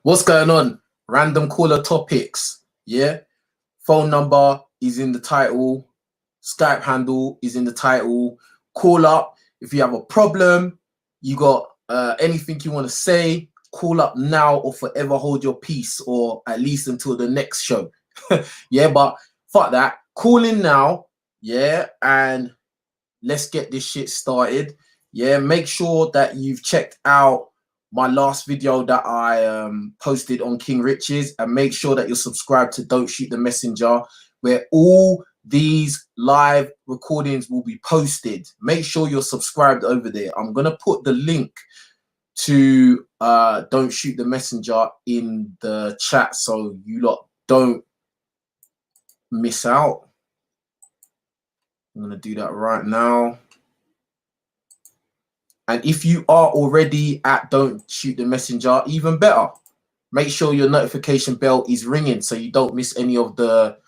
What's going on? Random caller topics. Yeah. Phone number is in the title. Skype handle is in the title. Call up if you have a problem. You got anything you want to say. Call up now or forever hold your peace, or at least until the next show. Yeah, but fuck that. Call in now. Yeah, and let's get this shit started. Yeah, make sure that you've checked out my last video that I posted on King Richez, and make sure that you're subscribed to Don't Shoot the Messenger, where all these live recordings will be posted. Make sure you're subscribed over there. I'm gonna put the link to Don't Shoot the Messenger in the chat so you lot don't miss out. I'm gonna do that right now. And if you are already at Don't Shoot the Messenger, even better. Make sure your notification bell is ringing so you don't miss any of the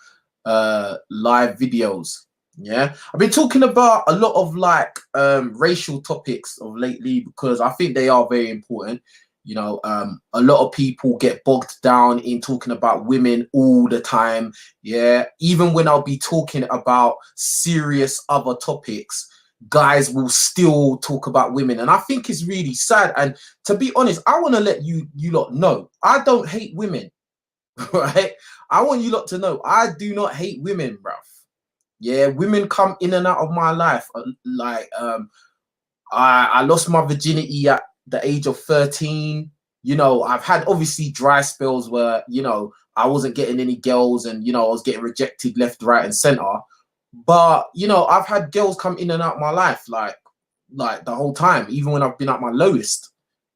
live videos. Yeah, I've been talking about a lot of like racial topics of lately because I think they are very important. You know, a lot of people get bogged down in talking about women all the time. Yeah, even when I'll be talking about serious other topics, guys will still talk about women, and I think it's really sad. And to be honest, I want to let you lot know I don't hate women. Right, I want you lot to know I do not hate women, bruv. Yeah, women come in and out of my life. Like I lost my virginity at the age of 13. You know, I've had obviously dry spells where, you know, I wasn't getting any girls, and, you know, I was getting rejected left, right, and center. But, you know, I've had girls come in and out of my life like the whole time, even when I've been at my lowest.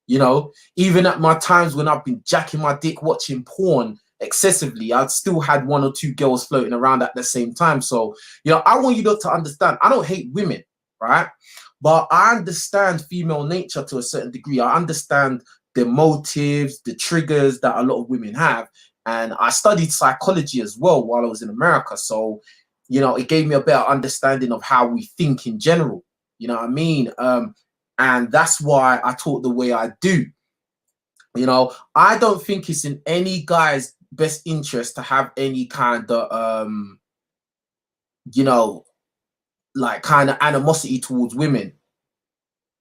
You know, even at my times when I've been jacking my dick watching porn excessively, I've still had one or two girls floating around at the same time. So, you know, I want you to understand, I don't hate women, right? But I understand female nature to a certain degree. I understand the motives, the triggers that a lot of women have. And I studied psychology as well while I was in America. So, you know, it gave me a better understanding of how we think in general. You know what I mean? And that's why I talk the way I do. You know, I don't think it's in any guy's best interest to have any kind of, you know, like kind of animosity towards women.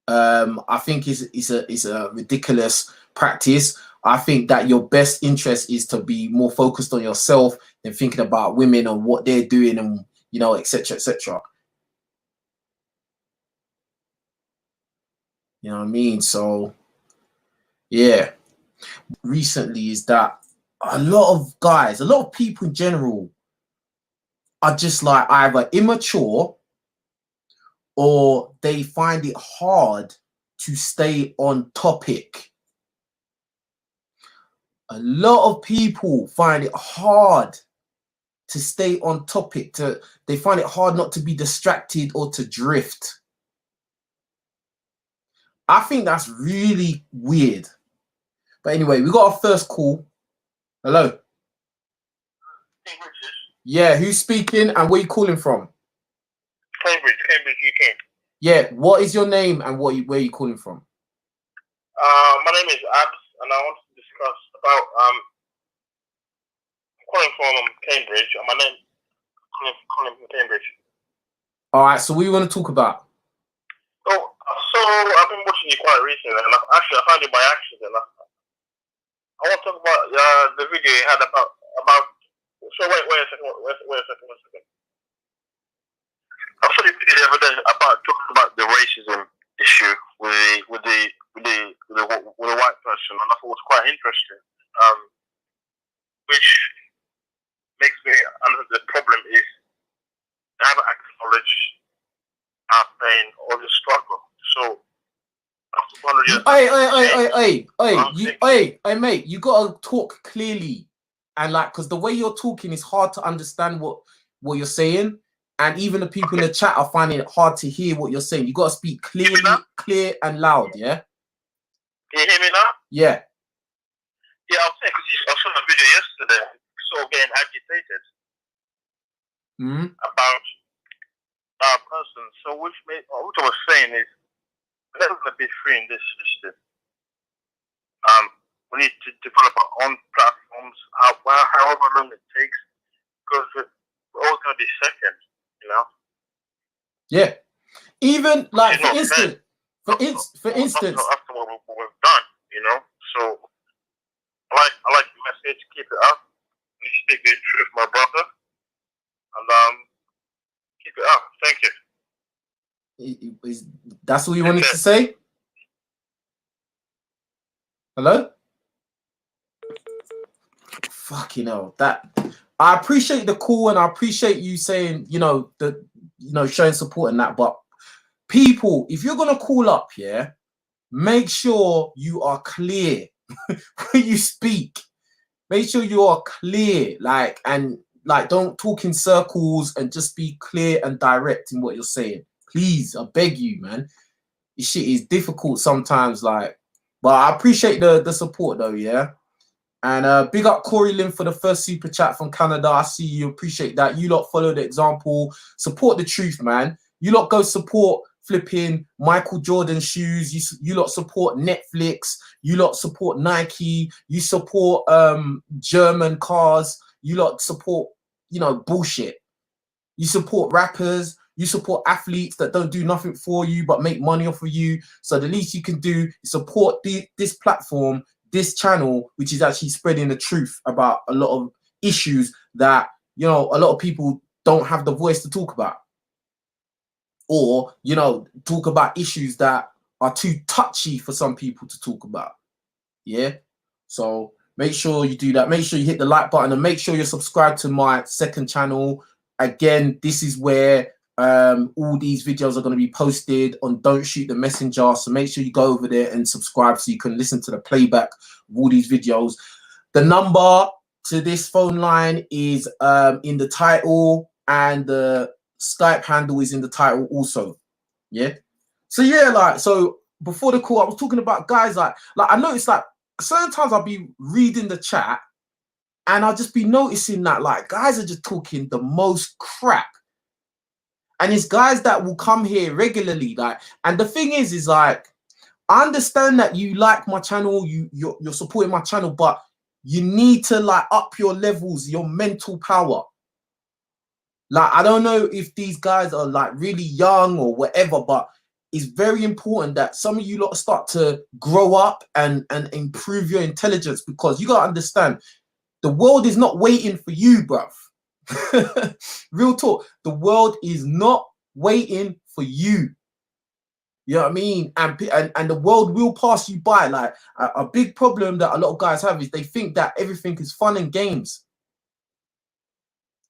I think it's a ridiculous practice. I think that your best interest is to be more focused on yourself than thinking about women and what they're doing and, you know, etc., etc. You know what I mean? So, yeah. Recently is that a lot of guys, a lot of people in general are just like either immature or they find it hard to stay on topic. A lot of people find it hard to stay on topic. They find it hard not to be distracted or to drift. I think that's really weird. But anyway, we got our first call. Hello. Yeah, who's speaking and where are you calling from? Cambridge, UK. Yeah, what is your name and where are you calling from? My name is Abs, and I want to discuss about I'm calling from Cambridge, and my name calling from Cambridge. All right, so what do you want to talk about? So I've been watching you quite recently, and I found you by accident. I want to talk about the video you had about. So wait a second. I saw the video the other day about talking about the racism issue with the white person, and I thought it was quite interesting. Which makes me understand the problem is they haven't acknowledged our pain or the struggle. So hey, mate, you gotta talk clearly, and like, because the way you're talking is hard to understand what you're saying, and even the people in the chat are finding it hard to hear what you're saying. You gotta speak clearly, clear and loud. Yeah. Can you hear me now? Yeah. Yeah, I was saying because I saw a video yesterday, sort of getting agitated about our person. So what I was saying is, they're going to be free in this system. we need to develop our own platforms, however long it takes, because we're always going to be second, you know? Yeah. Even like for It's not instance, fair. After what we've done, you know? So I like the message, keep it up. You speak the truth, my brother. And keep it up. Thank you. That's all you wanted to say? Hello? Fucking hell. That I appreciate the call and I appreciate you saying, you know, showing support in that. But people, if you're gonna call up, yeah, make sure you are clear when you speak. Make sure you are clear, and don't talk in circles and just be clear and direct in what you're saying. Please, I beg you, man. This shit is difficult sometimes, but I appreciate the support though, yeah. And big up Corey Lynn for the first super chat from Canada. I see you, appreciate that. You lot follow the example, support the truth, man. You lot go support flipping Michael Jordan shoes. You lot support Netflix. You lot support Nike. You support German cars. You lot support, bullshit. You support rappers. You support athletes that don't do nothing for you but make money off of you. So the least you can do is support this platform, this channel, which is actually spreading the truth about a lot of issues that, a lot of people don't have the voice to talk about. Or, talk about issues that are too touchy for some people to talk about. Yeah. So make sure you do that. Make sure you hit the like button and make sure you're subscribed to my second channel. Again, this is where all these videos are going to be posted on Don't Shoot the Messenger. So make sure you go over there and subscribe so you can listen to the playback of all these videos. The number to this phone line is in the title, and the Skype handle is in the title also. Yeah. So yeah, so before the call, I was talking about guys I noticed certain times I'll be reading the chat and I'll just be noticing that guys are just talking the most crap. And it's guys that will come here regularly, and the thing is I understand that you like my channel, you're supporting my channel, but you need to up your levels, your mental power. I don't know if these guys are really young or whatever, but it's very important that some of you lot start to grow up and improve your intelligence, because you gotta understand the world is not waiting for you, bruv. Real talk, the world is not waiting for you. You know what I mean? And the world will pass you by. A big problem that a lot of guys have is they think that everything is fun and games.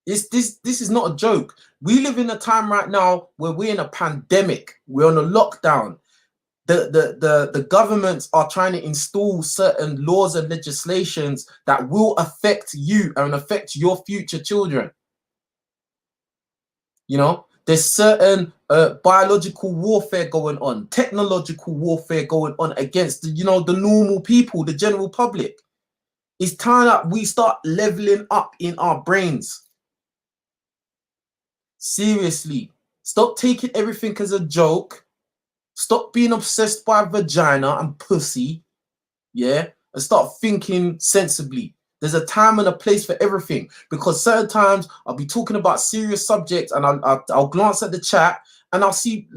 This is not a joke. We live in a time right now where we're in a pandemic. We're on a lockdown. The governments are trying to install certain laws and legislations that will affect you and affect your future children. There's certain biological warfare going on, technological warfare going on against the normal people, the general public. It's time that we start leveling up in our brains. Seriously, stop taking everything as a joke. Stop being obsessed by vagina and pussy, yeah? And start thinking sensibly. There's a time and a place for everything, because certain times I'll be talking about serious subjects and I'll glance at the chat and I'll see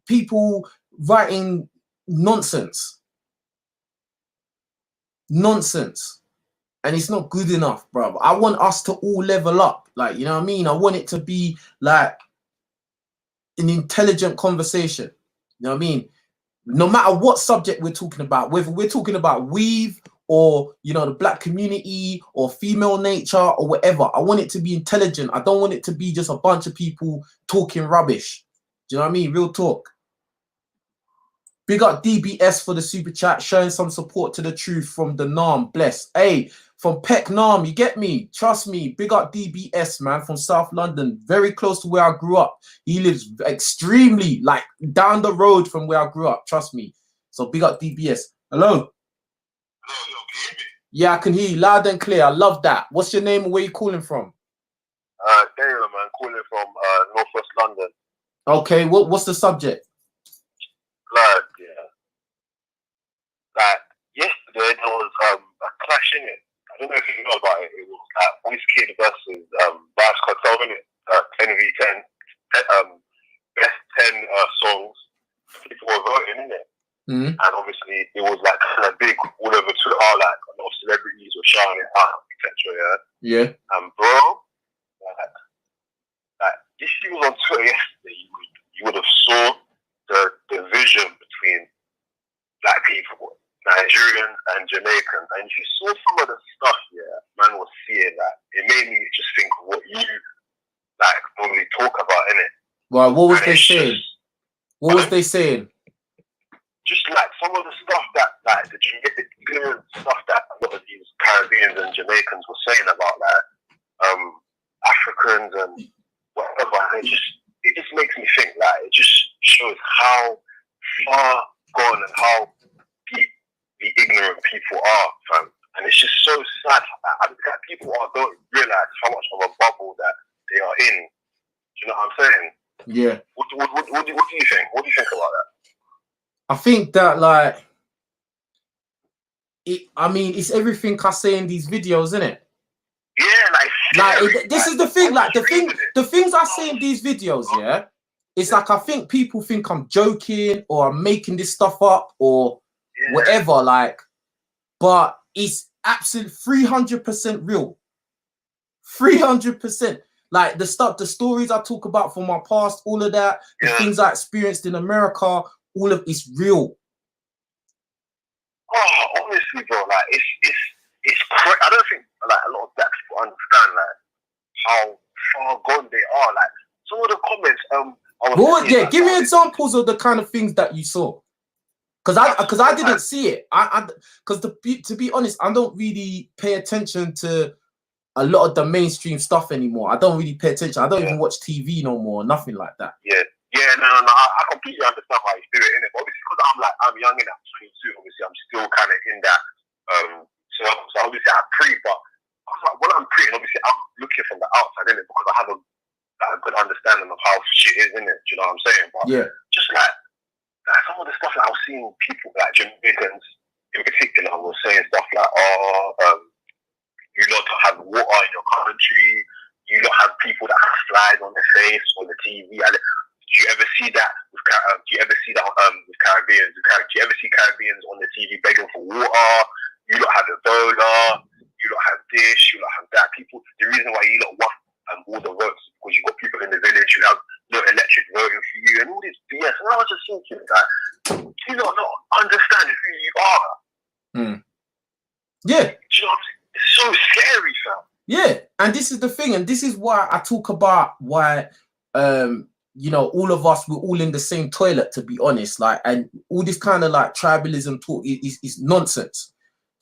people writing nonsense. Nonsense. And it's not good enough, bro. I want us to all level up. You know what I mean? I want it to be an intelligent conversation. You know what I mean? No matter what subject we're talking about, whether we're talking about weave or, the black community or female nature or whatever, I want it to be intelligent. I don't want it to be just a bunch of people talking rubbish. Do you know what I mean? Real talk. Big up DBS for the super chat, showing some support to the truth from the Nam. Bless. Hey, from Peck Nam, you get me? Trust me. Big up DBS, man, from South London. Very close to where I grew up. He lives extremely, down the road from where I grew up. Trust me. So big up DBS. Hello? Hello, can you hear me? Yeah, I can hear you loud and clear. I love that. What's your name and where you calling from? Darius, man, calling from Northwest London. Okay, what's the subject? Yesterday there it was like kind of big all over Twitter. Like a lot of celebrities were shouting it out, etc. Yeah. And bro, like if you was on Twitter yesterday, you would have saw the division between black people, Nigerians and Jamaicans, and if you saw some of the stuff, man was seeing that. It made me just think of what you like normally talk about, innit? Well, what was they saying? What was they saying? Just like some of the stuff that, like the ignorant stuff that a lot of these Caribbeans and Jamaicans were saying about like Africans and whatever, and it just makes me think, like, it just shows how far gone and how deep the ignorant people are, fam. And it's just so sad that people don't realize how much of a bubble that they are in. Do you know what I'm saying? Yeah. What do you think? What do you think about that? I think that, like, it's everything I say in these videos, isn't it? Yeah, this is the thing. Like the things I say in these videos, yeah. It's like I think people think I'm joking or I'm making this stuff up or whatever. Like, but it's absolute 300% real. 300%. Like the stories I talk about from my past, all of that, the things I experienced in America, all of it's real. Oh, honestly, bro, like it's crazy. I don't think like a lot of black people understand like how far gone they are. Like some of the comments, give me examples of the kind of things that you saw. Because I didn't see it. To be honest, I don't really pay attention to a lot of the mainstream stuff anymore. I don't really pay attention. I don't even watch TV no more. Nothing like that. No. I completely understand why you do it, innit? But obviously, because I'm young and I'm 22. Obviously, I'm still kind of in that. So obviously, I pre, but I was like, when I'm pre, obviously, I'm looking from the outside, innit? Because I have a good understanding of how shit is, innit? Do you know what I'm saying? But just like some of the stuff that I was seeing people, like Jamaicans in particular, were saying stuff like, you lot don't have water in your country. You don't have people that have slides on their face or the TV. Do you ever see that with with Caribbeans? Do you ever see Caribbeans on the TV begging for water? You don't have Ebola. You don't have this. You don't have that. People. The reason why you don't want all the votes is because you got people in the village who have no electric voting for you and all this BS. And I was just thinking that you don't understand who you are. Yeah. Do you know what I'm saying? It's so scary, fam. Yeah, and this is the thing, and this is why I talk about why, all of us, we're all in the same toilet, to be honest. Like, and all this kind of like tribalism talk is nonsense.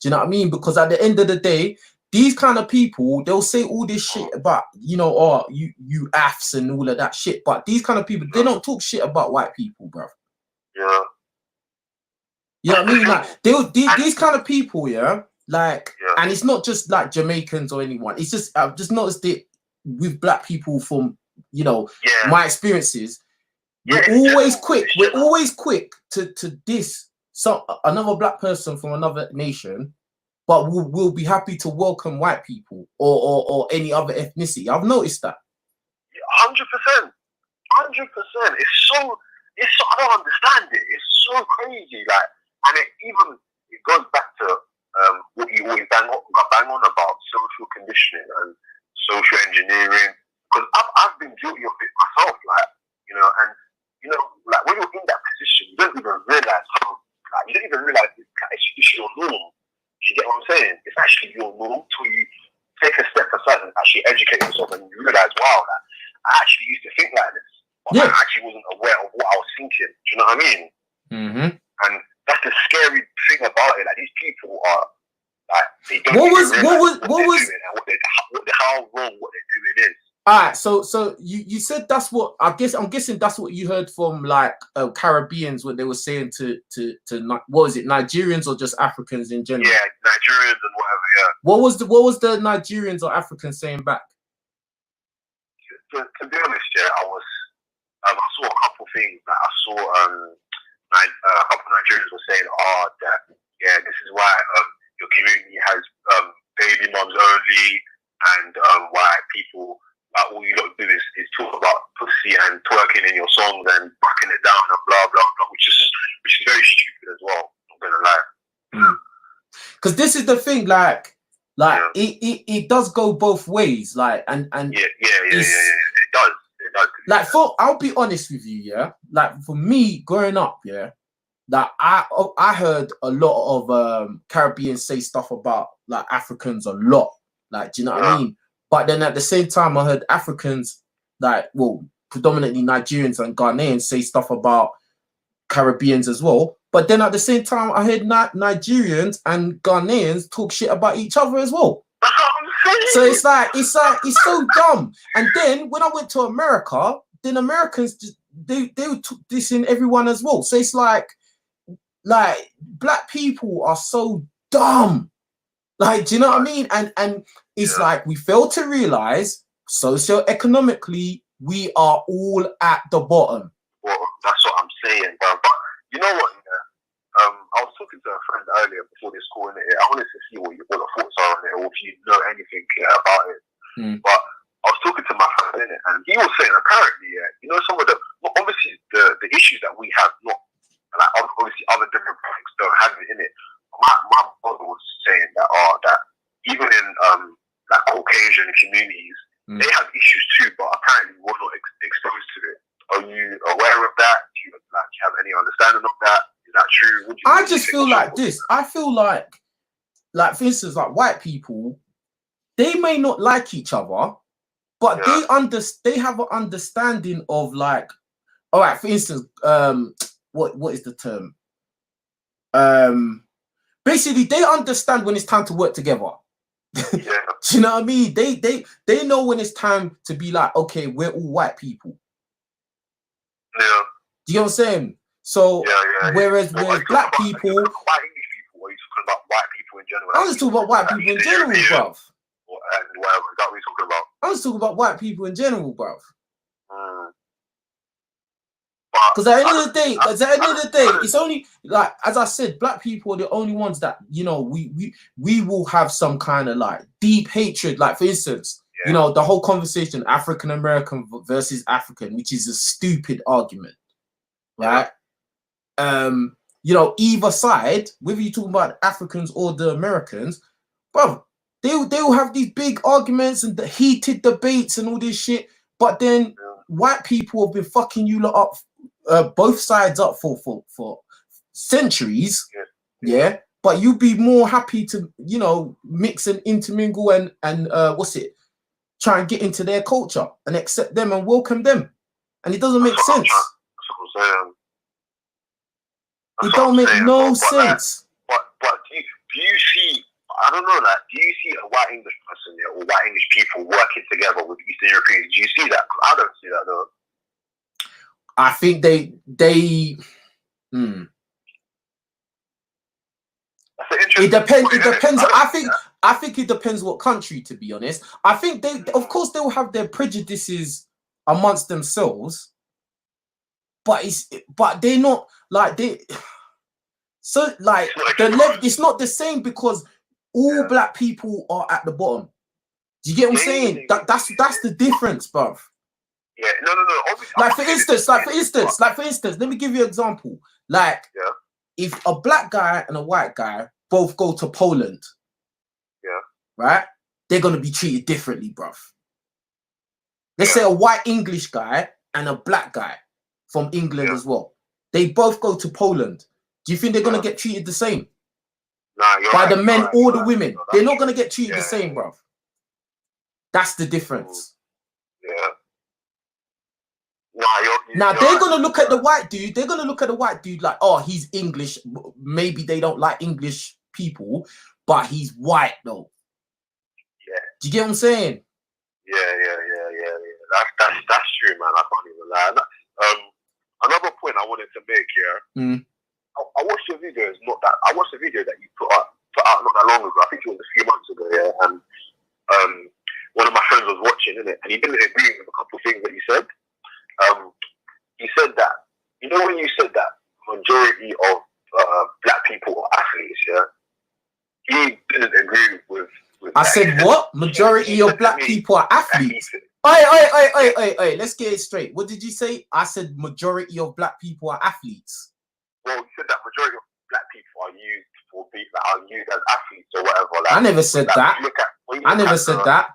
Do you know what I mean? Because at the end of the day, these kind of people, they'll say all this shit about, you AFs and all of that shit. But these kind of people, they don't talk shit about white people, bro. Yeah. You know what I mean? Like, these kind of people, like, and it's not just like Jamaicans or anyone. It's just I've just noticed it with black people from my experiences. We're always quick to diss another black person from another nation, but we'll be happy to welcome white people or any other ethnicity. I've noticed that. 100%. It's so I don't understand it. It's so crazy. Like, and it goes back to what you always bang on about social conditioning and social engineering, because I've been guilty of it myself, like, like when you're in that position, you don't even realize it's your norm. Do you get what I'm saying? It's actually your norm till you take a step aside and actually educate yourself and you realize, wow, like, I actually used to think like this, but I actually wasn't aware of what I was thinking. Do you know what I mean? And that's the scary thing about it. Like, these people are like, they don't how wrong what they're doing is. All right, so you said that's what I'm guessing that's what you heard from like Caribbeans, what they were saying to what was it, Nigerians or just Africans in general? Yeah, Nigerians and whatever. Yeah. What was the Nigerians or Africans saying back? To be honest, I saw a couple things. Like, I saw a couple Nigerians were saying, this is why your community has baby moms only, and why people, like, all you lot do is talk about pussy and twerking in your songs and bucking it down and blah blah blah, which is very stupid as well. I'm not gonna lie. because this is the thing, like it does go both ways, like and it does. Like I'll be honest with you, yeah. Like for me growing up, yeah, that I heard a lot of Caribbeans say stuff about like Africans a lot. Like, do you know what I mean? But then at the same time, I heard Africans, like, well, predominantly Nigerians and Ghanaians say stuff about Caribbeans as well. But then at the same time, I heard Nigerians and Ghanaians talk shit about each other as well. So it's so dumb. And then when I went to America, then Americans just they took this in everyone as well. So it's like black people are so dumb. Like, do you know what I mean? And it's like we fail to realize socioeconomically we are all at the bottom. Well, that's what I'm saying, bro. But you know what? I was talking to a friend earlier before this call, innit? I wanted to see what your thoughts are on it, or if you know anything about it. But I was talking to my friend, innit? And he was saying apparently, you know, some of the obviously the issues that we have, not like obviously other demographics don't have it in it. My brother was saying that even in like Caucasian communities, they have issues too, but apparently we're not exposed to it. Are you aware of that? Do you have any understanding of that? Is that true? I just feel like this. I feel like for instance, like white people, they may not like each other, but they have an understanding of like, all right, for instance, what is the term? Basically, they understand when it's time to work together. Do you know what I mean? They know when it's time to be like, okay, we're all white people. Yeah. Do you know what I'm saying? So whereas black people, white English people, or are you talking about white people in general? I'm just talking about white people in general, bruv. And whatever, is that what you're talking about? I'm just talking about white people in general, bruv. Because But at the end of the day, it's only like, as I said, black people are the only ones that, you know, we will have some kind of like deep hatred. Like for instance, you know, the whole conversation, African American versus African, which is a stupid argument, right? You know, either side, whether you're talking about Africans or the Americans, bro, they'll have these big arguments and the heated debates and all this shit. But then white people have been fucking you lot up, both sides up for centuries, but you'd be more happy to, you know, mix and intermingle and try and get into their culture and accept them and welcome them. And it doesn't make sense. That's what I'm saying. It don't make no sense. But do you see, I don't know, like, do you see a white English person or white English people working together with Eastern Europeans? Do you see that? I don't see that though. I think it depends. I think it depends what country, to be honest. I think of course they'll have their prejudices amongst themselves, but they're not like so like the left. It's not the same because all black people are at the bottom. Do you get what I'm saying? That's the difference, bruv. Yeah, no. Obviously, like for instance, let me give you an example. Like, if a black guy and a white guy both go to Poland, right, they're gonna be treated differently, bruv. Let's say a white English guy and a black guy from England as well. They both go to Poland. Do you think they're gonna get treated the same? By the men or the women? They're not gonna get treated the same, bruv. That's the difference. Now they're gonna look at the white dude. They're gonna look at the white dude like, oh, he's English. Maybe they don't like English people, but he's white though. Do you get what I'm saying? Yeah. That's true, man. I can't even lie. Another point I wanted to make here. I watched your video. I watched the video that you put out not that long ago. I think it was a few months ago. And one of my friends was watching, innit? And he didn't agree with a couple of things that you said. He said that, you know, when you said that majority of black people are athletes, he didn't agree with I said what? Majority of black people are athletes. Oi, let's get it straight. What did you say? I said majority of black people are athletes. Well, you said that majority of black people are used people be like are used as athletes or whatever. Like, I never said like, that. I never said that.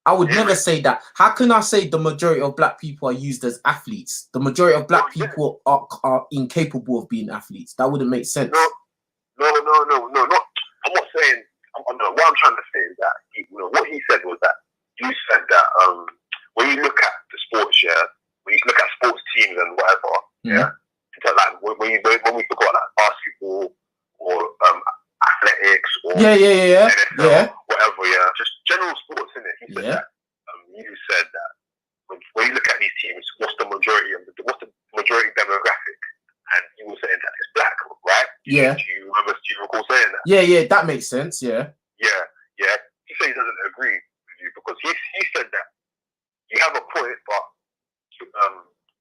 I would never say that. How can I say the majority of black people are used as athletes? The majority of black people are incapable of being athletes. That wouldn't make sense. No. Not. I'm not saying. No, what I'm trying to say is that what he said was that you said that when you look at the sports, when you look at sports teams and whatever, so like when we talk about like basketball or athletics or NFL, whatever, just general sports, innit? He said that you said that when you look at these teams, what's the majority demographic? And you were saying that it's black, right? Do you recall saying that? Yeah, that makes sense. Yeah. He said he doesn't agree with you because he said that you have a point, but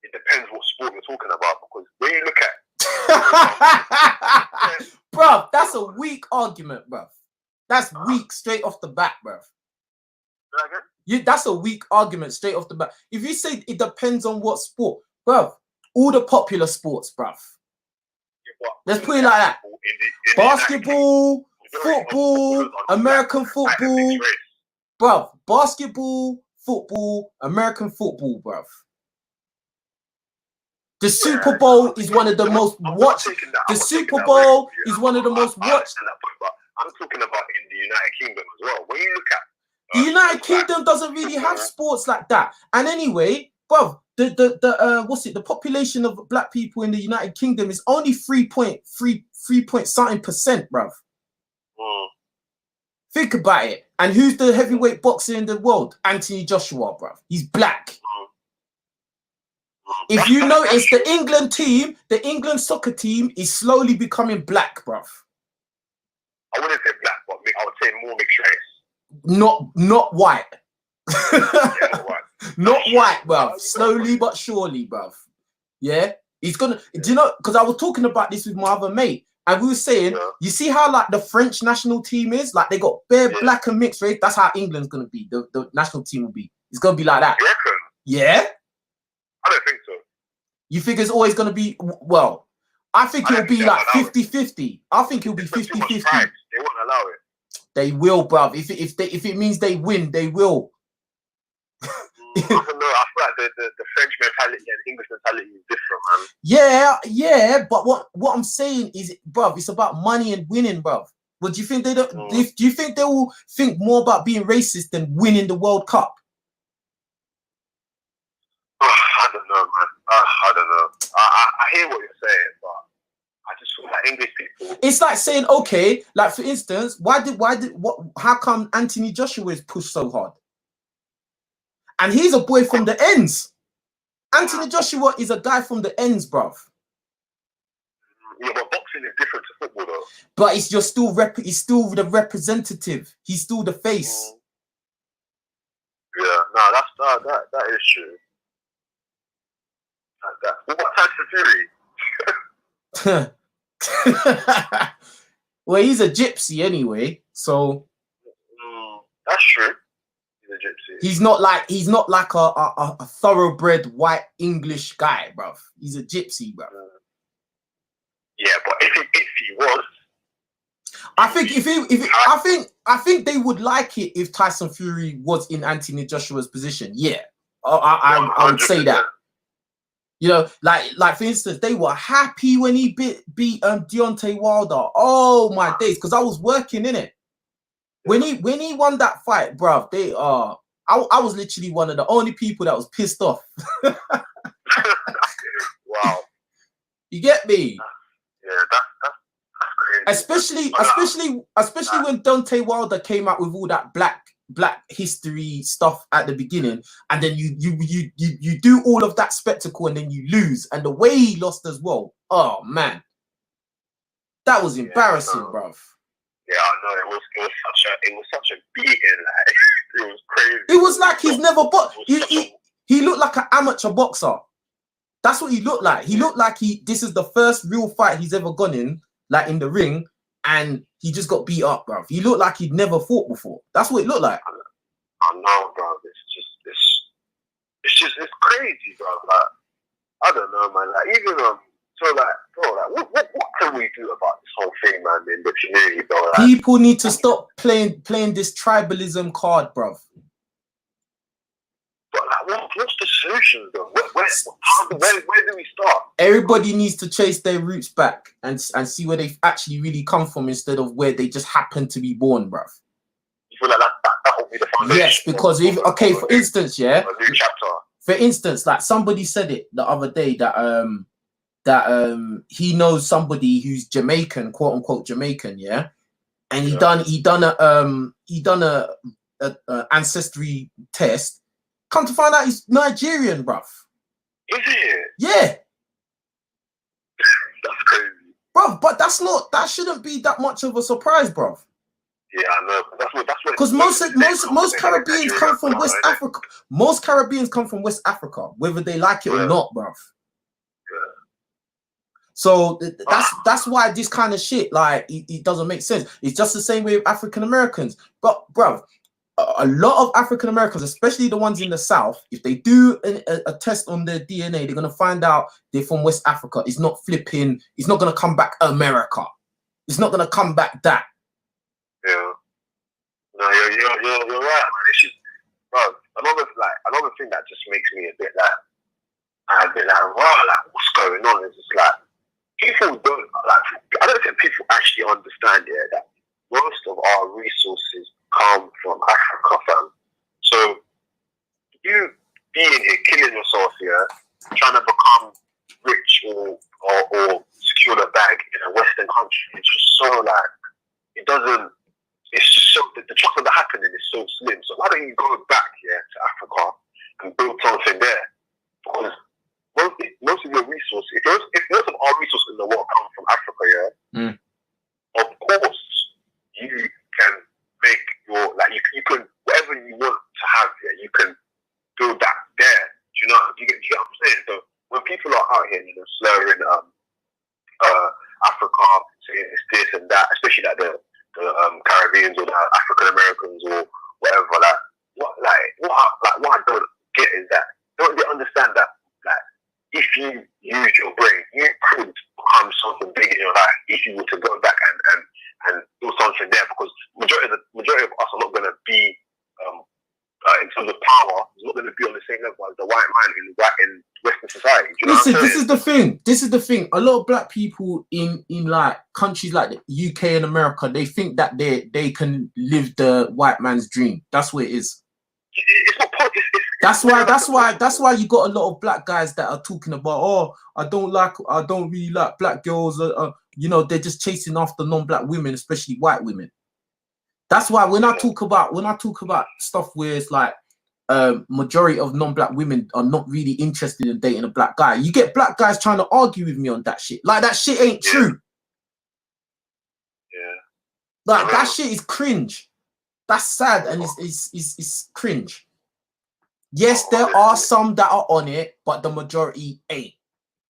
it depends what sport you're talking about. Because when you look at, bruv, that's a weak argument, bruv. That's weak straight off the bat, bruv. That's a weak argument straight off the bat. If you say it depends on what sport, bruv, all the popular sports, bruv. Let's put it like that. Basketball, football, American football, bruv. Basketball, football, American football, bruv. The Super Bowl is one of the most watched. The Super Bowl is one of the most watched. I'm talking about in the United Kingdom as well. When you look at the United Kingdom doesn't really have sports like that. And anyway, bruv, the population of black people in the United Kingdom is only 3.something%, bruv. Think about it. And who's the heavyweight boxer in the world? Anthony Joshua, bruv. He's black. If you notice, the England soccer team is slowly becoming black, bruv. I wouldn't say black, but I would say more mixed race. Not white. Not white, bruv. Slowly but surely, bruv. Yeah? He's gonna, do you know, because I was talking about this with my other mate, and we were saying, you see how like the French national team is? Like they got bare black and mixed race. That's how England's gonna be. The national team will be. It's gonna be like that. You reckon? Yeah? I don't think so. You think it's always gonna be, well, I think it'll be like 50-50. I think it'll be 50-50. They won't allow it. They will, bruv. If it means they win, they will. I don't know. I feel like the French mentality and English mentality is different, man. Yeah. But what I'm saying is, bruv, it's about money and winning, bruv. But do you think they don't? Do you think they will think more about being racist than winning the World Cup? I don't know, man. I don't know. I hear what you're saying, but I just feel like English people. It's like saying, okay, like for instance, how come Anthony Joshua is pushed so hard? And he's a boy from the ends. Anthony Joshua is a guy from the ends, bruv. Yeah, but boxing is different to football, though. But he's still the representative. He's still the face. Yeah, no, that is true. Like that. What about Tyson Fury? Well, he's a gypsy anyway, so that's true. He's a gypsy. He's not like a thoroughbred white English guy, bruv. He's a gypsy, bruv. Yeah, but if he was, I think they would like it if Tyson Fury was in Anthony Joshua's position. Yeah, I would say that. You know, like for instance, they were happy when he beat Deontay Wilder. Oh my days, because I was working in it. When he won that fight, bruv, I was literally one of the only people that was pissed off. Wow. You get me? Yeah, that's crazy. Especially when Deontay Wilder came out with all that black history stuff at the beginning, and then you do all of that spectacle and then you lose, and the way he lost as well. Oh man, that was embarrassing, bruv. Yeah, I know. It was such a beating. Like it was crazy. It was like he's never boxed. He looked like an amateur boxer. That's what he looked like. He looked like this is the first real fight he's ever gone in, like in the ring, and he just got beat up, bruv. He looked like he'd never fought before. That's what it looked like. I know, bruv. It's crazy, bruv. Like, I don't know, man. Like, even So like, bro, like, what can we do about this whole thing, man? In the community, bro. Like, people need to stop playing this tribalism card, bruv. But like, what's the solution, though? Where do we start? Everybody needs to chase their roots back and see where they've actually really come from instead of where they just happen to be born, bruv. You feel like that will be the foundation? Yes, because if okay, for instance, yeah, a new chapter. For instance, like somebody said it the other day that he knows somebody who's Jamaican, quote unquote Jamaican, yeah, and he done a ancestry test. Come to find out he's Nigerian, bruv. Is it? Yeah. That's crazy. Bruv, but that shouldn't be that much of a surprise, bruv. Yeah, I know. That's what. Because most Caribbeans come from West Africa. Most Caribbeans come from West Africa, whether they like it or not, bruv. Yeah. So that's why this kind of shit, like, it doesn't make sense. It's just the same way with African Americans. But bruv, a lot of African Americans, especially the ones in the South, if they do a test on their DNA, they're gonna find out they're from West Africa. It's not flipping. It's not gonna come back America. It's not gonna come back that. Yeah. No, you're right, man. It's just, bro. Another thing that just makes me a bit like, wow, like, what's going on? Is just like, people don't like. I don't think people actually understand that most of our resources come from Africa, fam. So you being here, killing yourself here, trying to become rich or secure the bag in a Western country, it's just so like, it doesn't. It's just so the chance of that happening is so slim. So why don't you go back here to Africa and build something there? Because most of your resources, if most of our resources in the world come from Africa, of course you can make your you can whatever you want to have here, you can build that there. Do you know? Do you get what I'm saying? So when people are out here, slurring Africa, saying it's this and that, especially like the Caribbeans or the African Americans or whatever, what I don't get is that don't they understand that if you use your brain, you could become something big in your life if you were to go back and do something there, because majority of us are not going to be in terms of power, is not going to be on the same level as the white man in Western society. Do you know Listen, this is the thing. A lot of black people in like countries like the UK and America, they think that they can live the white man's dream. That's what it is. It's not politics. That's why you got a lot of black guys that are talking about, oh, I don't really like black girls. They're just chasing after non-black women, especially white women. That's why when I talk about stuff where it's like majority of non-black women are not really interested in dating a black guy, you get black guys trying to argue with me on that shit. Like, that shit ain't true. Yeah. Like, that shit is cringe. That's sad, and it's cringe. Yes, there are some that are on it, but the majority ain't.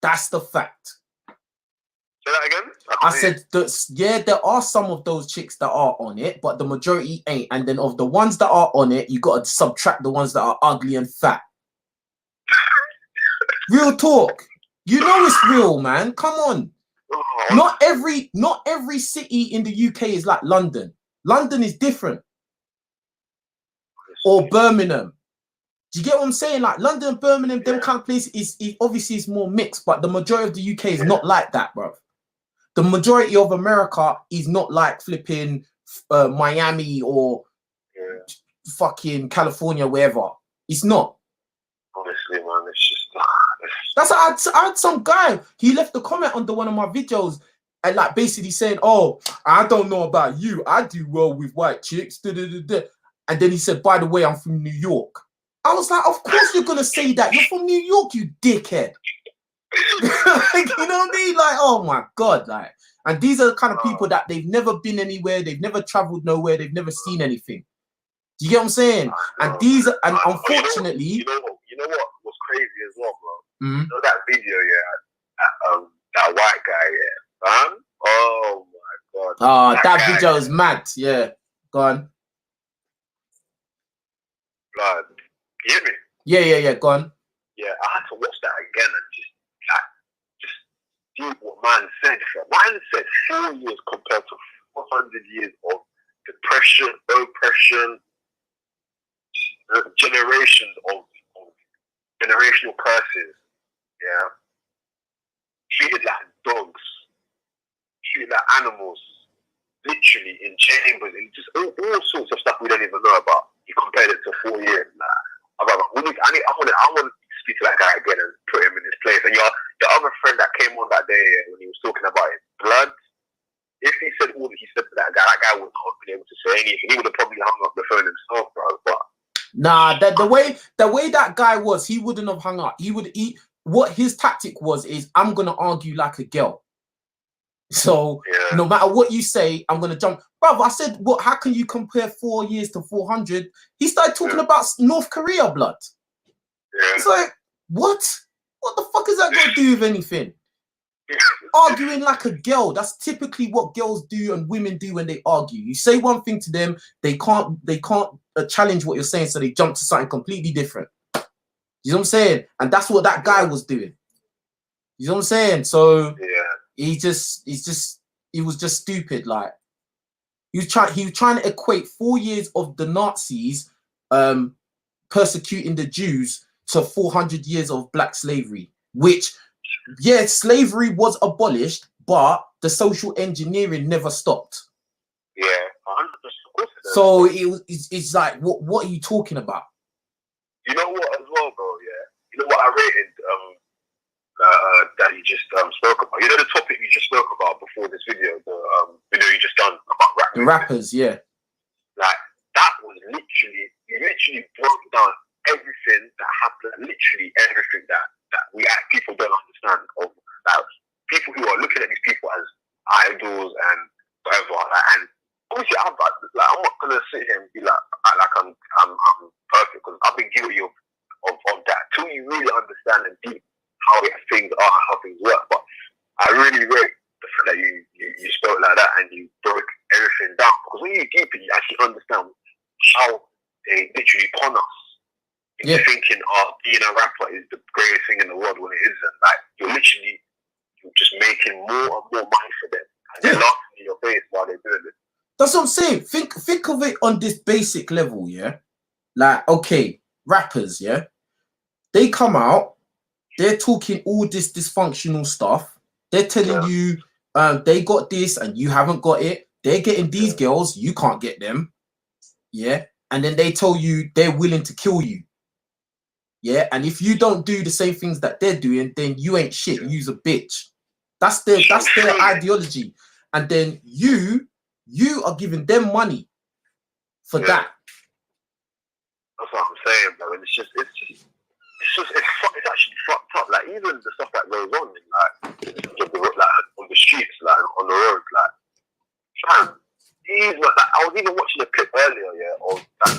That's the fact. Say that again? I said that, yeah, there are some of those chicks that are on it, but the majority ain't. And then of the ones that are on it, you got to subtract the ones that are ugly and fat. Real talk. You know it's real, man. Come on. Not every city in the UK is like London. London is different. Or Birmingham. Do you get what I'm saying? Like London, Birmingham, them kind of places is obviously is more mixed, but the majority of the UK is not like that, bro. The majority of America is not like flipping Miami or fucking California, wherever. It's not. Honestly, man, it's just. That's I had some guy. He left a comment under one of my videos and like basically saying, "Oh, I don't know about you. I do well with white chicks." Da, da, da, da. And then he said, "By the way, I'm from New York." I was like, "Of course you're gonna say that. You're from New York, you dickhead." Like, you know what I mean? Like, oh my god, like. And these are the kind of people that they've never been anywhere, they've never traveled nowhere, they've never seen anything. Do you get what I'm saying? And these are, and unfortunately, you know what was crazy as well, bro. Mm-hmm. You know that video, that white guy, man. Oh my god. Oh, that video is mad. Yeah, go on. Blood. You hear me? Yeah, go on. Yeah, I had to watch that again and just deep what man said. Man said 4 years compared to 400 years of depression, oppression, generations of generational curses. Yeah, treated like dogs, treated like animals, literally in chambers, and just all sorts of stuff we don't even know about. He compared it to 4 years. I want to speak to that guy again and put him in his place. And your other friend that came on that day when he was talking about his blood, if he said all that he said to that guy would not have been able to say anything. He would have probably hung up the phone himself, bro. But nah, the way that guy was, he wouldn't have hung up. What his tactic was is, I'm gonna argue like a girl. So no matter what you say, I'm gonna jump. Bro, I said, what? How can you compare 4 years to 400? He started talking about North Korea blood. Yeah. It's like, what? What the fuck is that got to do with anything? Arguing like a girl. That's typically what girls do and women do when they argue. You say one thing to them, they can't challenge what you're saying, so they jump to something completely different. You know what I'm saying? And that's what that guy was doing. You know what I'm saying? So he was just stupid. Like he was trying to equate 4 years of the Nazis persecuting the Jews to 400 years of black slavery, which, yeah, slavery was abolished, but the social engineering never stopped. Yeah, 100%. So it's like, what are you talking about? You know what as well, bro? Yeah, you know what I rated that you just spoke about. You know the topic you just spoke about before this video, the video you just done about rappers. The rappers, yeah. Like that was you literally broke down everything that happened, literally everything that we as people don't understand, of like people who are looking at these people as idols and whatever. Like, and obviously, I'm not gonna sit here and be like I'm perfect, because I've been guilty of that till you really understand and deep how things are, how things work. But I really rate the fact that you spoke like that and you broke everything down, because when you deep it, you actually understand how they literally con us into thinking, being a rapper is the greatest thing in the world, when it isn't. Like you're just making more and more money for them, and they're laughing in your face while they're doing it. That's what I'm saying. Think of it on this basic level, yeah. Like, okay, rappers, yeah, they come out, they're talking all this dysfunctional stuff. They're telling you they got this and you haven't got it. They're getting these girls, you can't get them. Yeah. And then they tell you they're willing to kill you. Yeah. And if you don't do the same things that they're doing, then you ain't shit. You's a bitch. That's their ideology. And then you are giving them money for that. That's what I'm saying, bro. And it's actually fucked up. Like even the stuff that goes on in on the streets, like on the road, like fam. I was even watching a clip earlier, of that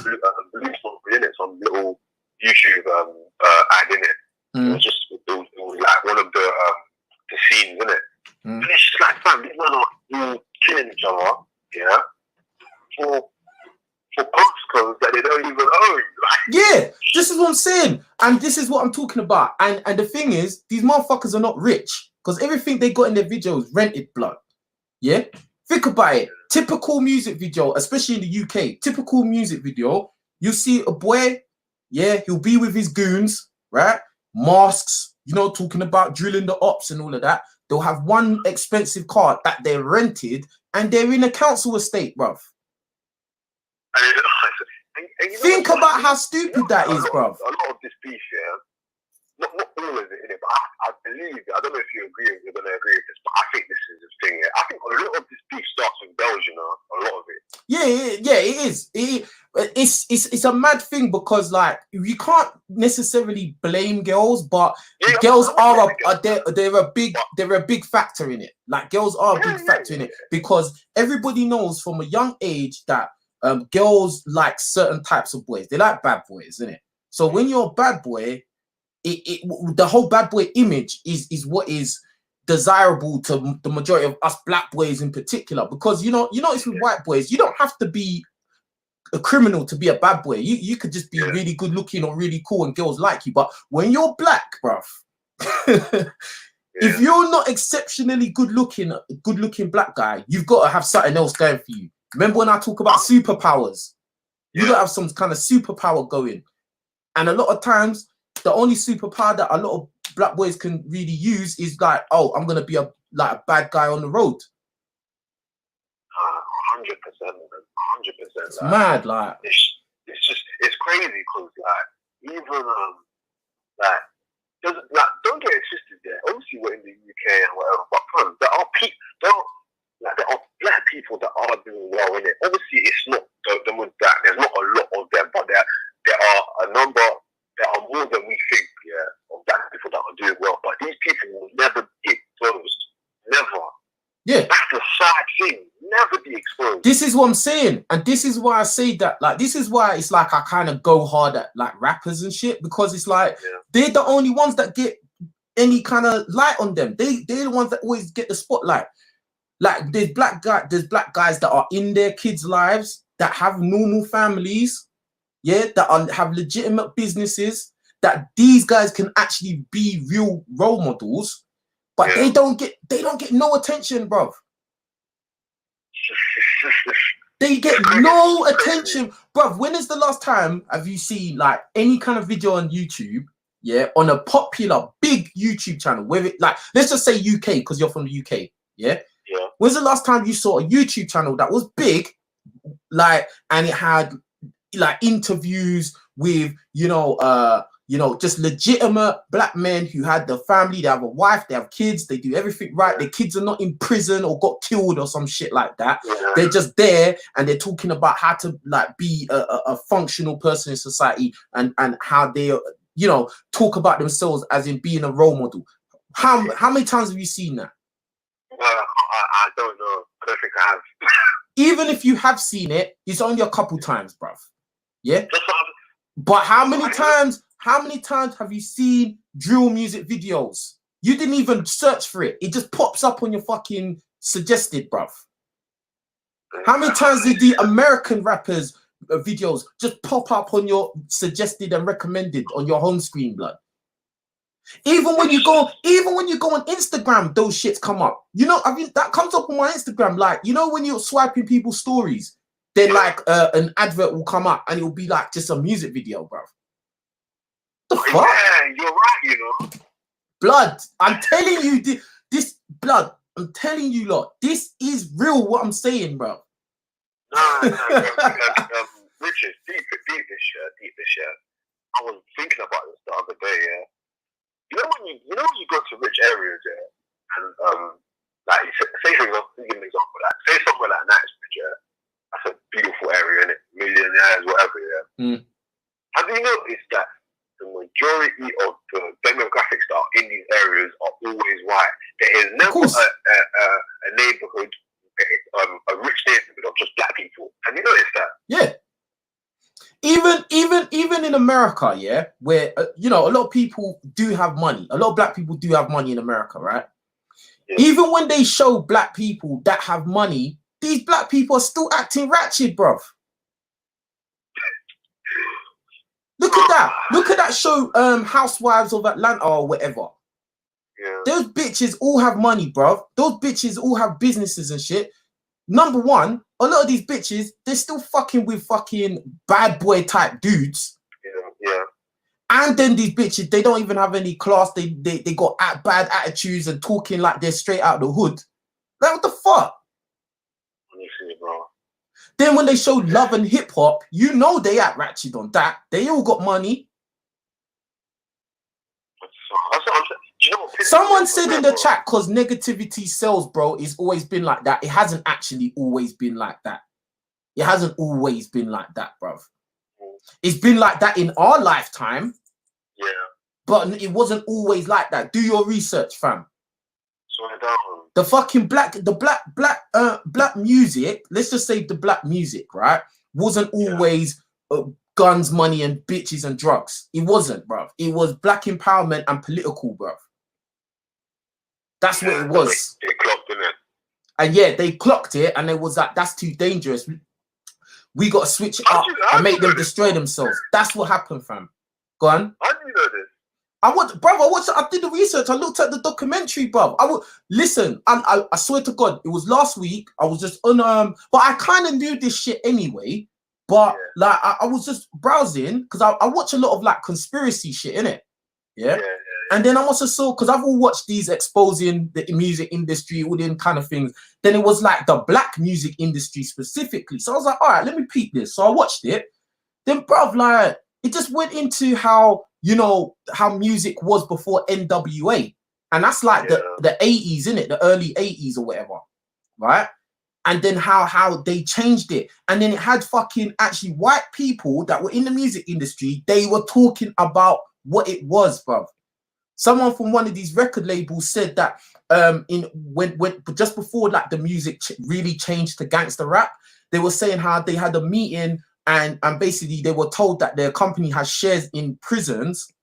blue song in it, some little YouTube ad in it. It was like one of the scenes in it. And it's just like, fam, these men are killing each other, for postcodes that they don't even own. Yeah, this is what I'm saying, and this is what I'm talking about. And the thing is, these motherfuckers are not rich, because everything they got in their videos rented blood. Yeah, think about it. Typical music video, especially in the UK, typical music video, you see a boy, he'll be with his goons, right? Masks, talking about drilling the ops and all of that. They'll have one expensive car that they rented, and they're in a council estate, bruv. And think about how stupid that is, bruv. A lot of this beef, not all of it, innit? But I believe, I don't know if you agree, you're going to agree with this, but I think this is the thing. I think a lot of this beef starts with girls, a lot of it. Yeah, it is. It's a mad thing, because like you can't necessarily blame girls, but girls they're a big factor in it. Like girls are a big factor in it, because everybody knows from a young age that girls like certain types of boys. They like bad boys, isn't it? So when you're a bad boy, the whole bad boy image is what is desirable to the majority of us black boys in particular, because it's with white boys, you don't have to be a criminal to be a bad boy. You could just be really good looking or really cool and girls like you. But when you're black, bruv, If you're not exceptionally good looking black guy, you've got to have something else going for you. Remember when I talk about superpowers? You got to have some kind of superpower going. And a lot of times, the only superpower that a lot of black boys can really use is like, oh, I'm gonna be a bad guy on the road. 100%, 100%. It's mad, like it's crazy because like even don't get it twisted there. Obviously we're in the UK and whatever, but there are black people that are doing well in it. Obviously it's not there's not a lot of them, but there are a number. There are more than we think, of black people that are doing well. But these people will never be exposed. Never. Yeah. That's the sad thing. Never be exposed. This is what I'm saying. And this is why I say that, like, this is why it's like I kind of go hard at like rappers and shit, because it's like they're the only ones that get any kind of light on them. They're the ones that always get the spotlight. Like there's black guys that are in their kids' lives, that have normal families, that have legitimate businesses, that these guys can actually be real role models, but they don't get no attention, bruv. They get no attention, bruv. When is the last time have you seen like any kind of video on YouTube, on a popular big YouTube channel, where it, like, let's just say UK, because you're from the UK, when's the last time you saw a YouTube channel that was big, like, and it had like interviews with just legitimate black men who had the family, they have a wife, they have kids, they do everything right, their kids are not in prison or got killed or some shit like that. They're just there and they're talking about how to like be a functional person in society, and how they talk about themselves as in being a role model. How many times have you seen that? I don't know. I don't think I have. Even if you have seen it, it's only a couple times, bruv. Yeah. But how many times have you seen drill music videos? You didn't even search for it. It just pops up on your fucking suggested, bruv. How many times did the American rappers videos just pop up on your suggested and recommended on your home screen, blood? Even when you go on Instagram, those shits come up. I mean, that comes up on my Instagram. Like, when you're swiping people's stories, then like an advert will come up and it will be like just a music video, bro. The fuck? Yeah, you're right, Blood, I'm telling you this blood. I'm telling you, lot, this is real. What I'm saying, bro. Nah, richez, deep this year. I was thinking about this the other day, when you go to rich areas, and like say for example, give an example, like say somewhere like Knightsbridge, that's a beautiful area, innit? Millionaires, whatever, Have you noticed that the majority of the demographics that are in these areas are always white? There is never a neighborhood, a rich neighborhood of just black people. Have you noticed that? Yeah. Even in America, where a lot of people do have money. A lot of black people do have money in America, right? Yeah. Even when they show black people that have money, these black people are still acting ratchet, bruv. Look at that. Look at that show, Housewives of Atlanta or whatever. Yeah. Those bitches all have money, bruv. Those bitches all have businesses and shit. Number one, a lot of these bitches, they're still fucking with fucking bad boy type dudes. Yeah. And then these bitches, they don't even have any class. They got bad attitudes and talking like they're straight out of the hood. Like, what the fuck? Honestly, bro. Then when they show love and hip hop, they act ratchet on that. They all got money. Someone said in the chat, because negativity sells, bro, it's always been like that. It hasn't actually always been like that. It hasn't always been like that, bro. It's been like that in our lifetime. Yeah. But it wasn't always like that. Do your research, fam. Swear down. The fucking black music, let's just say the black music, right, wasn't always guns, money, and bitches and drugs. It wasn't, bruv. It was black empowerment and political, bruv. That's what it was. They clocked it. And they clocked it, and it was like, that's too dangerous. We got to switch it up and make them destroy themselves. That's what happened, fam. Go on. How do you know this? I did the research. I looked at the documentary, bruv. Listen. I swear to God, it was last week. I was just on but I kind of knew this shit anyway. But like, I was just browsing because I watch a lot of like conspiracy shit, innit? Yeah. And then I also saw, because I've all watched these exposing the music industry, all them kind of things. Then it was like the black music industry specifically. So I was like, all right, let me peep this. So I watched it. Then, bruv, like, it just went into how, you know, how music was before NWA. And that's like the 80s, innit? The early 80s or whatever, right? And then how they changed it. And then it had fucking actually white people that were in the music industry. They were talking about what it was, bruv. Someone from one of these record labels said that when just before like the music really changed to gangster rap, they were saying how they had a meeting and basically they were told that their company has shares in prisons,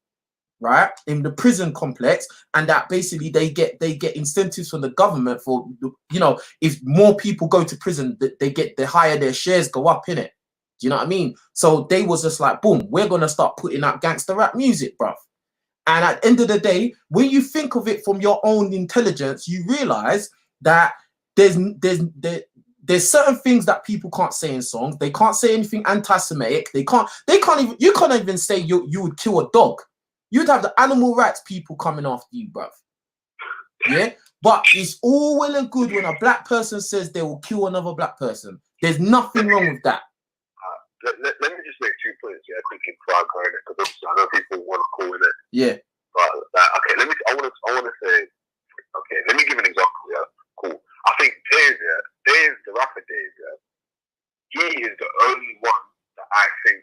right, in the prison complex, and that basically they get incentives from the government for, you know, if more people go to prison, the higher their shares go up, in it. Do you know what I mean? So they was just like, boom, we're gonna start putting out gangster rap music, bruv. And at the end of the day, when you think of it from your own intelligence, you realize that there's certain things that people can't say in songs. They can't say anything anti-Semitic. You can't even say you would kill a dog. You'd have the animal rights people coming after you, bruv. Yeah? But it's all well and good when a black person says they will kill another black person. There's nothing wrong with that. Let me just make 2 points, quickly before I go in it, because I know people want to call in it. Yeah. But okay, I want to say, okay, let me give an example. Yeah, cool. I think Dave, the rapper Dave, he is the only one that I think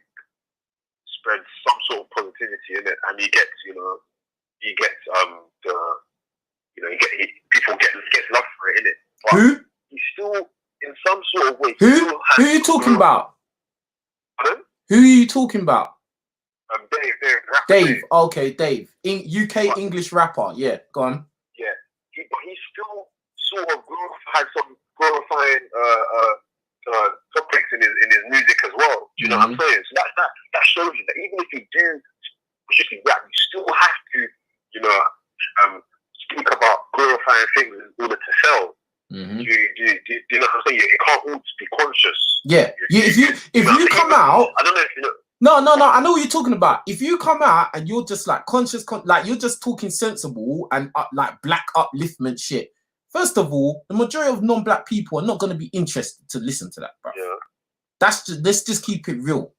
spreads some sort of positivity in it, and he gets, people get love for it in it. But Who? He's still in some sort of way. Who are you talking about? Pardon? Who are you talking about? Dave. Okay, Dave. UK English rapper. Yeah, go on. Yeah, but he still sort of has some glorifying topics in his music as well. Do you know what I'm saying? So that shows you that even if you do particularly rap, you still have to, speak about glorifying things in order to sell. Do you know what I'm saying? You can't all just be conscious. Yeah. If you come out, I don't know if you know. No, I know what you're talking about. If you come out and you're just like conscious, like you're just talking sensible and like black upliftment shit. First of all, the majority of non-black people are not going to be interested to listen to that, bro. Yeah. Let's just keep it real.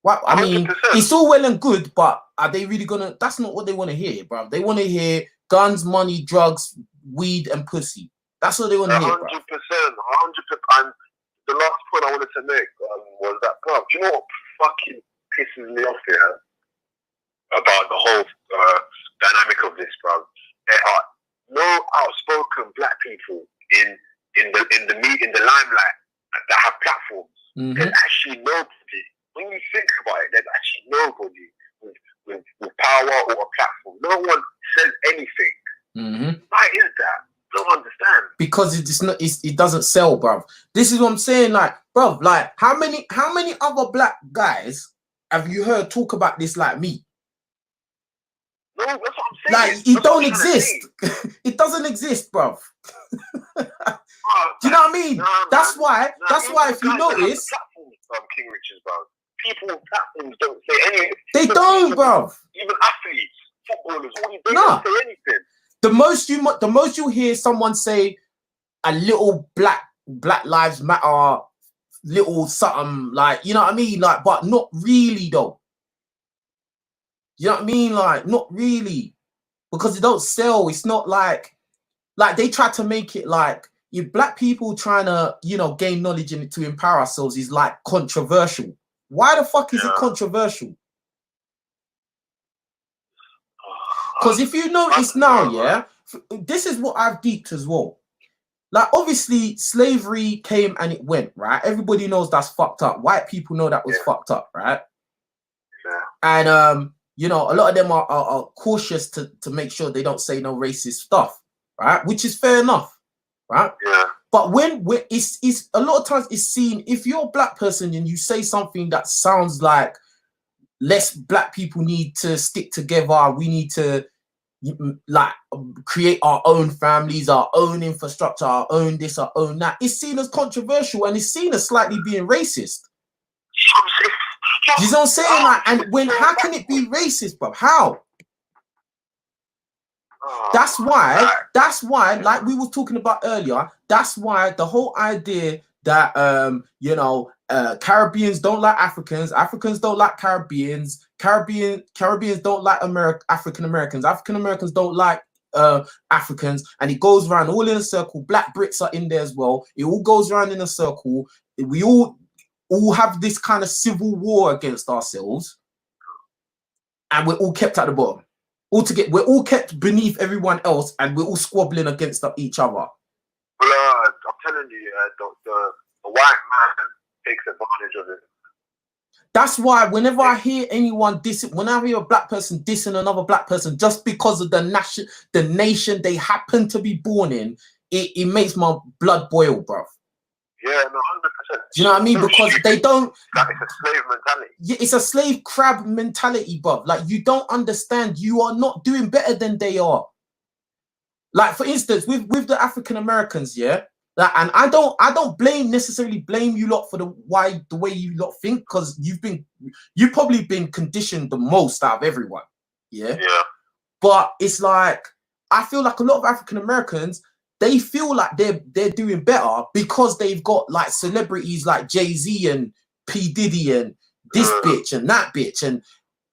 Well, I mean, 100%. It's all well and good, but are they really gonna? That's not what they want to hear, bro. They want to hear guns, money, drugs, weed, and pussy. That's what they want to hear, 100%. 100%. And the last point I wanted to make was that, bro, do you know what fucking pisses me off here about the whole dynamic of this, bro? There are no outspoken black people in the limelight that have platforms. There's actually nobody. When you think about it, there's actually nobody with power or a platform. No one says anything. Why is that? I don't understand. Because it doesn't sell, bruv. This is what I'm saying, like, bruv, like how many other black guys have you heard talk about this like me? No, that's what I'm saying. Like, it don't exist. It doesn't exist, bruv. Do you know what I mean? That's why if you notice, King Rich's, bro, people with platforms don't say anything. They don't, bruv. Even athletes, footballers, they don't say anything. The most you hear someone say a little Black Lives Matter, little something, like, you know what I mean? Like, but not really though. You know what I mean? Like, not really. Because it don't sell. It's not like they try to make it like if black people trying to, gain knowledge and to empower ourselves is like controversial. Why the fuck is it controversial? Because if you notice now, this is what I've deeped as well. Like, obviously, slavery came and it went, right? Everybody knows that's fucked up. White people know that was fucked up, right? And, a lot of them are cautious to make sure they don't say no racist stuff, right? Which is fair enough, right? Yeah. But when it's a lot of times it's seen, if you're a black person and you say something that sounds like black people need to stick together. We need to like create our own families, our own infrastructure, our own this, our own that. It's seen as controversial and it's seen as slightly being racist. You know what I'm saying? Like, and when, how can it be racist, bro? How? That's why, like we were talking about earlier, that's why the whole idea that, you know, Caribbeans don't like Africans, Africans don't like Caribbeans, Caribbeans don't like African Americans, African Americans don't like Africans, and it goes around all in a circle. Black Brits are in there as well. It all goes around in a circle. We all have this kind of civil war against ourselves, and we're all kept at the bottom. We're all kept beneath everyone else, and we're all squabbling against each other. Well, I'm telling you, the white man takes advantage of it. That's why whenever I hear anyone whenever I hear a black person dissing another black person just because of the nation they happen to be born in, it makes my blood boil, bro. Yeah, no, 100%. Do you know what I mean? Because they don't. Like, it's a slave mentality. Yeah, it's a slave crab mentality, bro. Like, you don't understand. You are not doing better than they are. Like, for instance, with the African Americans, yeah. Like, and I don't necessarily blame you lot for the way you lot think, because you've probably been conditioned the most out of everyone. Yeah. Yeah. But it's like, I feel like a lot of African Americans, they feel like they're doing better because they've got like celebrities like Jay-Z and P. Diddy and this bitch and that bitch. And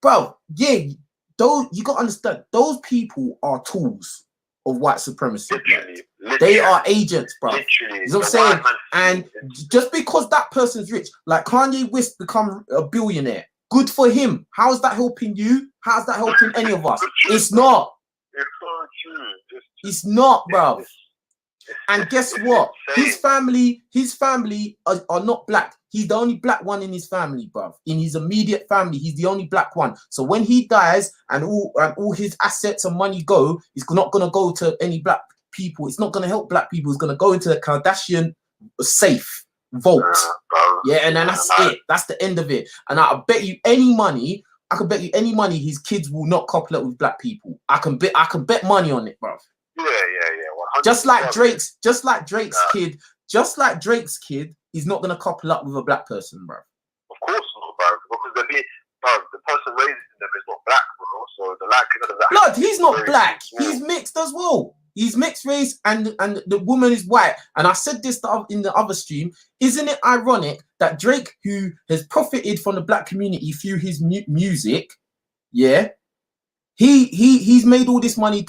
bro, yeah, you got to understand, those people are tools of white supremacy. Literally. They are agents, bro. Literally. You know what I'm saying? And just because that person's rich, like Kanye West become a billionaire, good for him. How's that helping you? How's that helping any of us? It's not. It's so true. It's not, bro. And guess what? His family are not black. He's the only black one in his family, bruv. In his immediate family, he's the only black one. So when he dies and all his assets and money go, it's not gonna go to any black people. It's not gonna help black people. It's gonna go into the Kardashian safe vault. Yeah, and then that's it. That's the end of it. And I bet you any money, his kids will not couple up with black people. I can bet money on it, bruv. Yeah. 100%. Just like Drake's kid is not gonna couple up with a black person, bro. Of course not, bro. Because the person raising them is not black, bro. So the likelihood of that. Blood, he's not black. He's mixed as well. He's mixed race, and the woman is white. And I said this in the other stream. Isn't it ironic that Drake, who has profited from the black community through his music, yeah, he's made all this money.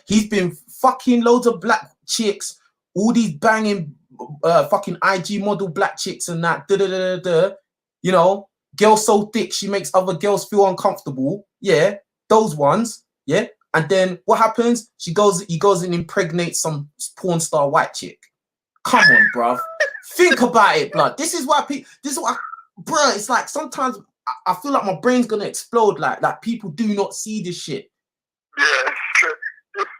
He's been fucking loads of black chicks, all these banging fucking IG model black chicks and that. You know, girl so thick she makes other girls feel uncomfortable. Yeah, those ones. Yeah. And then what happens? He goes and impregnates some porn star white chick. Come on, bruv. Think about it, blood. This is why bruh, it's like sometimes I feel like my brain's gonna explode. Like people do not see this shit. Yeah.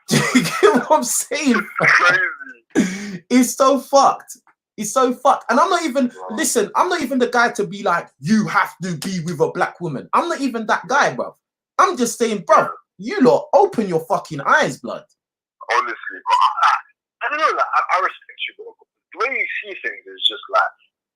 Do you get what I'm saying? Crazy. It's so fucked. It's so fucked. And I'm not even the guy to be like, you have to be with a black woman. I'm not even that guy, bruv. I'm just saying, bruv, you lot open your fucking eyes, blood. Honestly, I don't know. Like, I respect you, bro. The way you see things is just like,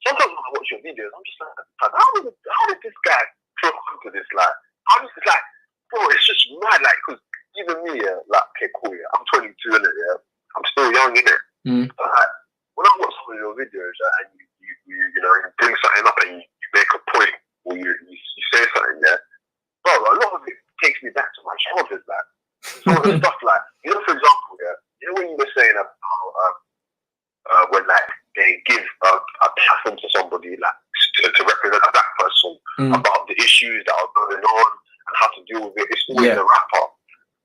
sometimes when I watch your videos, I'm just like, how did this guy come onto this? Like, I'm just like, bro, it's just mad. Like, because even me, yeah, like, okay, cool, yeah, I'm 22, innit, yeah, I'm still young, innit. But like, when I watch some of your videos, and you know, you bring something up and you make a point, or you say something, yeah, bro, a lot of it takes me back to my childhood, like, some of the stuff, like, you know, for example, yeah, you know when you were saying about when, like, they give a platform to somebody, like, to represent a black person about the issues that are going on and how to deal with it, it's always a rapper,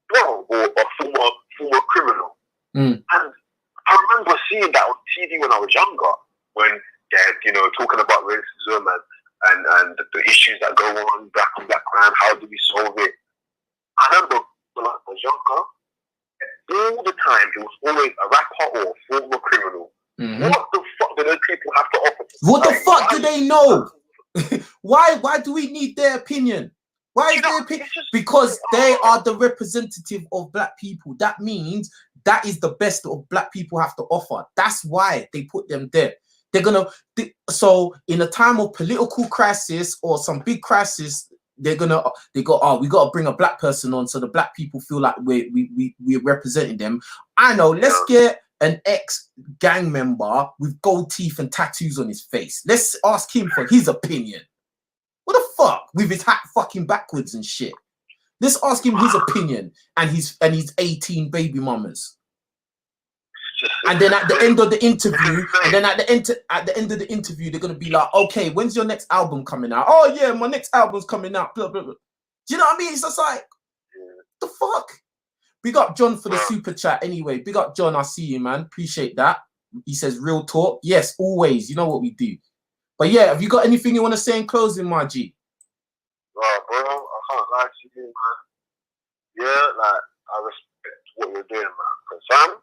bro, or a former criminal. And I remember seeing that on TV when I was younger, when they're, you know, talking about racism and the issues that go on, black on black crime, how do we solve it? I remember when I was younger, all the time it was always a rapper or a former criminal. What the fuck do those people have to offer? What the fuck do they know? Why do we need their opinion? Why is their opinion? Because they are the representative of black people. That means that is the best of black people have to offer. That's why they put them there. They're gonna so in a time of political crisis or some big crisis, they go, oh, we gotta bring a black person on so the black people feel like we're representing them. I know, let's get an ex-gang member with gold teeth and tattoos on his face. Let's ask him for his opinion. What the fuck? With his hat fucking backwards and shit. Let's ask him his opinion and his 18 baby mamas. And then at the end of the interview, they're gonna be like, okay, when's your next album coming out? Oh yeah, my next album's coming out. Blah blah blah. Do you know what I mean? It's just like, the fuck. Big up John for the super chat. Anyway, big up John. I see you, man. Appreciate that. He says real talk. Yes, always. You know what we do. But yeah, have you got anything you want to say in closing, my G? Bro, I can't lie to you, man. Yeah, like I respect what you're doing, man. Cause Sam,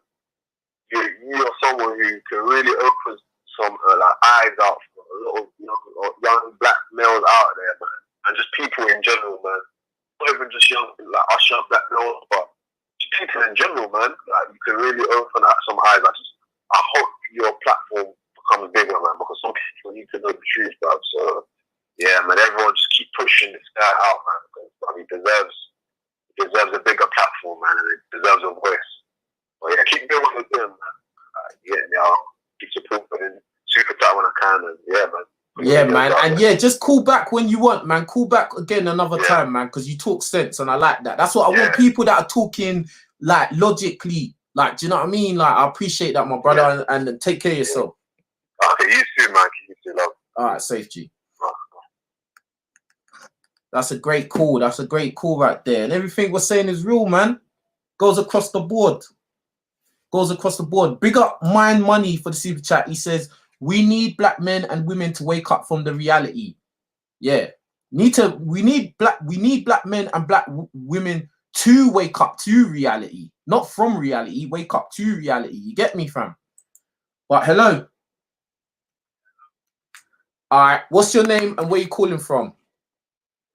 you are someone who can really open some like eyes out for a lot of young black males out there, man, and just people in general, man. Not even just young, like us young black males, but just people in general, man. Like you can really open up some eyes. I hope your platform becomes bigger, man, because some people need to know the truth, bro. So yeah, man, everyone just keep pushing this guy out, man, because he deserves a bigger platform, man, and he deserves a voice. But yeah, keep doing what you're doing, man. Yeah, I'll keep supporting super chat when I can, and yeah, man. Yeah, man, and yeah, just call back when you want, man. Call back again another time, man, because you talk sense, and I like that. That's what I want, people that are talking like logically. Like, do you know what I mean? Like, I appreciate that, my brother, and take care of yourself. Okay, you too, man. You too, love. All right, safe G. That's a great call. That's a great call right there. And everything we're saying is real, man. Goes across the board. Goes across the board. Big up Mind Money for the super chat. He says, we need black men and women to wake up from the reality. Yeah. We need black men and black women to wake up to reality. Not from reality. Wake up to reality. You get me, fam? But hello. All right. What's your name and where you calling from?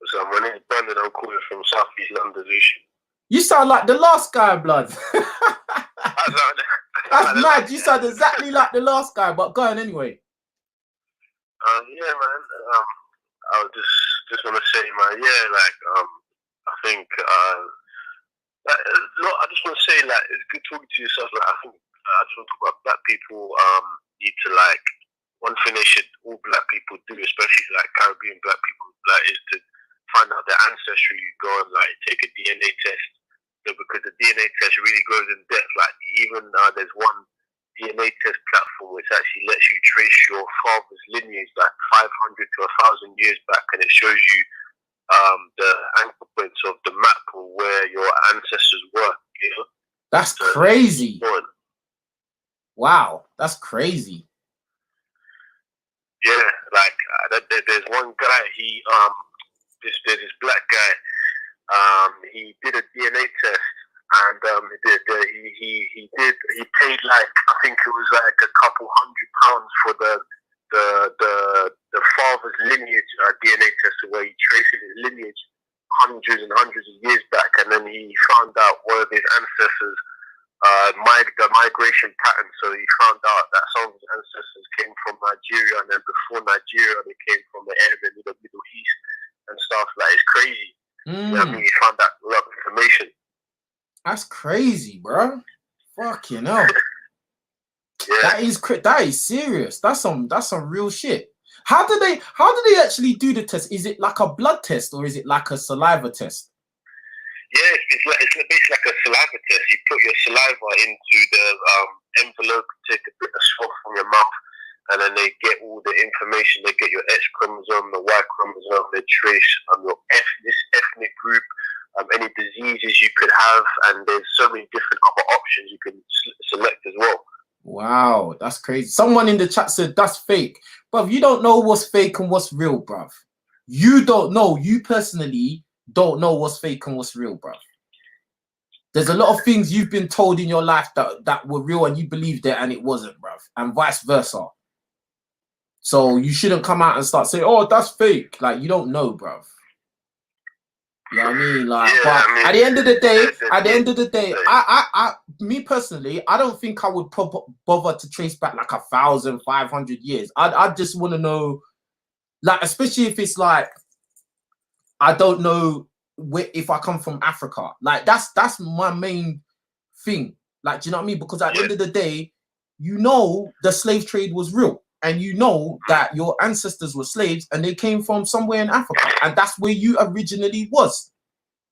So my name's Brandon. I'm calling from Southeast London. You sound like the last guy, blood. That's mad. You sound exactly like the last guy, but go on anyway. Yeah, man. I just want to say, man. Yeah, like I think I just want to say, like, it's good talking to yourself. Like, I think I just want to talk about black people. Need to, like, one thing all black people do, especially like Caribbean black people, like, is to find out their ancestry. Go and like take a DNA test. So because the DNA test really goes in depth. Like even there's one DNA test platform which actually lets you trace your father's lineage like 500 to 1,000 years back, and it shows you the anchor points of the map of where your ancestors were. You know? That's crazy. Wow, that's crazy. Yeah, like there's one guy. There's this black guy. He did a DNA test, and he paid like, I think it was like a couple £100 for the father's lineage DNA test, where he traces his lineage hundreds and hundreds of years back, and then he found out one of his ancestors. The migration pattern, so he found out that some of his ancestors came from Nigeria, and then before Nigeria they came from the area of the Middle East and stuff. Like, it's crazy. You know what I mean? He found that a lot of information. That's crazy, bro. Fucking hell. That is serious. That's some real shit. How do they actually do the test? Is it like a blood test or is it like a saliva test? Yeah, it's basically like a saliva test. You put your saliva into the envelope, take a bit of swab from your mouth, and then they get all the information. They get your X chromosome, the Y chromosome, they trace your ethnic group, any diseases you could have, and there's so many different other options you can select as well. Wow, that's crazy. Someone in the chat said that's fake. Bruv, you don't know what's fake and what's real, bruv. You don't know. You personally don't know what's fake and what's real, bruv. There's a lot of things you've been told in your life that were real and you believed it and it wasn't, bruv. And vice versa. So you shouldn't come out and start saying, "Oh, that's fake." Like you don't know, bruv. You know what I mean? Like, Yeah, but I mean, at the end of the day, me personally, I don't think I would bother to trace back like 1,500 years. I just want to know, like, especially if it's like, I don't know if I come from Africa. Like, that's my main thing. Like, do you know what I mean? Because at the end of the day, you know, the slave trade was real. And you know that your ancestors were slaves and they came from somewhere in Africa, and that's where you originally was.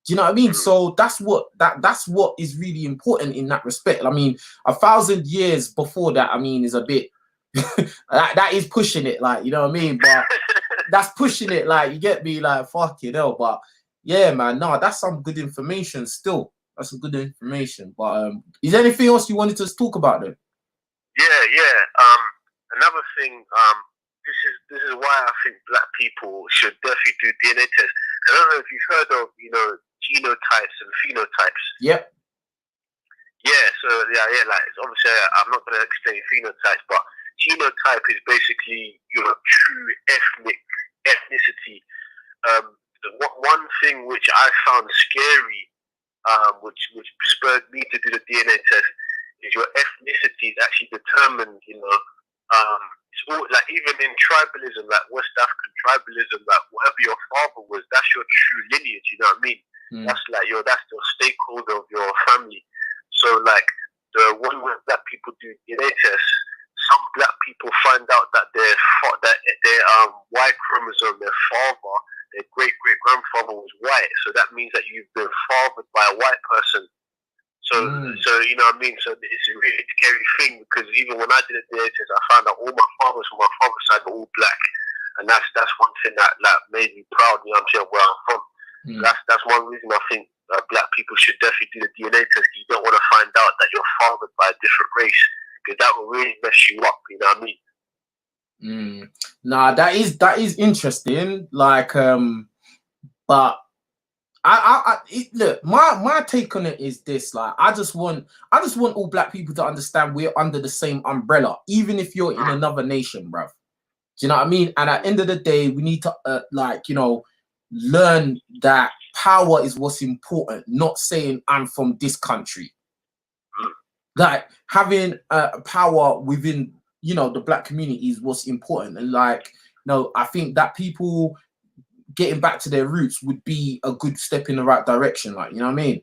Do you know what I mean? So that's what is really important in that respect. I mean, 1,000 years before that, I mean, is a bit that is pushing it, like, you know what I mean? But that's pushing it, like, you get me, like, fuck it hell. But yeah, man, no, that's some good information still. That's some good information. But is there anything else you wanted to talk about then? Yeah. Another thing, this is why I think black people should definitely do DNA tests. I don't know if you've heard of, you know, genotypes and phenotypes. Yep. Yeah, so like obviously I'm not gonna explain phenotypes, but genotype is basically your true ethnicity. One thing which I found scary, which spurred me to do the DNA test, is your ethnicity is actually determined, you know. It's all, like, even in tribalism, like West African tribalism, like whatever your father was, that's your true lineage, you know what I mean? That's like that's the stakeholder of your family. So like the one where black people do DNA tests, some black people find out that their Y chromosome, their father, their great grandfather was white. So that means that you've been fathered by a white person. So you know what I mean? So it's a really scary thing, because even when I did a DNA test, I found out all my fathers from my father's side were all black. And that's one thing that made me proud, you know what I'm saying, where I'm from. That's one reason I think black people should definitely do the DNA test. You don't want to find out that you're fathered by a different race, because that will really mess you up, you know what I mean? Nah, that is interesting. Like, but look, my take on it is this: like, I just want all black people to understand we're under the same umbrella, even if you're in another nation, bruv. Do you know what I mean? And at the end of the day, we need to like, you know, learn that power is what's important, not saying I'm from this country. Like, having power within, you know, the black community is what's important. And like, you know, I think that people getting back to their roots would be a good step in the right direction, like, you know what I mean?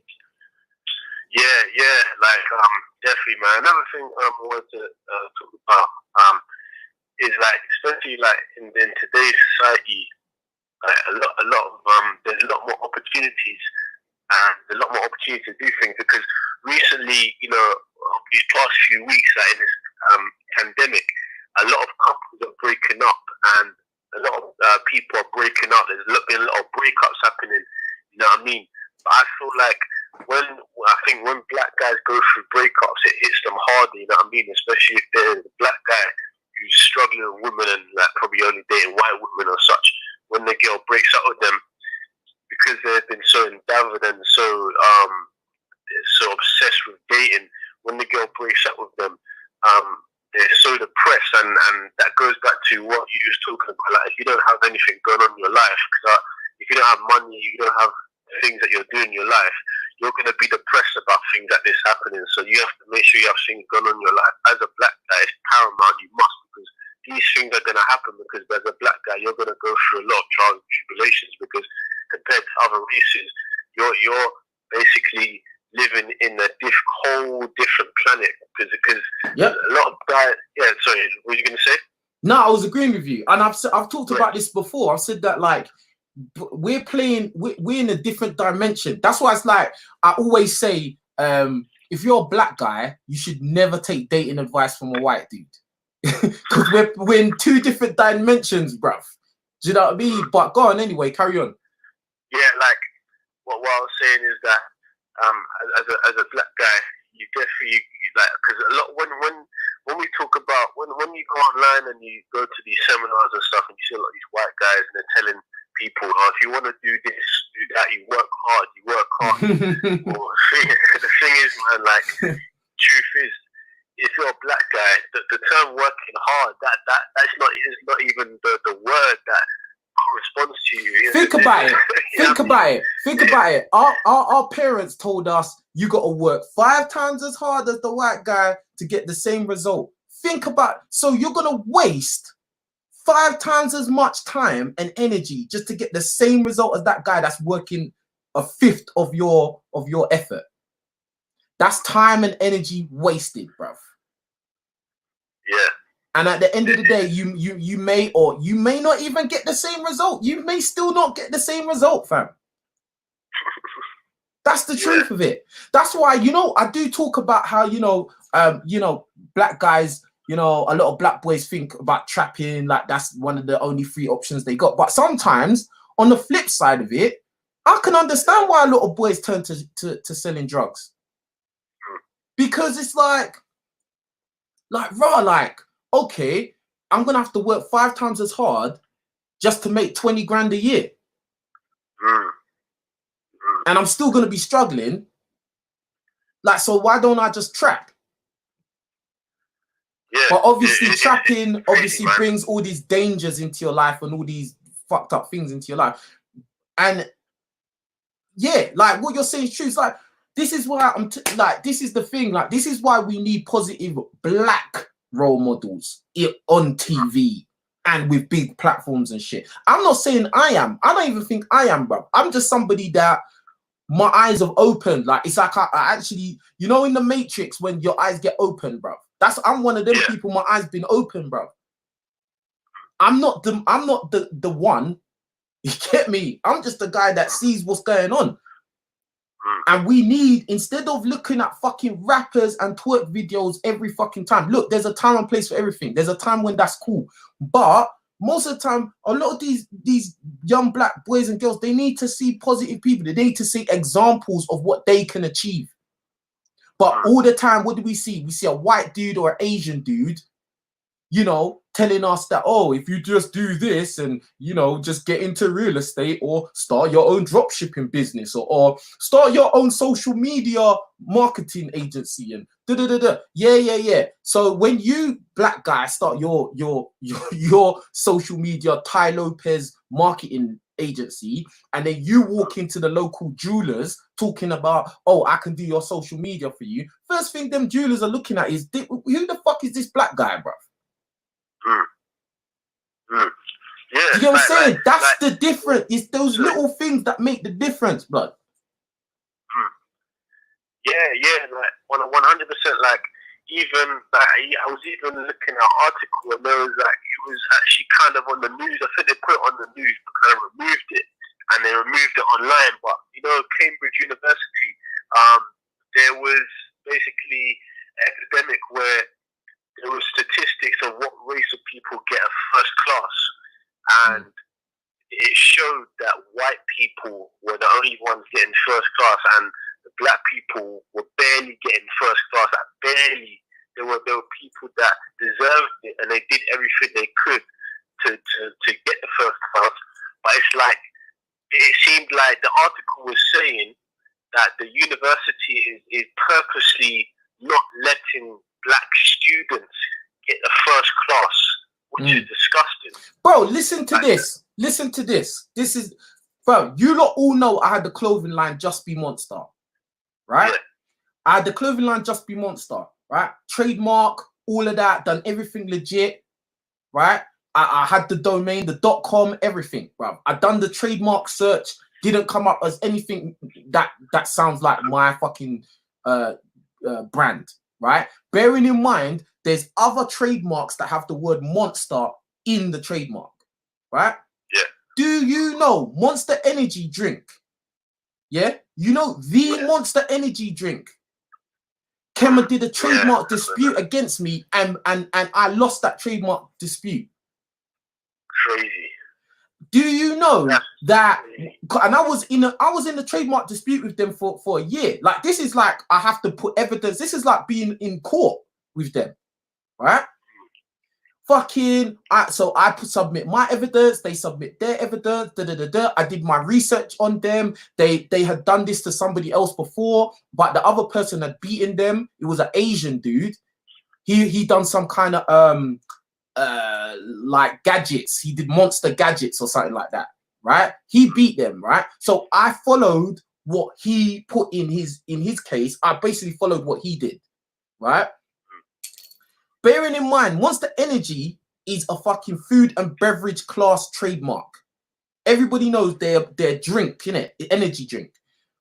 Yeah, like definitely, man. Another thing I wanted to talk about is, like, especially like in today's society, like a lot of there's a lot more opportunities, and a lot more opportunity to do things, because recently, you know, these past few weeks, like in this pandemic, a lot of couples are breaking up, and a lot of people are breaking up. There's been a lot of breakups happening, you know what I mean? But I feel like when black guys go through breakups, it hits them harder, you know what I mean? Especially if they're the black guy who's struggling with women and like probably only dating white women or such. When the girl breaks up with them, because they've been so endeavored and so obsessed with dating, when the girl breaks up with them, they're so depressed, and that goes back to what you was talking about. Like, if you don't have anything going on in your life, if you don't have money, you don't have things that you're doing in your life, you're going to be depressed about things like this happening. So you have to make sure you have things going on in your life. As a black guy, it's paramount. You must, because these things are going to happen, because as a black guy, you're going to go through a lot of trials and tribulations, because compared to other races, you're basically living in a whole different planet, because a lot of guys. Yeah, sorry, what were you going to say? No, I was agreeing with you, and I've talked about this before. I've said that, like, we're in a different dimension. That's why it's like, I always say, if you're a black guy, you should never take dating advice from a white dude, because we're in two different dimensions, bruv. Do you know what I mean? But go on anyway, carry on. Yeah, like what I was saying is that as a black guy, you definitely, like, because a lot when we talk about when you go online and you go to these seminars and stuff, and you see a lot of these white guys, and they're telling people, oh, if you want to do this, do that, you work hard. Well, the thing is, man, like, truth is, if you're a black guy, the term working hard, that's not even the word that corresponds to you. Think about it. Think about it. Think about it. Our parents told us you got to work 5 times as hard as the white guy to get the same result. Think about, so you're gonna waste 5 times as much time and energy just to get the same result as that guy that's working a fifth of your effort. That's time and energy wasted, bruv. Yeah. And at the end of the day, you may or you may not even get the same result. You may still not get the same result, fam. That's the truth of it. That's why, you know, I do talk about how, you know, black guys, you know, a lot of black boys think about trapping, like that's one of the only 3 options they got. But sometimes, on the flip side of it, I can understand why a lot of boys turn to selling drugs. Because it's like, okay, I'm gonna have to work 5 times as hard just to make 20 grand a year. And I'm still gonna be struggling. Like, so why don't I just trap? Yeah, but obviously trapping crazy, brings all these dangers into your life and all these fucked up things into your life. And yeah, like what you're saying is true. It's like, this is why this is the thing. Like, this is why we need positive black role models on TV and with big platforms and shit. I'm not saying I am. I don't even think I am, bro. I'm just somebody that my eyes have opened. Like, it's like I actually, you know, in the Matrix when your eyes get open, bro. I'm one of them people. My eyes been open, bro. I'm not the one. You get me? I'm just the guy that sees what's going on. And we need, instead of looking at fucking rappers and twerk videos every fucking time, look, there's a time and place for everything. There's a time when that's cool. But most of the time, a lot of these young black boys and girls, they need to see positive people. They need to see examples of what they can achieve. But all the time, what do we see? We see a white dude or an Asian dude, you know, telling us that, oh, if you just do this and, you know, just get into real estate or start your own drop shipping business or start your own social media marketing agency and yeah. So when you black guys start your social media Ty Lopez marketing agency, and then you walk into the local jewelers talking about, oh, I can do your social media for you. First thing them jewelers are looking at is, who the fuck is this black guy, bro? Yeah, you know what I'm saying? That's the difference. It's those little things that make the difference, blood. Yeah, like 100%. Like, even like, I was even looking at an article and there was like, it was actually kind of on the news. I think they put it on the news but kind of removed it, and they removed it online. But you know, Cambridge University, there was basically an epidemic where there were statistics of what race of people get a first class, and it showed that white people were the only ones getting first class, and the black people were barely getting first class. Barely. There were people that deserved it, and they did everything they could to get the first class. But it's like, it seemed like the article was saying that the university is purposely not letting black students get the first class, which is disgusting. Bro, listen to this. Listen to this. This is, bro, you lot all know I had the clothing line Just Be Monster, right? Yeah. I had the clothing line Just Be Monster, right? Trademark, all of that, done everything legit, right? I had the domain, the .com, everything, bro. I done the trademark search, didn't come up as anything that sounds like my fucking brand, right? Bearing in mind, there's other trademarks that have the word monster in the trademark, right? Yeah. Do you know Monster Energy drink? Yeah? You know the Monster Energy drink. Kemmer did a trademark dispute against me, and I lost that trademark dispute. Crazy. Do you know that? And I was in the trademark dispute with them for a year. Like, this is like, I have to put evidence. This is like being in court with them, right? So I submit my evidence, they submit their evidence, I did my research on them. They had done this to somebody else before, but the other person had beaten them. It was an Asian dude. he done some kind of like gadgets. He did monster gadgets or something like that, right? He beat them, right? So I followed what he put in his case. I basically followed what he did, right? Bearing in mind, Monster Energy is a fucking food and beverage class trademark. Everybody knows their drink, innit? The energy drink.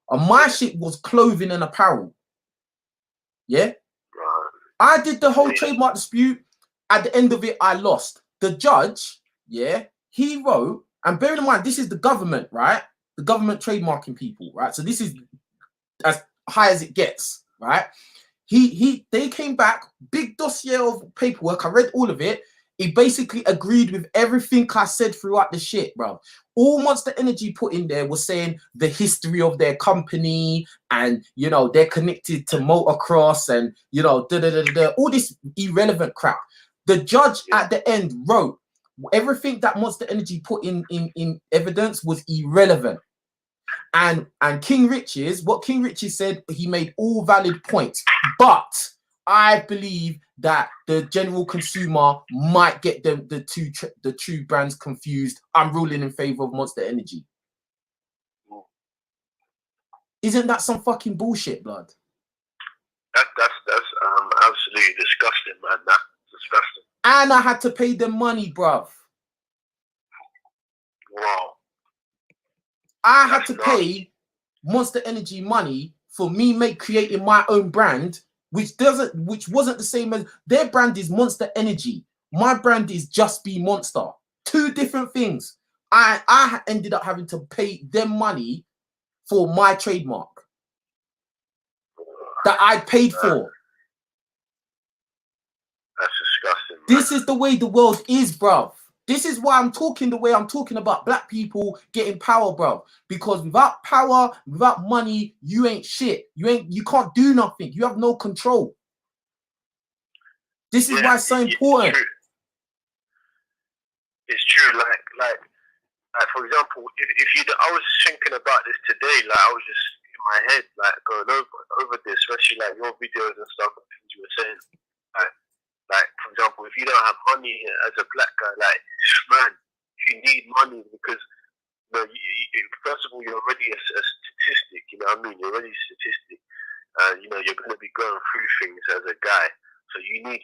And my shit was clothing and apparel. Yeah? I did the whole trademark dispute. At the end of it, I lost. The judge, yeah, he wrote, and bearing in mind, this is the government, right? The government trademarking people, right? So this is as high as it gets, right? They came back, big dossier of paperwork. I read all of it. He basically agreed with everything I said throughout the shit, bro. All Monster Energy put in there was saying the history of their company and, you know, they're connected to motocross and, you know, all this irrelevant crap. The judge at the end wrote everything that Monster Energy put in evidence was irrelevant. And King Richez, what King Richez said, he made all valid points. But I believe that the general consumer might get the two brands confused. I'm ruling in favor of Monster Energy. Isn't that some fucking bullshit, blood? That's absolutely disgusting, man. That's disgusting. And I had to pay them money, bruv. Wow. I had to pay Monster Energy money for me creating my own brand, which wasn't the same as their brand is Monster Energy. My brand is Just Be Monster. Two different things. I ended up having to pay them money for my trademark that I paid for. That's disgusting. Man. This is the way the world is, bruv. This is why I'm talking the way I'm talking about black people getting power, bro. Because without power, without money, you ain't shit. You can't do nothing. You have no control. This is why it's so important. It's true. Like for example, if I was thinking about this today, like I was just in my head, like going over this, especially like your videos and stuff, and things you were saying, like, for example, if you don't have money as a black guy, like, man, you need money because, you know, first of all, you're already a statistic, you know what I mean? You're already a statistic. You know, you're going to be going through things as a guy. So you need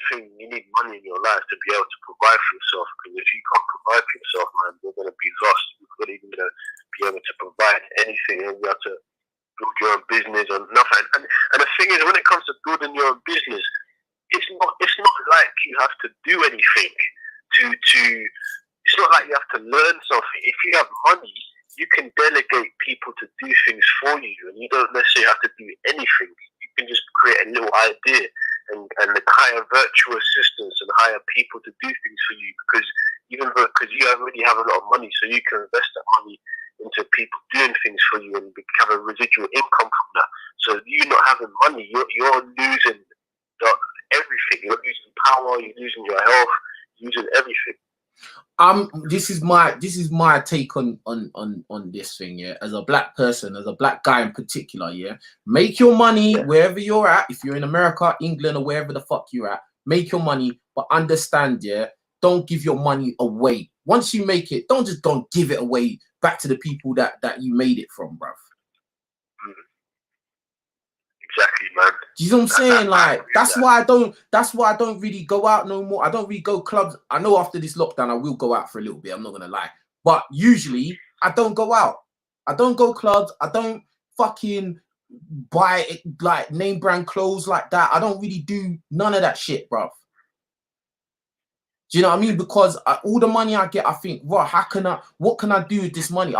money in your life to be able to provide for yourself. Because if you can't provide for yourself, man, you're going to be lost. You're not even going to be able to provide anything. You're going to have to build your own business or nothing. And the thing is, when it comes to building your own business, it's not like you have to do anything it's not like you have to learn something. If you have money, you can delegate people to do things for you, and you don't necessarily have to do anything. You can just create a little idea and hire virtual assistants and hire people to do things for you because you already have a lot of money, so you can invest that money into people doing things for you and have a residual income from that. So you not having money, you're losing everything. You're losing power, you're losing your health, losing everything. This is my take on this thing, yeah. As a black person, as a black guy in particular, yeah. Make your money wherever you're at. If you're in America, England, or wherever the fuck you're at, make your money, but understand, yeah, don't give your money away. Once you make it, don't give it away back to the people that you made it from, bruv. Exactly, man. Do you know what I'm saying? Like, that's why I don't really go out no more. I don't really go clubs. I know after this lockdown, I will go out for a little bit. I'm not going to lie. But usually, I don't go out. I don't go clubs. I don't fucking buy, like, name brand clothes like that. I don't really do none of that shit, bruv. Do you know what I mean? Because all the money I get, I think, well, what can I do with this money?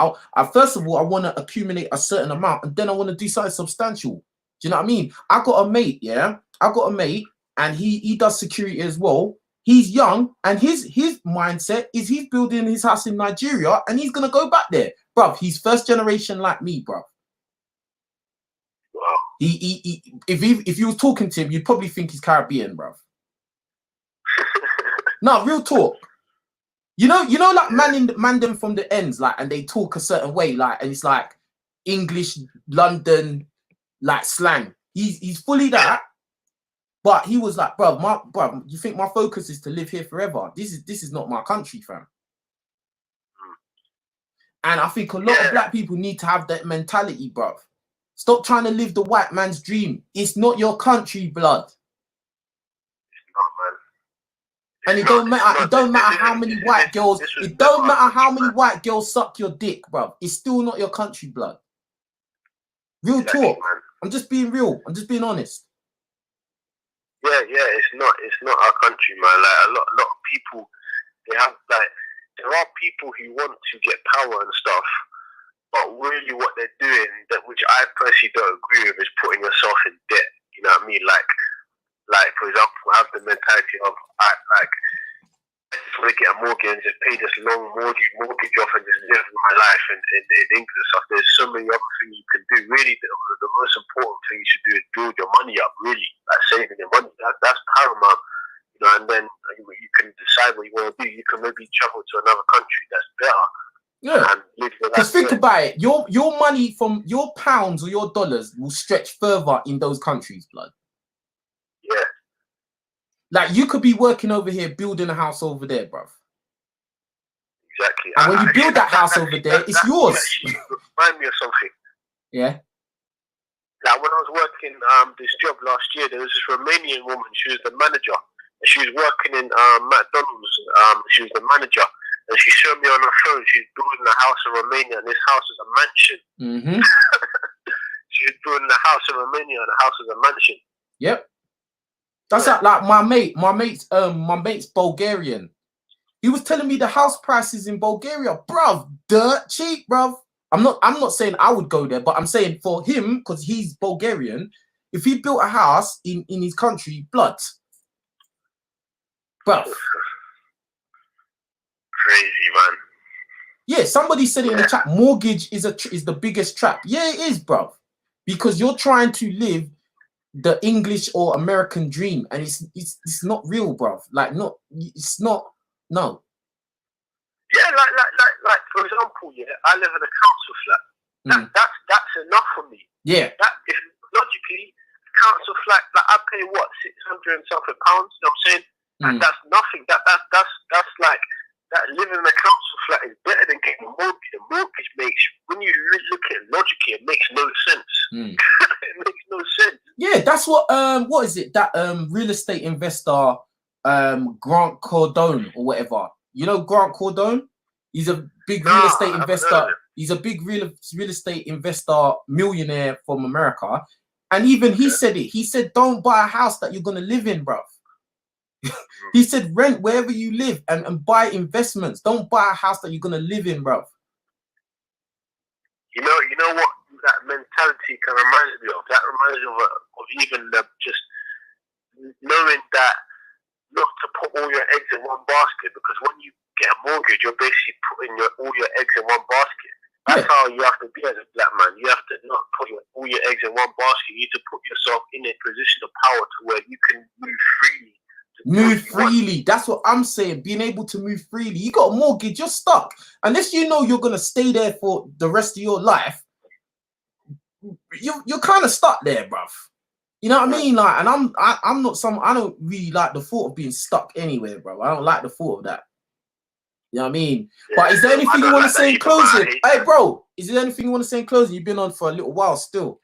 First of all, I want to accumulate a certain amount, and then I want to do something substantial. Do you know what I mean? I got a mate, yeah? I got a mate, and he does security as well. He's young, and his mindset is he's building his house in Nigeria, and he's going to go back there. Bruv, he's first generation like me, bruv. Wow. If you was talking to him, you'd probably think he's Caribbean, bruv. No, real talk. You know, like man them from the ends, like, and they talk a certain way, like, and it's like English, London, like slang. He's fully that, But he was like, bro, you think my focus is to live here forever? This is not my country, fam. And I think a lot of black people need to have that mentality, bro. Stop trying to live the white man's dream. It's not your country, blood. It's not, man. And it don't matter. It don't matter how many white girls. It don't matter how many white girls suck your dick, bro. It's still not your country, blood. Real talk. Man. I'm just being real. I'm just being honest. Yeah, it's not our country, man. Like a lot of people, they have like, there are people who want to get power and stuff, but really what they're doing, that which I personally don't agree with, is putting yourself in debt. You know what I mean? Like for example, I have the mentality of I just want to get a mortgage and just pay this long mortgage off and just live my life in England and stuff. There's so many other things you can do. Really, the most important thing you should do is build your money up. Really, like saving your money. That's paramount. You know, and then you can decide what you want to do. You can maybe travel to another country that's better. Yeah. Because think about it. Your money from your pounds or your dollars will stretch further in those countries, blood. Yeah. Like you could be working over here, building a house over there, bruv. Exactly. And when you build that house over there, it's yours. Remind me of something. Yeah. Like when I was working this job last year, there was this Romanian woman. She was the manager. And she was working in McDonald's. She was the manager. And she showed me on her phone, she's building a house in Romania, and this house is a mansion. Mm-hmm. She was building a house in Romania, and the house is a mansion. Yep. That's like my mate's Bulgarian. He was telling me the house prices in Bulgaria, bruv, dirt cheap, bruv. I'm not saying I would go there, but I'm saying for him, because he's Bulgarian, if he built a house in his country, blood, bruv. Crazy, man. Yeah, somebody said it in the chat. Mortgage is the biggest trap. Yeah, it is, bruv, because you're trying to live the English or American dream, and it's not real, bruv. Like, it's not. No. Yeah, like for example, I live in a council flat. That's enough for me. Yeah. That if logically, council flat, like I pay what, 600 and something pounds. You know what I'm saying? And that's nothing. That's like that. Living in a council flat is better than getting a mortgage. A mortgage makes, when you look at it logically, it makes no sense. It makes no sense. Yeah, that's what is it? That real estate investor, Grant Cardone or whatever. You know Grant Cardone? He's a big real estate investor. He's a big real estate investor, millionaire from America. And even he said it. He said, don't buy a house that you're going to live in, bruv. He said, rent wherever you live and buy investments. Don't buy a house that you're going to live in, bruv. You know what that mentality can remind me of? That reminds me of even just knowing that not to put all your eggs in one basket, because when you get a mortgage, you're basically putting all your eggs in one basket. That's how you have to be as a black man. You have to not put all your eggs in one basket. You need to put yourself in a position of power to where you can move freely. Move freely. That's what I'm saying. Being able to move freely. You got a mortgage, you're stuck. Unless you know you're gonna stay there for the rest of your life, you're kind of stuck there, bruv. You know what I mean? Like, and I'm not I don't really like the thought of being stuck anywhere, bro. I don't like the thought of that. You know what I mean? Yeah, but is there anything you want to say in closing? Hey, bro, is there anything you want to say in closing? You've been on for a little while still.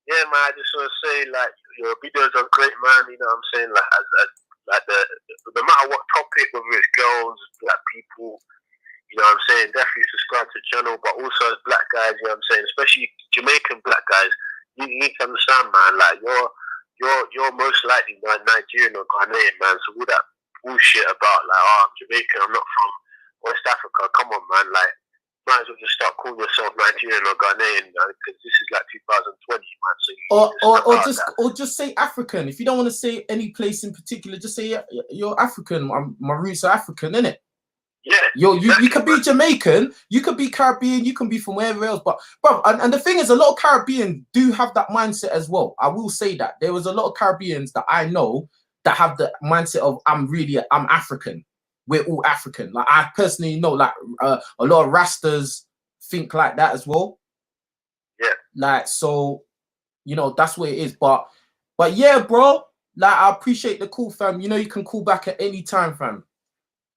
Yeah, man. I just want to say, like, your videos are great, man. You know what I'm saying? Like, no matter what topic, whether it's girls, black people, you know what I'm saying? Definitely subscribe to the channel, but also as black guys, you know what I'm saying? Especially Jamaican black guys, you need to understand, man. Like, you're most likely Nigerian or Ghanaian, man. So all that bullshit about like, I'm Jamaican, I'm not from West Africa. Come on, man. Like, might as well just start calling yourself Nigerian or Ghanaian, man, because this is like 2020, man. So or just say African. If you don't want to say any place in particular, just say you're African. My roots are African, innit? Yeah. You could be Jamaican, you could be Caribbean, you can be from wherever else. But bro, and the thing is, a lot of Caribbeans do have that mindset as well. I will say that there was a lot of Caribbeans that I know that have the mindset of I'm African. We're all African. Like, I personally know, like, a lot of Rastas think like that as well. Yeah. Like, so You know, that's what it is. But yeah, bro. Like, I appreciate the call, fam. You know, you can call back at any time, fam.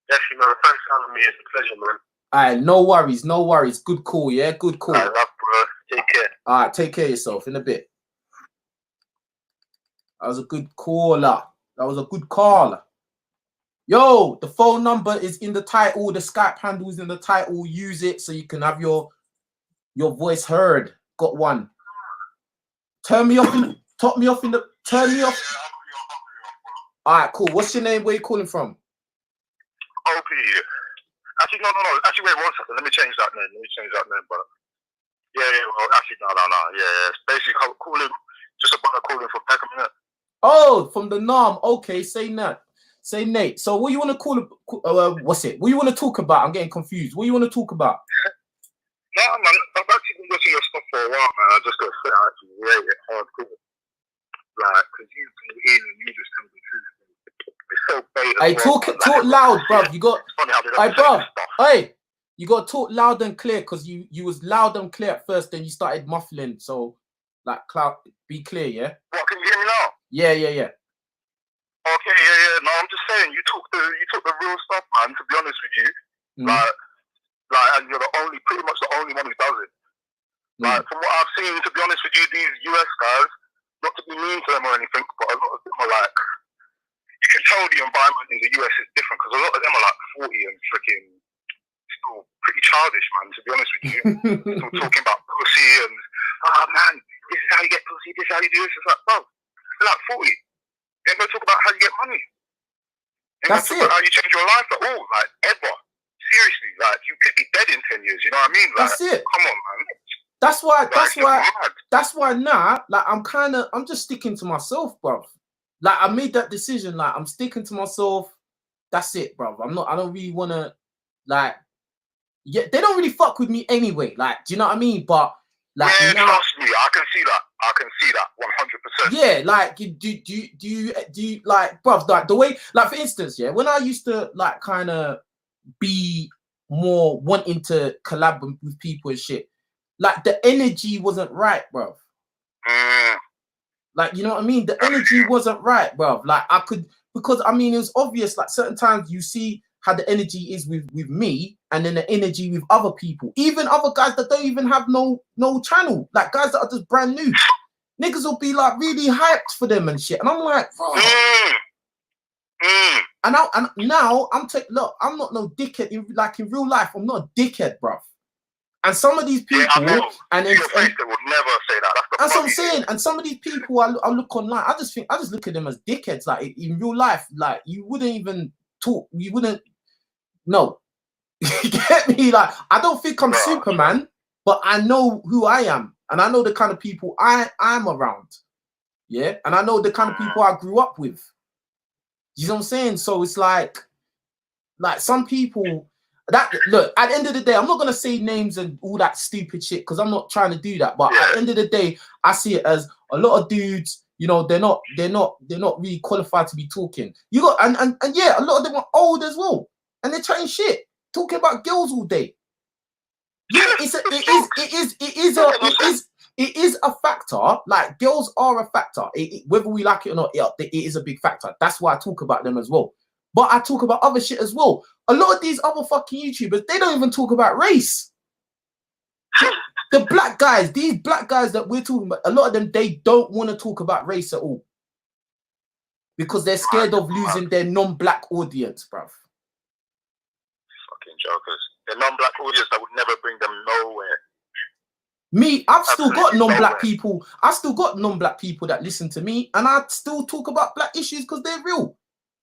Yes, you know, thanks for having me. It's a pleasure, man. All right, no worries, no worries. Good call, yeah, good call. I love, bro. Take care. All right, take care of yourself in a bit. That was a good caller. That was a good caller. Yo, the phone number is in the title. The Skype handle is in the title. Use it so you can have your voice heard. Got one. Turn me off in the. Turn me off. All right, cool. What's your name? Where you calling from? OP. Actually, no. Actually, wait 1 second. Let me change that name. But yeah. Well, actually, no. Yeah. It's basically calling. Just about calling from Peckham, innit? Oh, from the NAM. Okay, say Nate. So what you want to call? What's it? What you want to talk about? I'm getting confused. What you want to talk about? No, man. I've actually been watching your stuff for a while, man. I just got to say, I actually rate it hardcore. Like, because you go in and you just tell the truth. It's so bait. Hey, talk loud, bruv. You got. Hey, bruv. Hey, you got to talk loud and clear, because you was loud and clear at first, then you started muffling. So, like, be clear, yeah. What, can you hear me now? Yeah. Okay, yeah. No, I'm just saying, you took the real stuff, man. To be honest with you, like, and you're pretty much the only one who does it. Like, from what I've seen, to be honest with you, these US guys, not to be mean to them or anything, but a lot of them are like, you can tell the environment in the US is different, because a lot of them are like 40 and freaking still pretty childish, man. To be honest with you, still talking about pussy and man, this is how you get pussy, this is how you do this. It's like, bro, they're like 40. They're going to talk about how you get money. They're going to talk about how you change your life at all, like, ever. Seriously, like, you could be dead in 10 years, you know what I mean? Like, that's it. Come on, man. That's why now, like, I'm just sticking to myself, bro. Like, I made that decision, like, I'm sticking to myself. That's it, bro. I don't really want to, like, yeah, they don't really fuck with me anyway. Like, do you know what I mean? But, like, yeah, now, trust me, I can see that 100%. Yeah, like, do you like, bruv, like, the way, like, for instance, yeah, when I used to, like, kind of be more wanting to collab with people and shit, like, the energy wasn't right, bruv. Like, you know what I mean? The energy wasn't right, bruv. Like, because I mean, it was obvious, like, certain times you see how the energy is with me, and then the energy with other people, even other guys that don't even have no channel, like guys that are just brand new. Niggas will be like really hyped for them and shit, and I'm like, bro. And now I'm look, I'm not no dickhead. In real life, I'm not a dickhead, bruv. And some of these people, and would never say that. That's what I'm saying. And some of these people, I look online, I just look at them as dickheads. Like, in real life, like, you wouldn't even talk. You wouldn't. No, you get me? Like, I don't think I'm Superman, but I know who I am, and I know the kind of people I'm around. Yeah, and I know the kind of people I grew up with. You know what I'm saying? So it's like some people. That, look, at the end of the day, I'm not gonna say names and all that stupid shit, because I'm not trying to do that. But at the end of the day, I see it as a lot of dudes, you know, they're not really qualified to be talking. You got and yeah, a lot of them are old as well, and they're chatting shit, talking about girls all day. Yeah, it is a factor. Like, girls are a factor. Whether we like it or not, it is a big factor. That's why I talk about them as well. But I talk about other shit as well. A lot of these other fucking YouTubers, they don't even talk about race. The black guys, these black guys that we're talking about, a lot of them, they don't want to talk about race at all, because they're scared of losing their non-black audience, bruv. Fucking jokers. The non-black audience that would never bring them nowhere. Me, I've still got non-black people. I still got non-black people that listen to me, and I still talk about black issues because they're real.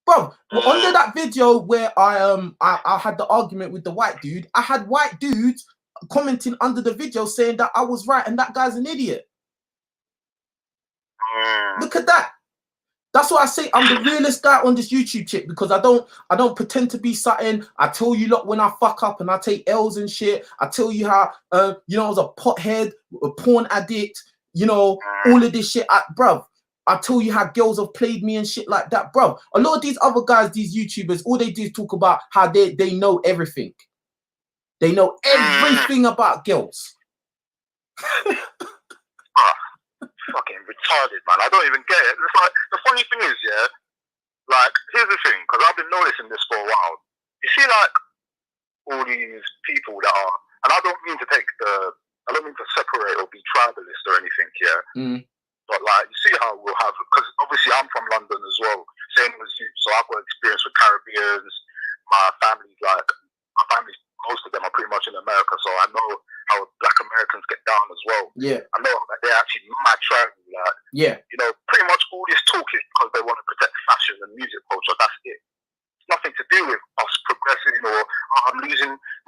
Bro, under that video where I had the argument with the white dude, I had white dudes commenting under the video saying that I was right and that guy's an idiot. Look at that. That's why I say I'm the realest guy on this YouTube shit, because I don't pretend to be something. I tell you lot when I fuck up and I take L's and shit. I tell you how you know, I was a pothead, a porn addict, you know, all of this shit. Bruv, I tell you how girls have played me and shit like that, bro. A lot of these other guys, these YouTubers, all they do is talk about how they know everything. They know everything about girls. fucking retarded, man. I don't even get it. It's like, the funny thing is, yeah, like, here's the thing, because I've been noticing this for a while. You see, like, all these people that are, and I don't mean to separate or be tribalist or anything, yeah? But, like, you see how we'll have, because obviously I'm from London as well, same as you, so I've got experience with Caribbeans, most of them are pretty much in America, so I know how Black Americans get down as well. Yeah. I know that they're actually mad tribal, like, yeah. You know, pretty much all this talk is because they want to protect fashion and music culture, that's it. It's nothing to do with us progressing or,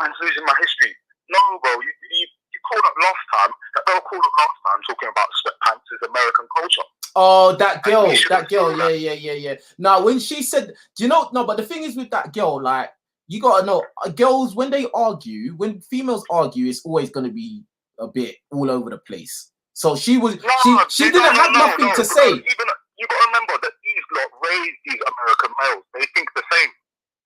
man's losing my history. No, bro, you called up last time, that girl called up last time talking about sweatpants is American culture. Oh, that girl, yeah. Now, when she said, do you know, no, but the thing is with that girl, like, you gotta know, girls, when they argue, when females argue, it's always gonna be a bit all over the place. So she didn't have nothing to say. Even, you gotta remember that these lot raised these American males. They think the same.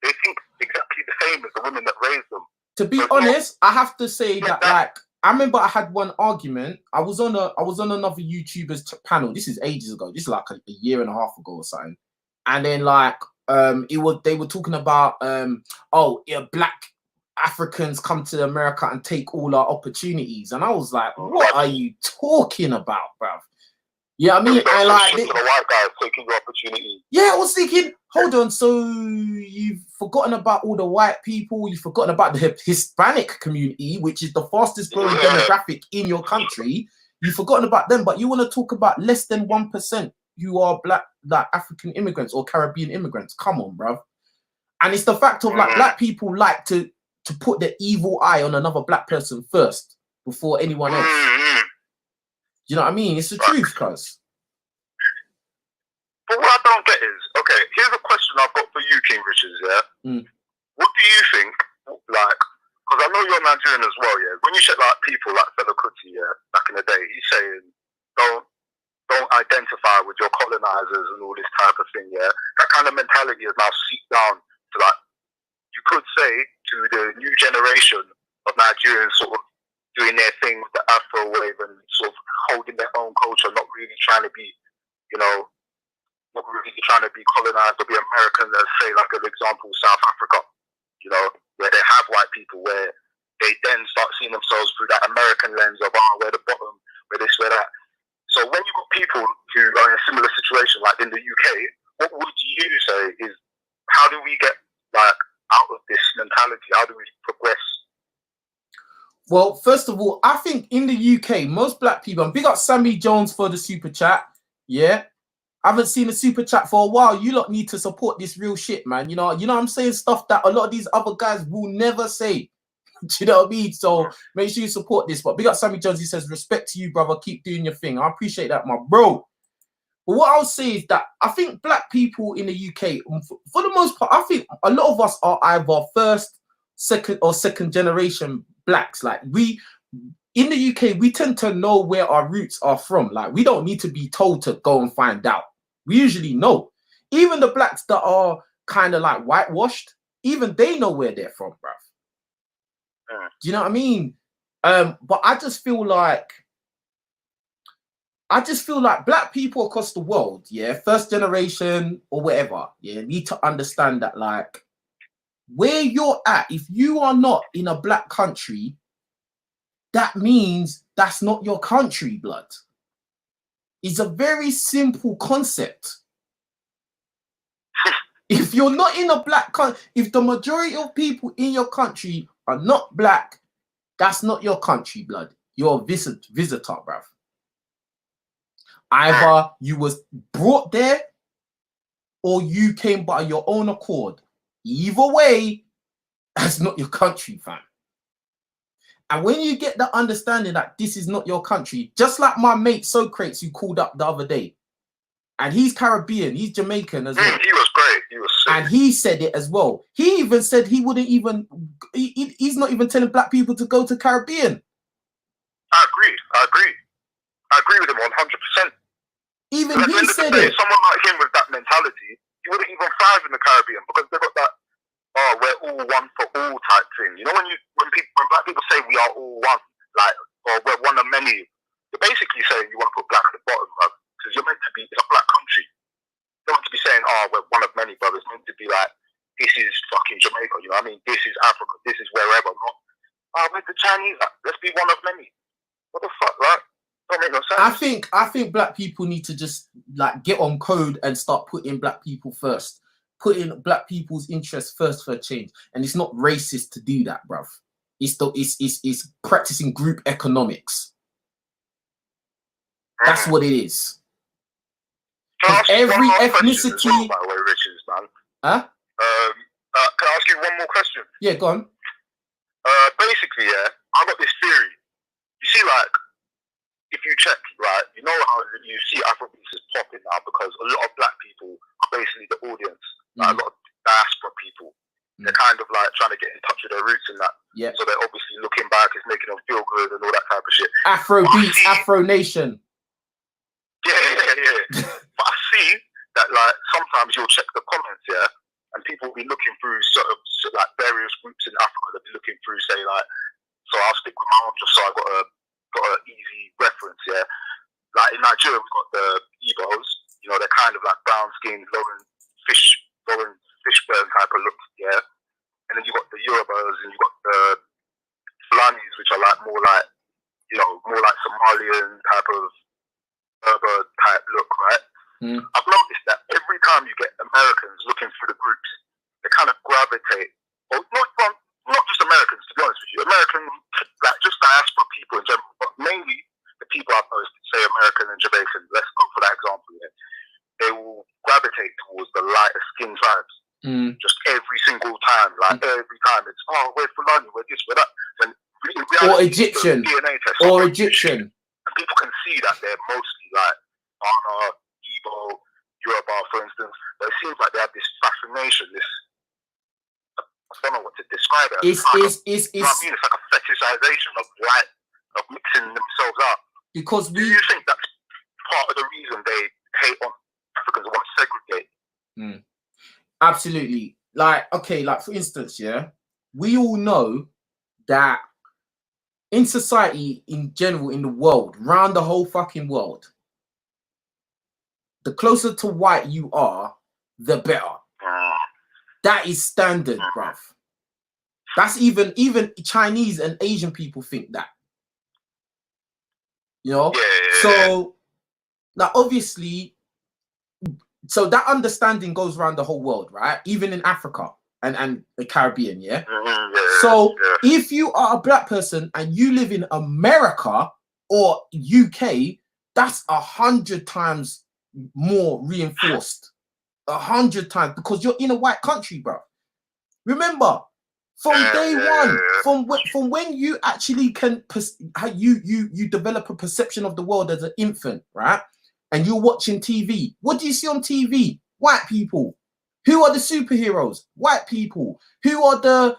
They think exactly the same as the women that raised them. To be honest, I have to say that, like, I remember I had one argument. I was on another YouTuber's panel. This is ages ago. This is like a year and a half ago or something. And then, like, they were talking about Black Africans come to America and take all our opportunities, and I was like, what are you talking about, bruv? Yeah, I mean, and like the white guys taking your opportunity. Yeah, I was thinking, hold on, so you've forgotten about all the white people, you've forgotten about the Hispanic community, which is the fastest growing demographic in your country. You've forgotten about them, but you want to talk about less than 1% who are Black, like African immigrants or Caribbean immigrants. Come on, bruv. And it's the fact of like Black people like to put the evil eye on another Black person first before anyone else. You know what I mean? It's the truth, cuz. But what I don't get is, okay, here's a question I've got for you, King Richez, yeah? What do you think, like, because I know you're Nigerian as well, yeah? When you check, like, people like Fela Kuti, yeah, back in the day, he's saying, don't identify with your colonizers and all this type of thing, yeah? That kind of mentality is now seeped down to, like, you could say to the new generation of Nigerians sort of doing their thing with the Afro wave and sort of holding their own culture, not really trying to be, you know, not really trying to be colonized or be American, let's say, like an example, South Africa, you know, where they have white people, where they then start seeing themselves through that American lens of, we're the bottom, we're this, we're that. So when you've got people who are in a similar situation, like in the UK, what would you say is, how do we get, like, out of this mentality? How do we progress? Well, first of all, I think in the UK, most Black people, and big up Sammy Jones for the super chat, yeah? I haven't seen a super chat for a while. You lot need to support this real shit, man. You know I'm saying stuff that a lot of these other guys will never say. Do you know what I mean? So make sure you support this. But big up Sammy Jones, he says, respect to you, brother. Keep doing your thing. I appreciate that, my bro. But what I'll say is that I think Black people in the UK, for the most part, I think a lot of us are either first, second generation Blacks. Like in the UK, we tend to know where our roots are from. Like we don't need to be told to go and find out. We usually know. Even the Blacks that are kind of like whitewashed, even they know where they're from, bruv. Do you know what I mean? But I just feel like Black people across the world, yeah, first generation or whatever, yeah, need to understand that, like, where you're at, if you are not in a Black country, that means that's not your country, blood. It's a very simple concept. If you're not in a Black country, if the majority of people in your country are not Black, that's not your country, blood. You're a visitor, bruv. Either you was brought there or you came by your own accord. Either way, that's not your country, fam. And when you get the understanding that this is not your country, just like my mate Socrates who called up the other day, and he's Caribbean, he's Jamaican as well. He was great. He was sick. And he said it as well. He even said he wouldn't even, he's not even telling Black people to go to Caribbean. I agree with him 100%. Even he said it. Someone like him with that mentality, he wouldn't even thrive in the Caribbean because they've got that, we're all one for all type thing. You know, when Black people say we are all one, like, or we're one of many, you're basically saying you want to put Black at the bottom, bruv. Because you're meant to be, it's a black country. You're meant to be saying, oh, we're one of many, bruv. It's meant to be like, this is fucking Jamaica, you know what I mean? This is Africa, this is wherever, not, oh, we're the Chinese, let's be one of many. What the fuck, right? Don't make no sense. I think black people need to just like get on code and start putting black people first. Putting black people's interests first for a change. And it's not racist to do that, bruv. It's practicing group economics. That's what it is. Every ethnicity. Well, by the way, richez, man. Huh? Can I ask you one more question? Yeah, go on. Basically, yeah, I got this theory. You see, like, if you check, right, you know how you see Afrobeats is popping now because a lot of black people are basically the audience. Like, a lot of diaspora people. They're kind of like trying to get in touch with their roots and that. Yeah. So they're obviously looking back, it's making them feel good and all that type of shit. Afrobeats, Afro Nation. Yeah. But I see that, like, sometimes you'll check the comments, yeah, and people will be looking through sort of like various groups in Africa. They'll be looking through, say, like, so I'll stick with my own just so I got an easy reference, yeah. Like in Nigeria, we've got the Igbos, you know, they're kind of like brown skinned, Lauren Fishburne type of look, yeah. And then you got the Yorubas and you got the Fulanis, which are like more like, you know, more like Somalian type of Berber type look, right? I've noticed that every time you get Americans looking through the groups, they kind of gravitate, well, not just Americans, to be honest with you, American, like just diaspora people in general, but mainly the people I've noticed, say American and Jamaican, let's go for that example, yeah, they will gravitate towards the lighter skin tribes. Just every single time, like every time it's, oh, we're Fulani, we're this, we're that. And in reality, or Egyptian. DNA test, or Egyptian. And people can see that they're mostly like Ghana, Igbo, Yoruba, for instance. But it seems like they have this fascination, this, I don't know what to describe it. It's you know what I mean? It's like a fetishization of light, of mixing themselves up. Because do you think that's part of the reason they hate on Africans and want to segregate? Absolutely. Like, okay, like for instance, yeah, we all know that in society in general, in the world, around the whole fucking world, the closer to white you are, the better. That is standard, bruv. That's even Chinese and Asian people think that. You know? So now obviously, so that understanding goes around the whole world, right? Even in Africa and the Caribbean, yeah? So if you are a black person and you live in America or UK, that's 100 times more reinforced. 100 times, because you're in a white country, bro. Remember, from day one, from when you actually can, you develop a perception of the world as an infant, right? And you're watching TV. What do you see on TV? White people. Who are the superheroes? White people. Who are the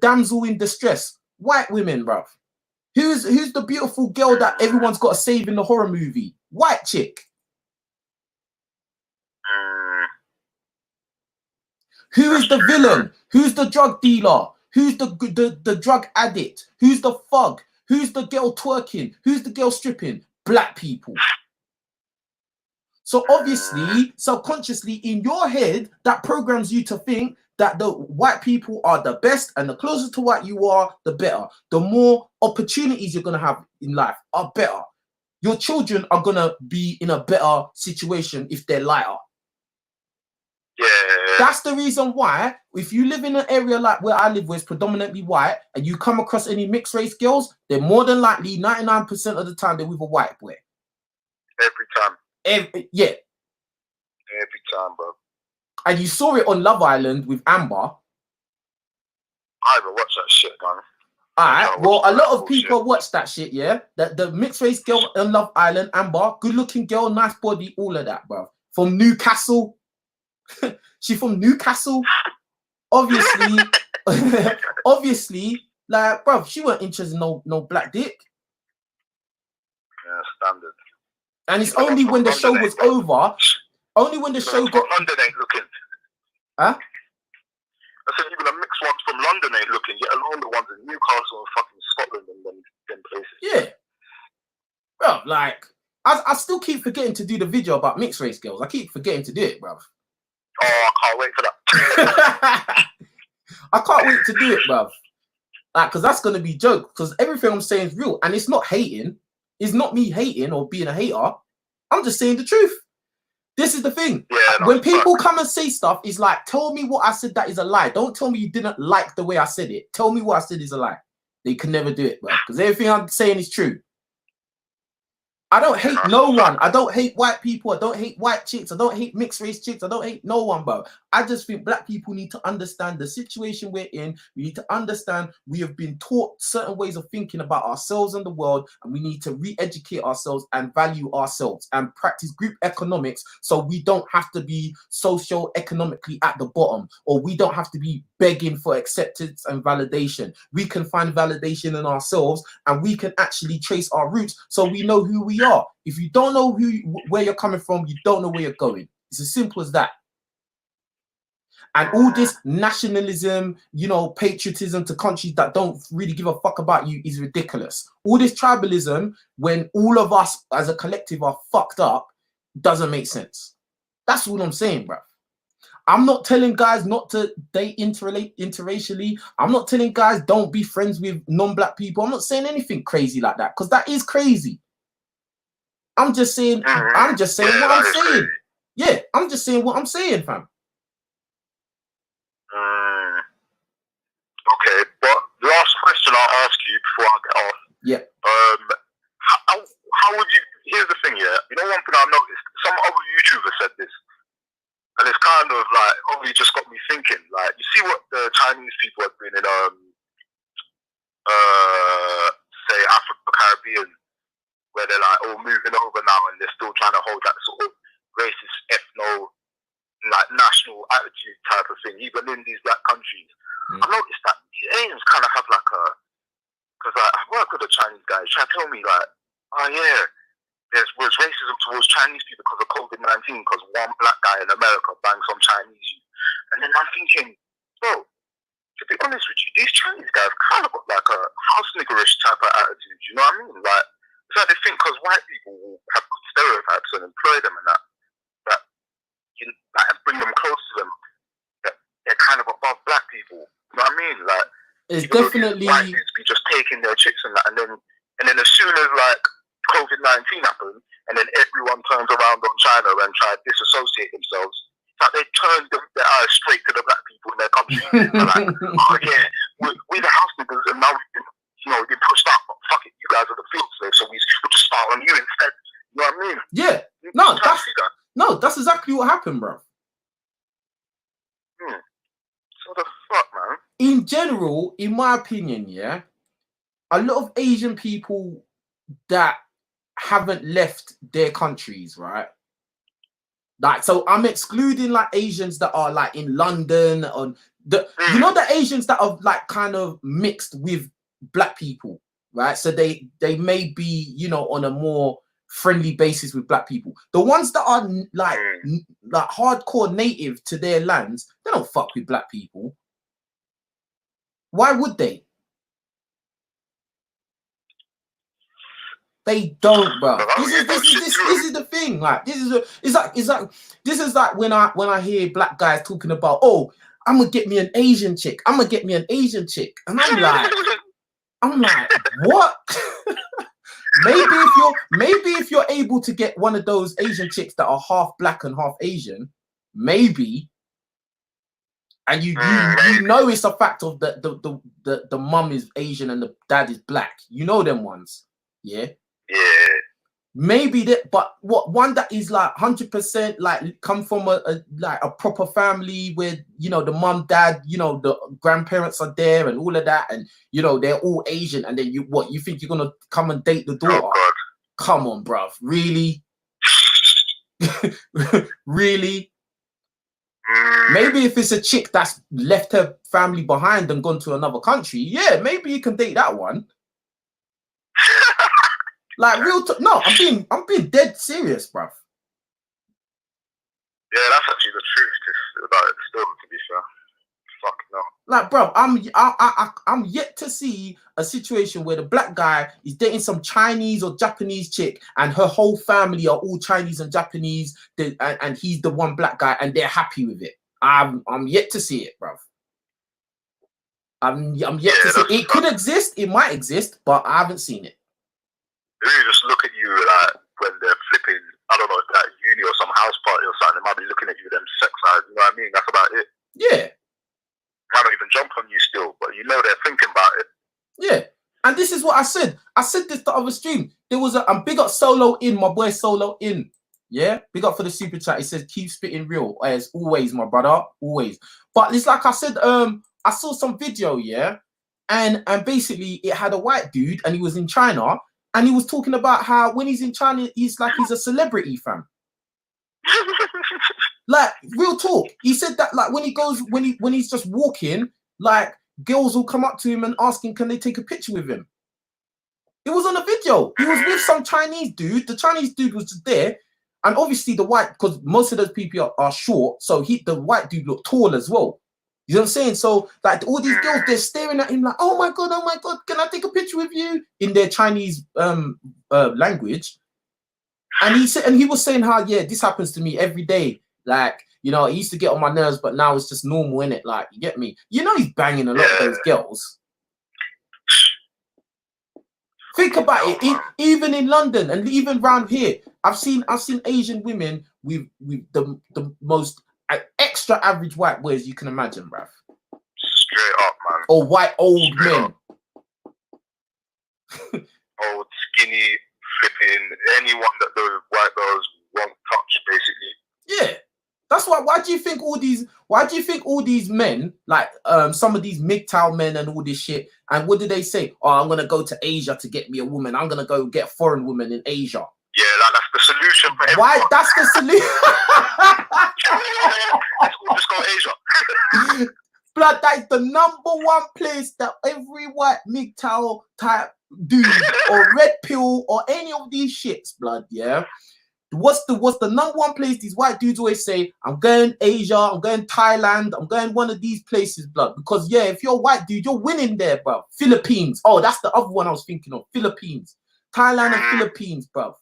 damsel in distress? White women, bruv. Who's the beautiful girl that everyone's got to save in the horror movie? White chick. Who is the villain? Who's the drug dealer? Who's the drug addict? Who's the thug? Who's the girl twerking? Who's the girl stripping? Black people. So obviously, subconsciously in your head, that programs you to think that the white people are the best, and the closer to what you are, the better. The more opportunities you're going to have in life are better. Your children are going to be in a better situation if they're lighter. That's the reason why, if you live in an area like where I live, where it's predominantly white, and you come across any mixed race girls, they're more than likely 99% of the time they're with a white boy. Every time. Every time, bro. And you saw it on Love Island with Amber. I haven't watched that shit, man. Alright, well, a lot of people watch that shit, yeah? The mixed race girl on Love Island, Amber, good looking girl, nice body, all of that, bro. From Newcastle. She from Newcastle. Obviously, like, bro, she weren't interested in no black dick. Yeah, standard. And it's only when the show was over, only when the show got... London ain't looking. Huh? I said even the mixed ones from London ain't looking, yet alone the ones in Newcastle and fucking Scotland and them places. Yeah. Bro, like, I still keep forgetting to do the video about mixed race girls. I keep forgetting to do it, bruv. Oh, I can't wait for that. I can't wait to do it, bruv. Like, because that's gonna be joke. Because everything I'm saying is real, and it's not hating. It's not me hating or being a hater. I'm just saying the truth. This is the thing. Yeah, when people come and say stuff, it's like, tell me what I said that is a lie. Don't tell me you didn't like the way I said it. Tell me what I said is a lie. They can never do it, bro. Because everything I'm saying is true. I don't hate no one. I don't hate white people. I don't hate white chicks. I don't hate mixed race chicks. I don't hate no one, bro. I just think black people need to understand the situation we're in. We need to understand we have been taught certain ways of thinking about ourselves and the world, and we need to re-educate ourselves and value ourselves and practice group economics so we don't have to be socio-economically at the bottom, or we don't have to be begging for acceptance and validation. We can find validation in ourselves, and we can actually trace our roots so we know who we are. If you don't know where you're coming from, you don't know where you're going. It's as simple as that. And all this nationalism, you know, patriotism to countries that don't really give a fuck about you is ridiculous. All this tribalism, when all of us as a collective are fucked up, doesn't make sense. That's what I'm saying, bro. I'm not telling guys not to date interracially. I'm not telling guys don't be friends with non-black people. I'm not saying anything crazy like that, because that is crazy. I'm just saying what I'm saying. Yeah, I'm just saying what I'm saying, fam. Okay, but last question I'll ask you before I get off. Yeah. How would you? Here's the thing, yeah. You know, one thing I noticed. Some other YouTubers said this, and it's kind of like, only just got me thinking. Like, you see what the Chinese people are doing in say Africa, Caribbean, where they're like all moving over now, and they're still trying to hold that sort of racist, ethno, like national attitude type of thing, even in these black countries. I noticed that the Asians kind of have like a, because like, I work with a Chinese guy, he's trying to tell me like, oh yeah, was racism towards Chinese people because of COVID-19, because one black guy in America banged some Chinese youth. And then I'm thinking, bro, to be honest with you, these Chinese guys kind of got like a house niggerish type of attitude, you know what I mean? Like, it's like they think because white people will have good stereotypes and employ them and that you know, like, bring them close to them, that they're kind of above black people. You know what I mean? Like, it's definitely white dudes be just taking their chicks and that, and then as soon as like COVID-19 happened, and then everyone turns around on China and try to disassociate themselves, it's like they turn their eyes straight to the black people in their country. They're like, oh yeah, we're the house niggers, and now we've been, you know, we've been pushed out, but fuck it, you guys are the field slaves, so we'll just start on you instead. You know what I mean? Yeah. No, that's exactly what happened, bro. So the fuck, man? In general, in my opinion, yeah, a lot of Asian people that haven't left their countries, right? Like, so I'm excluding like Asians that are like in London, on the, you know, the Asians that are like kind of mixed with black people, right? So they may be, you know, on a more friendly basis with black people. The ones that are like hardcore native to their lands, they don't fuck with black people. Why would they? They don't, bro. This is the thing. Like, this is like when I hear black guys talking about, oh, I'm gonna get me an Asian chick. I'm gonna get me an Asian chick, and I'm like, what? Maybe if you're able to get one of those Asian chicks that are half black and half Asian, maybe, and you know it's a fact of the mum is Asian and the dad is black. You know them ones, yeah. Yeah. Maybe that, but what one that is like 100% like come from a proper family where, you know, the mum, dad, you know, the grandparents are there and all of that, and you know they're all Asian, and then you think you're gonna come and date the daughter? Oh, come on, bruv, really? Really? Maybe if it's a chick that's left her family behind and gone to another country, yeah, maybe you can date that one. Like real talk. No, I'm being dead serious, bruv. Yeah, that's actually the truth about it still, to be fair. Fuck no. Like, bro, I'm yet to see a situation where the black guy is dating some Chinese or Japanese chick, and her whole family are all Chinese and Japanese, and he's the one black guy, and they're happy with it. I'm yet to see it, bro. I'm yet to see it. It could exist, it might exist, but I haven't seen it. They really just look at you like when they're flipping, I don't know, if that uni or some house party or something, they might be looking at you with them sex eyes, you know what I mean? That's about it. Yeah. Might not even jump on you still, but you know they're thinking about it. Yeah. And this is what I said. I said this the other stream. There was big up Solo In, my boy Solo In. Yeah, big up for the super chat. He says, keep spitting real as always, my brother, always. But it's like I said, I saw some video, yeah, and basically it had a white dude, and he was in China, and he was talking about how when he's in China, he's a celebrity, fam. Like, real talk. He said that, like, when he's just walking, like, girls will come up to him and ask him, can they take a picture with him? It was on a video. He was with some Chinese dude. The Chinese dude was just there. And obviously the white, because most of those people are short, so the white dude looked tall as well. You know what I'm saying? So, like, all these girls, they're staring at him like, oh my God, can I take a picture with you? In their Chinese language. And he was saying how, yeah, this happens to me every day. Like, you know, it used to get on my nerves, but now it's just normal, innit? Like, you get me? You know he's banging a lot of those girls. Think about it. Even in London and even around here, I've seen Asian women with the most extra average white boys you can imagine, bruv. Straight up, man. Or white old Straight men. Old, skinny, flipping, anyone that the white girls won't touch, basically. Yeah. That's why do you think all these men, like some of these MGTOW men and all this shit, and what do they say? Oh, I'm gonna go to Asia to get me a woman. I'm gonna go get a foreign woman in Asia. Yeah, like that's the solution for everyone. Why? That's the solution. Just go to Asia. Blood, that is the #1 place that every white MGTOW type dude or red pill or any of these shits, blood, yeah. What's the #1 place these white dudes always say? I'm going Asia, I'm going Thailand, I'm going one of these places, blood. Because yeah, if you're a white dude, you're winning there, bro. Philippines. Oh, that's the other one I was thinking of. Philippines. Thailand and Philippines, bro.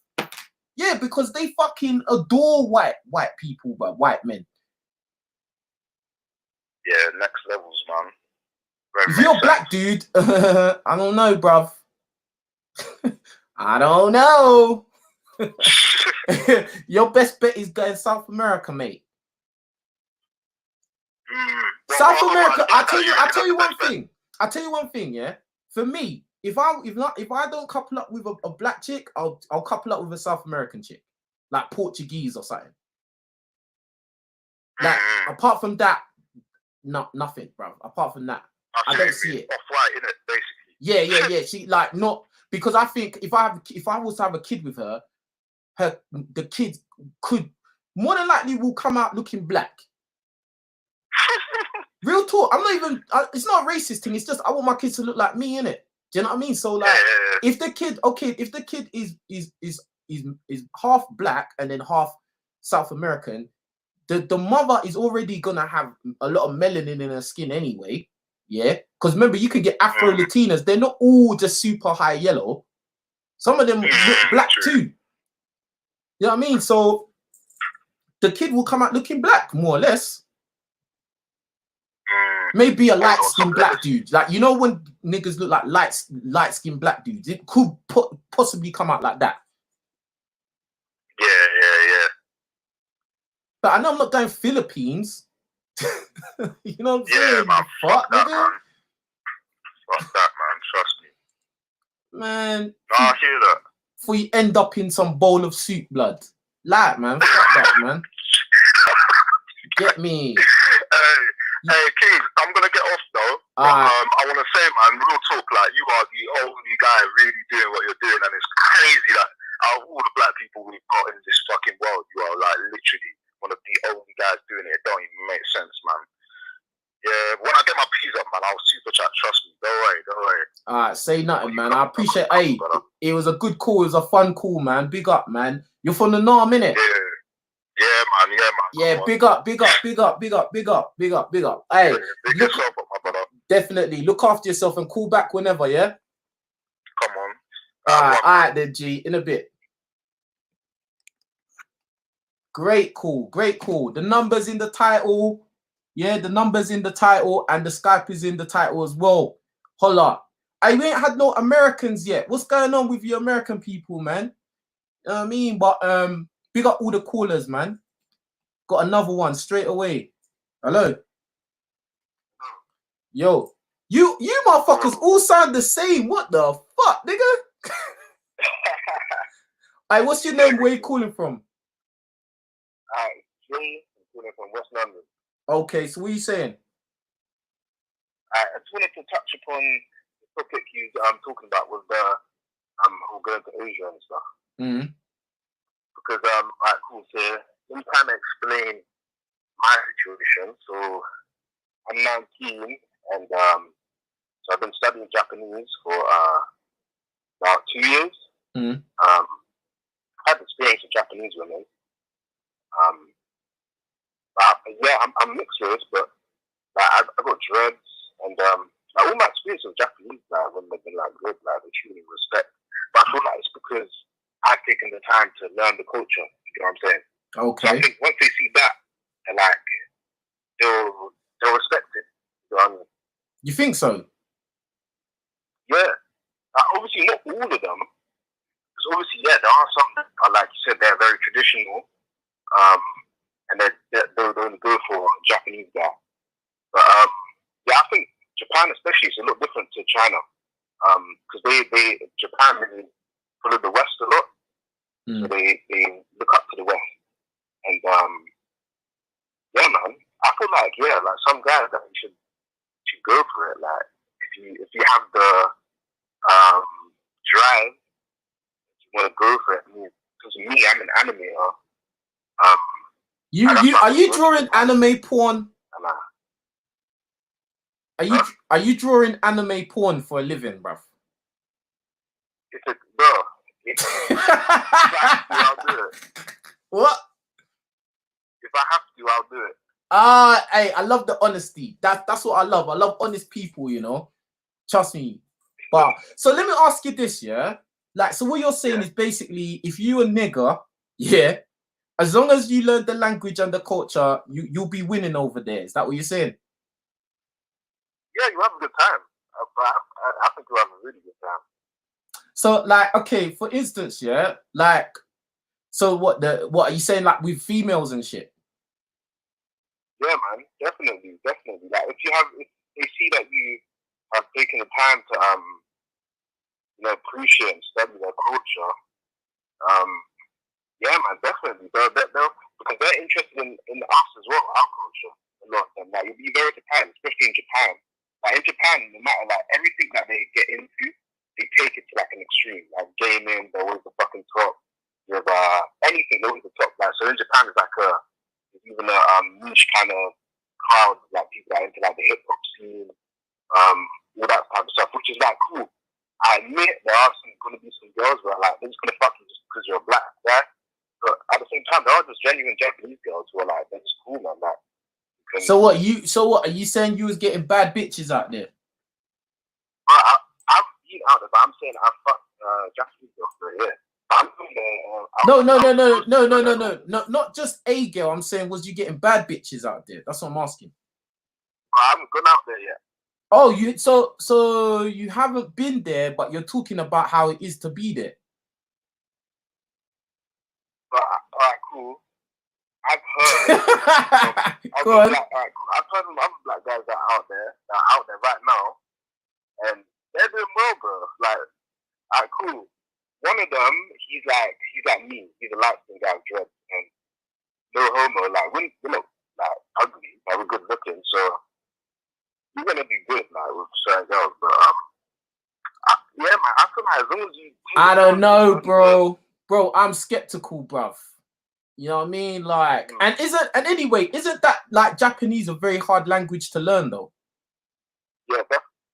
Yeah, because they fucking adore white people, bro. White men. Yeah, next levels, man. If you're a black dude, I don't know, bruv. I don't know. Your best bet is going South America, mate. South America. I'll tell you one thing. Yeah. For me, if I don't couple up with a black chick, I'll couple up with a South American chick, like Portuguese or something. Like apart from that, nothing, bro. Apart from that, I don't see it. Off-white, innit, basically. Yeah. She like not because I think if I was to have a kid with her, the kid could more than likely will come out looking black. Real talk. I'm not even. It's not a racist thing. It's just I want my kids to look like me, innit? Do you know what I mean? So like, if the kid is half black and then half South American, the mother is already gonna have a lot of melanin in her skin anyway. Yeah, because remember you can get Afro Latinas. They're not all just super high yellow. Some of them look black too. You know what I mean? So the kid will come out looking black, more or less. Maybe a light-skinned black dude. Like, you know when niggas look like light-skinned black dudes? It could possibly come out like that. Yeah. But I know I'm not going Philippines. You know what I'm saying? Yeah, man. Fuck that, nigga. man. Fuck that, man. Trust me. Man. No, I hear that. Before you end up in some bowl of soup, blood. Like, man. Fuck that, man. Get me. Hey, King, I'm going to get off, though. But, I want to say, man, real talk, like, you are the only guy really doing what you're doing, and it's crazy that out of all the black people we've got in this fucking world, you are, like, literally one of the only guys doing it. It don't even make sense, man. Yeah, when I get my P's up, man, I'll super chat. Trust me. Don't worry. All right, say nothing, man. I appreciate it. Hey, it was a good call. It was a fun call, man. Big up, man. You're from the Norm, innit? Yeah, man. Yeah, man. big up. Hey, Big yourself up, my brother. definitely look after yourself and call back whenever, yeah? Come on. All right then, G, in a bit. Great call. The number's in the title. Yeah, the number's in the title and the Skype is in the title as well. Holla. I ain't had no Americans yet. What's going on with you American people, man? You know what I mean? But big up all the callers, man. Got another one straight away. Hello. Yo. You motherfuckers all sound the same. What the fuck, nigga? Hey, what's your name? Where you calling from? Jay, I'm calling from West London. Okay, so what are you saying? I just wanted to touch upon the topic you talking about with the who going to Asia and stuff. Mm-hmm. Because alright, cool. So let me kind of explain my situation. So I'm 19, and so I've been studying Japanese for about 2 years. Mm-hmm. I've had experience with Japanese women. But yeah, I'm mixed race, but like I got dreads, and like all my experience with Japanese women have been like good, like they truly respect. But I feel like it's because I've taken the time to learn the culture. You know what I'm saying? Okay. So I think once they see that, they're like they'll respect it. You know what I mean? You think so? Yeah. Obviously, not all of them. Because obviously, yeah, there are some that are, like you said, they're very traditional. And they'll only go for a Japanese guy. But yeah, I think Japan especially is a lot different to China. Because Japan really follow the West a lot. So they look up to the West. And yeah, man, I feel like some guys that you should go for it. Like if you have the drive, if you want to go for it. Because me, I'm an animator. Are you drawing anime porn? Are you drawing anime porn for a living, bruv? If I have to, I'll do it. What? If I have to, I'll do it. Hey, I love the honesty. That's what I love. I love honest people, you know. Trust me. But so let me ask you this, yeah? Like, so what you're saying is basically, if you a nigger, yeah, as long as you learn the language and the culture, you'll be winning over there. Is that what you're saying? Yeah, you have a good time. I think you have a really good time. So, like, okay, for instance, yeah, like, so what are you saying, like, with females and shit? Yeah, man, definitely. Like, if they see that you have taken the time to, appreciate and study their culture, yeah, man, definitely. They'll because they're interested in us as well, our culture. A lot of them. Like, you'll be very surprised, especially in Japan. Like, in Japan, no matter, like, everything that they get into, they take it to, like, an extreme. Like, gaming, they're always the fucking top. With anything, they're always the top. Like, so in Japan, it's like there's even a niche kind of crowd, like, people that are into, like, the hip-hop scene, all that type of stuff, which is, like, cool. I admit there are going to be some girls where, like, they're just going to fuck you just because you're a black guy. But at the same time, there are just genuine Japanese girls who are like, they're just cool, man. Like, so what are you saying? You was getting bad bitches out there? I've been out there, but I'm saying I fucked Japanese girls for a year. No, not just a girl. I'm saying, was you getting bad bitches out there? That's what I'm asking. I haven't gone out there yet. Oh, so you haven't been there, but you're talking about how it is to be there. But alright, cool. I've heard. I've heard from other black guys that are out there right now, and they're doing well, bro. Like, alright, cool. One of them, he's like me. He's a light-skinned guy with dreads, and no homo. Like, we're not like ugly, like we're good looking, so we're gonna be good, like with certain girls. But yeah, man, I feel like as long as you. I don't know, bro. Bro, I'm skeptical, bruv. You know what I mean? Like, and isn't that like Japanese a very hard language to learn though? Yeah,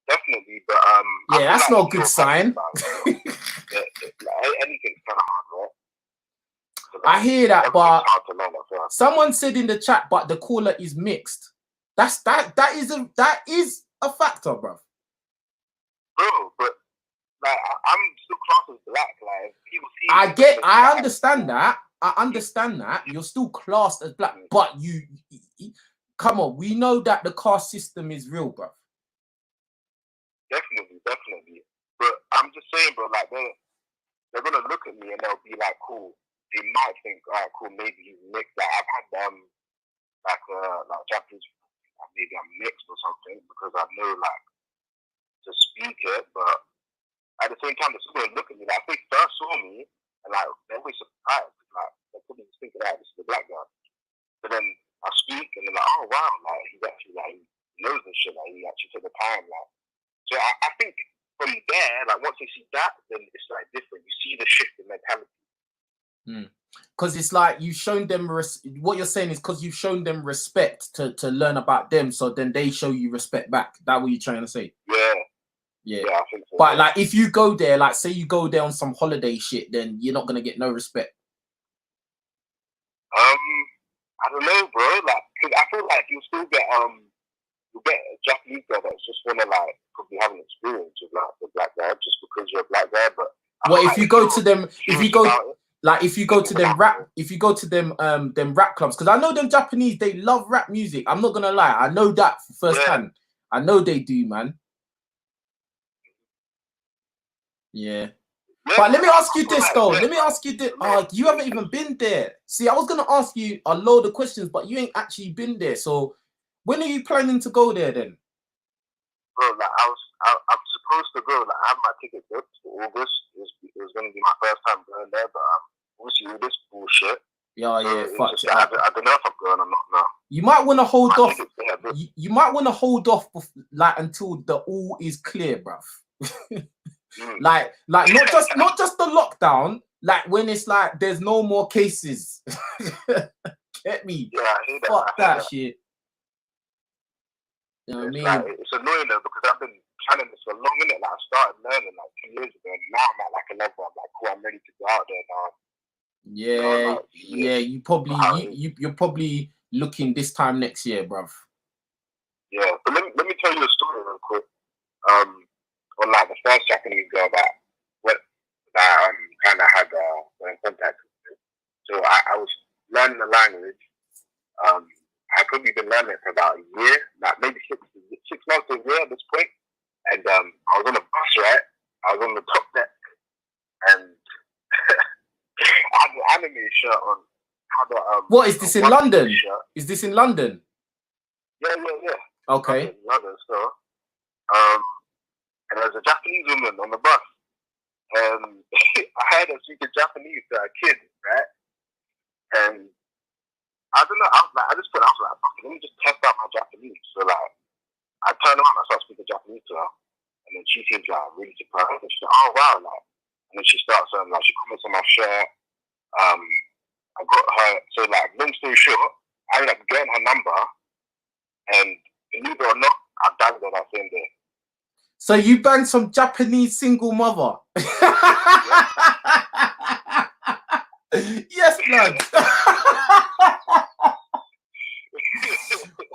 definitely. But yeah, that's not a good sign. Anything's kind of hard, right? So I hear that, but hard to learn, I feel Someone said in the chat, but the caller is mixed. That is a factor, bro. Bro, but like I'm still classed as black. Like people see. I understand that. I understand that you're still classed as black, but you come on. We know that the caste system is real, bro. Definitely. But I'm just saying, bro. Like they're gonna look at me and they'll be like, cool. They might think, alright, cool. Maybe he's mixed. Like I've had like Japanese. Maybe I'm mixed or something because I know like to speak it, but at the same time, they're still gonna look at me. Like if they first saw me and like they'll be surprised. Like they couldn't even think of that. This is the black guy. But then I speak and they're like, oh wow, like he's actually like he knows this shit. Like he actually took the time. Like so, I think from there, like once they see that, then it's like different. You see the shift in mentality. Because it's like you've shown them what you're saying is because you've shown them respect to learn about them, so then they show you respect back. That what you're trying to say? Yeah, I think so. But like if you go there, like say you go there on some holiday shit, then you're not gonna get no respect. I don't know, bro. Like, cause I feel like you'll still get you'll get a Japanese girl that's just wanna like probably have an experience with like the black guy just because you're a black guy. But well, if you go to them, if you go to them rap clubs, because I know them Japanese, they love rap music. I'm not gonna lie, I know that firsthand. I know they do, man. Yeah. But let me ask you this though. Let me ask you this. You haven't even been there. See, I was gonna ask you a load of questions, but you ain't actually been there. So when are you planning to go there then? Bro, like I'm supposed to go. Like I have my ticket booked for August. It was gonna be my first time going there, but obviously all this bullshit. Fuck it. I don't know if I'm going or not now. You might want to hold off. You might want to hold off, like until the all is clear, bruv. like not just the lockdown. Like when it's like there's no more cases. Get me? Yeah, I hear that. Fuck that shit. You know what I mean? Like, it's annoying though because I've been planning this for long, innit? Like I started learning like 2 years ago, and now I'm at like a level. I'm like, cool, I'm ready to go out there now. You're probably looking this time next year, bruv. Yeah, but let me tell you a story real quick. On like the first Japanese girl that kind of had in contact with. So I was learning the language. I probably been learning it for about a year, like maybe 6 months to a year at this point. And I was on a bus, right? I was on the top deck, and I had an anime shirt on. What is this in London? Is this in London? Yeah. Okay. London, so. And there was a Japanese woman on the bus. I heard her speaking Japanese to a kid, right? And I don't know. I was like, okay, let me just test out my Japanese. So like, I turned around and I started speaking Japanese to her, and then she seems like really surprised. And she's like, oh wow, like. And then she starts like she comments on my shirt. I got her. So like, long story short, I ended up getting her number, and believe it or not, I banged her that same day. So you banged some Japanese single mother. Yes, blood.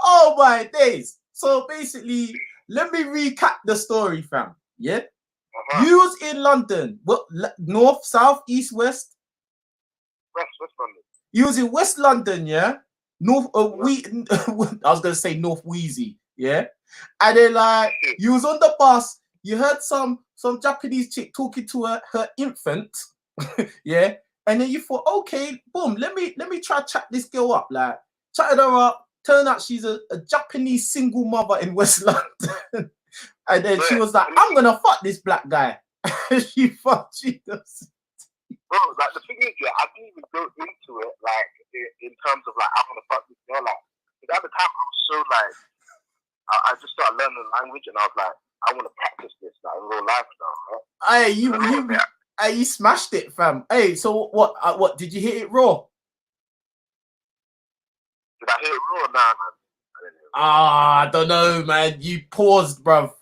Oh my days. So basically, let me recap the story, fam. Yeah? You was in London. What, north, south, east, west? West London. You was in West London, yeah? North, I was going to say North Wheezy, yeah? And then like you was on the bus, you heard some Japanese chick talking to her infant, yeah, and then you thought, okay, boom, let me try chat this girl up, like chatted her up. Turned out she's a Japanese single mother in West London, and then she was like, I'm gonna fuck this black guy. She fucked Jesus. Bro, like the thing is, yeah, I didn't even go into it like in terms of like I want to fuck this girl, like because at the time I was so like. I just started learning the language, and I was like, I want to practice this like in real life now. Right? You smashed it, fam. Hey, so what did you hit it raw? Did I hit it raw? Nah, man. I don't know, man. You paused, bruv.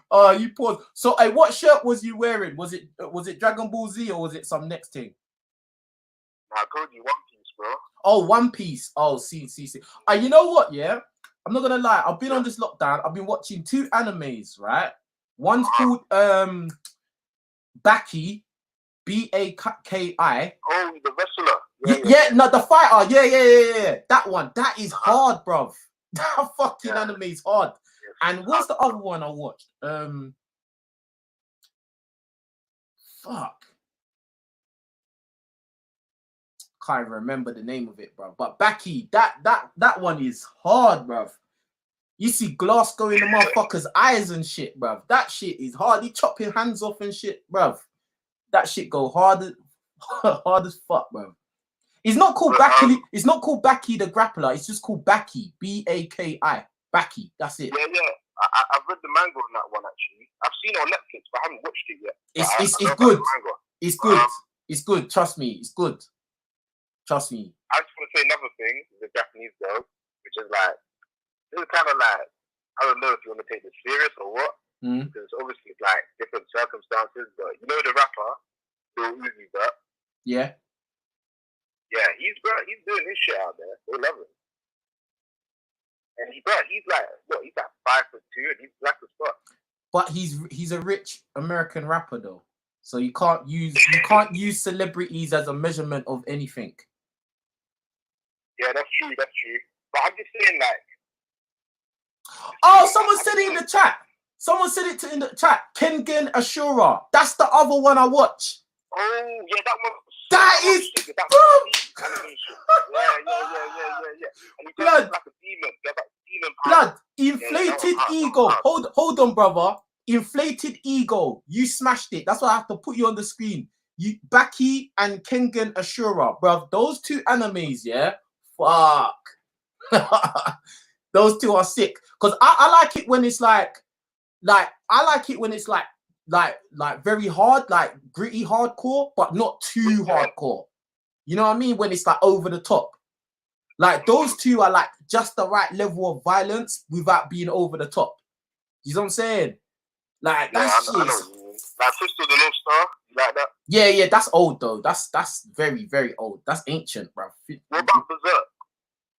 Oh, you paused. So, hey, what shirt was you wearing? Was it Dragon Ball Z or was it some next thing? I told you One Piece, bro. Oh, One Piece. Oh, see. You know what? Yeah, I'm not gonna lie. I've been on this lockdown. I've been watching 2 animes. Right, one's called Baki, Baki. Oh, the wrestler. Yeah, no, the fighter. Yeah. That one. That is hard, bruv. That fucking anime is hard. And what's the other one I watched? Fuck. Can't even remember the name of it, bro. But Baki, that one is hard, bruv. You see glass go in the motherfucker's eyes and shit, bruv. That shit is hard. He chopping hands off and shit, bruv. That shit go hard as fuck, bruv. It's not called Baki. It's not called Baki the Grappler. It's just called Baki. Baki. Baki. That's it. Yeah. I've read the manga on that one actually. I've seen it on Netflix, but I haven't watched it yet. It's good. It's good. It's good. Trust me. It's good. Trust me. I just want to say another thing, the Japanese girl, which is like, this is kind of like, I don't know if you want to take this serious or what, because obviously it's like different circumstances, but you know the rapper, Lil Uzi Vert? Yeah. Yeah, he's doing his shit out there. They love him. And he's like, what, he's like 5'2" and he's black as fuck. But he's a rich American rapper though. So you can't use celebrities as a measurement of anything. Yeah, that's true. But I'm just saying, like. Oh, someone said it in the chat. Someone said it in the chat. Kengen Ashura. That's the other one I watch. Oh, yeah, that one. That is. Yeah. And he Blood. like a demon. Like demon Blood. Inflated ego. Hold on, brother. Inflated ego. You smashed it. That's why I have to put you on the screen. You Baki and Kengen Ashura, bruv. Those 2 animes, yeah. Fuck. Those 2 are sick. Cause I like it when it's like I like it when it's like very hard, like gritty hardcore, but not too hardcore. You know what I mean? When it's like over the top. Like those 2 are like just the right level of violence without being over the top. You know what I'm saying? Like that's I know. Like Sister the North Star, like that. Yeah, that's old though. That's very, very old. That's ancient, bro. What about Berserk?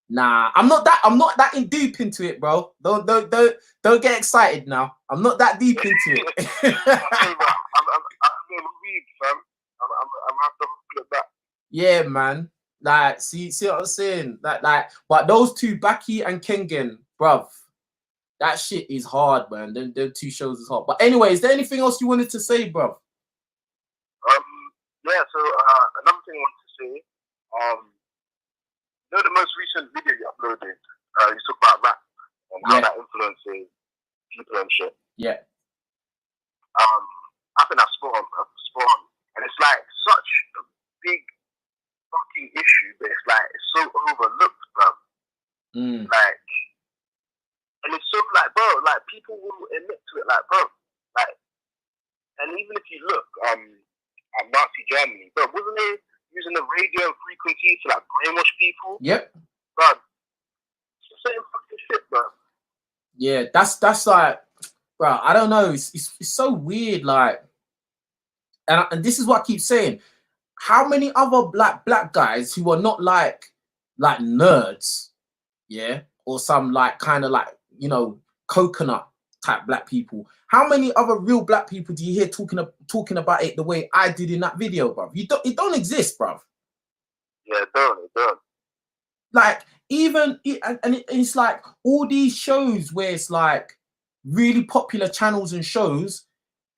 Nah, I'm not that in deep into it, bro. Don't get excited now. I'm not that deep into it. I'm gonna read, fam. I'm have to look back. Yeah, man. Like, see what I'm saying? Like, but those 2, Baki and Kengen, bruv, that shit is hard, man. Them 2 shows is hard. But anyway, is there anything else you wanted to say, bruv? Yeah. So another thing I wanted to say, you know the most recent video you uploaded, you talk about rap and how that influences people and shit. Yeah. I think that's spot on, man. Spot on. And it's like such a big fucking issue, but it's like it's so overlooked, bro. Like, and it's so like, bro, like people will admit to it, like, bro, like, and even if you look at Nazi Germany, bro, wasn't they using the radio frequencies to like brainwash people? Yep. Bro, it's the same fucking shit, bro. Yeah, that's like, bro, I don't know. It's so weird, like, and this is what I keep saying. How many other black guys who are not like nerds, yeah, or some like kind of like, you know, coconut type black people? How many other real black people do you hear talking about it the way I did in that video, bruv? It don't exist, bruv. Yeah, it don't. Like, even it's like all these shows where it's like really popular channels and shows,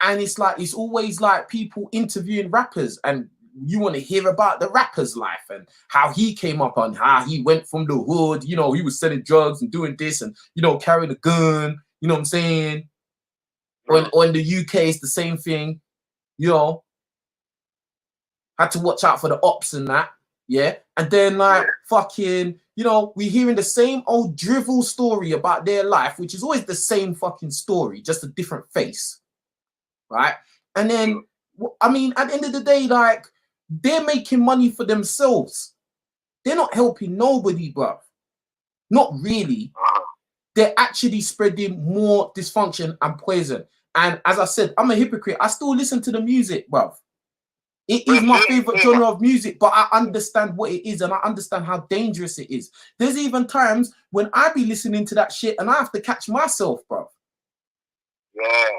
and it's like it's always like people interviewing rappers, and you want to hear about the rapper's life and how he came up and how he went from the hood. You know, he was selling drugs and doing this and, you know, carrying a gun. You know what I'm saying? Or in the UK, it's the same thing. You know, had to watch out for the ops and that. Yeah. And then like fucking, you know, we're hearing the same old drivel story about their life, which is always the same fucking story, just a different face. Right. And then, I mean, at the end of the day, like, they're making money for themselves. They're not helping nobody, bruv. Not really. They're actually spreading more dysfunction and poison. And as I said, I'm a hypocrite. I still listen to the music, bruv. It is my favorite genre of music, but I understand what it is and I understand how dangerous it is. There's even times when I be listening to that shit and I have to catch myself, bro. Yeah.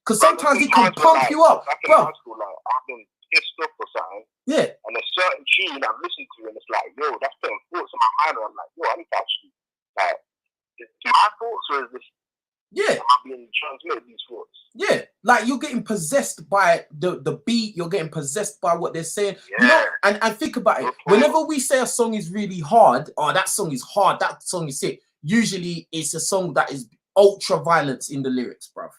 Because sometimes it can pump you up, back in bro. high school, like, I've been pissed off or something. Yeah. And a certain tune I've listened to, and it's like, yo, that's putting thoughts in my mind. And I'm like, yo, I need to actually, like, is it my thoughts or is this? Yeah. Am I being transmitted these thoughts? Yeah, like you're getting possessed by the beat, you're getting possessed by what they're saying. Yeah. You know, and think about it. Whenever we say a song is really hard, or that song is hard, that song is sick, usually it's a song that is ultra violence in the lyrics, bruv.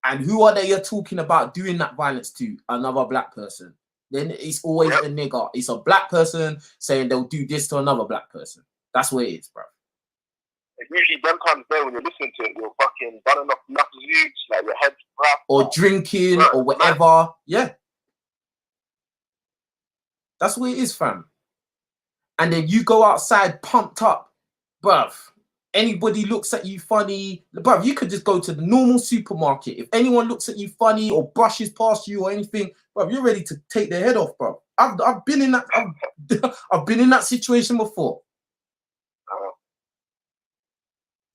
And who are they you're talking about doing that violence to? Another black person. Then it's always a nigger. It's a black person saying they'll do this to another black person. That's what it is, bruv. Usually, them times there when you're listening to it, you're fucking running off enough zoots, like your head's rough, or drinking or whatever. Yeah, that's what it is, fam. And then you go outside pumped up, bruv. Anybody looks at you funny, bruv. You could just go to the normal supermarket. If anyone looks at you funny or brushes past you or anything, bruv, you're ready to take their head off, bruv. I've been in that. I've been in that situation before.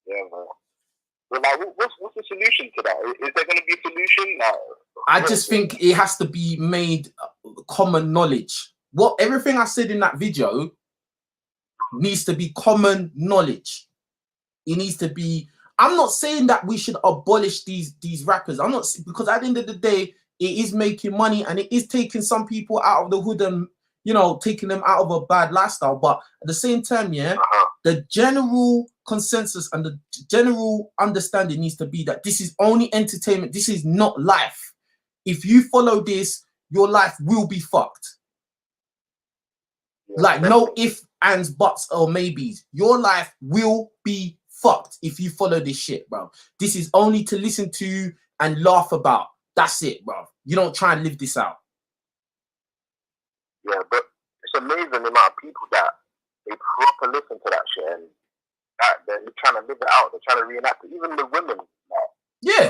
Yeah, man. But like, what's the solution to that? Is there going to be a solution? Like, I just think it has to be made common knowledge. Everything I said in that video needs to be common knowledge. It needs to be. I'm not saying that we should abolish these rappers. I'm not, because at the end of the day, it is making money and it is taking some people out of the hood and, you know, taking them out of a bad lifestyle. But at the same time, yeah, the general consensus and the general understanding needs to be that this is only entertainment. This is not life. If you follow this, your life will be fucked. Like no ifs, ands, buts, or maybes. Your life will be fucked if you follow this shit, bro. This is only to listen to and laugh about. That's it, bro. You don't try and live this out. Yeah, but it's amazing the amount of people that they proper listen to that shit and that they're trying to live it out. They're trying to reenact it. Even the women, like, yeah,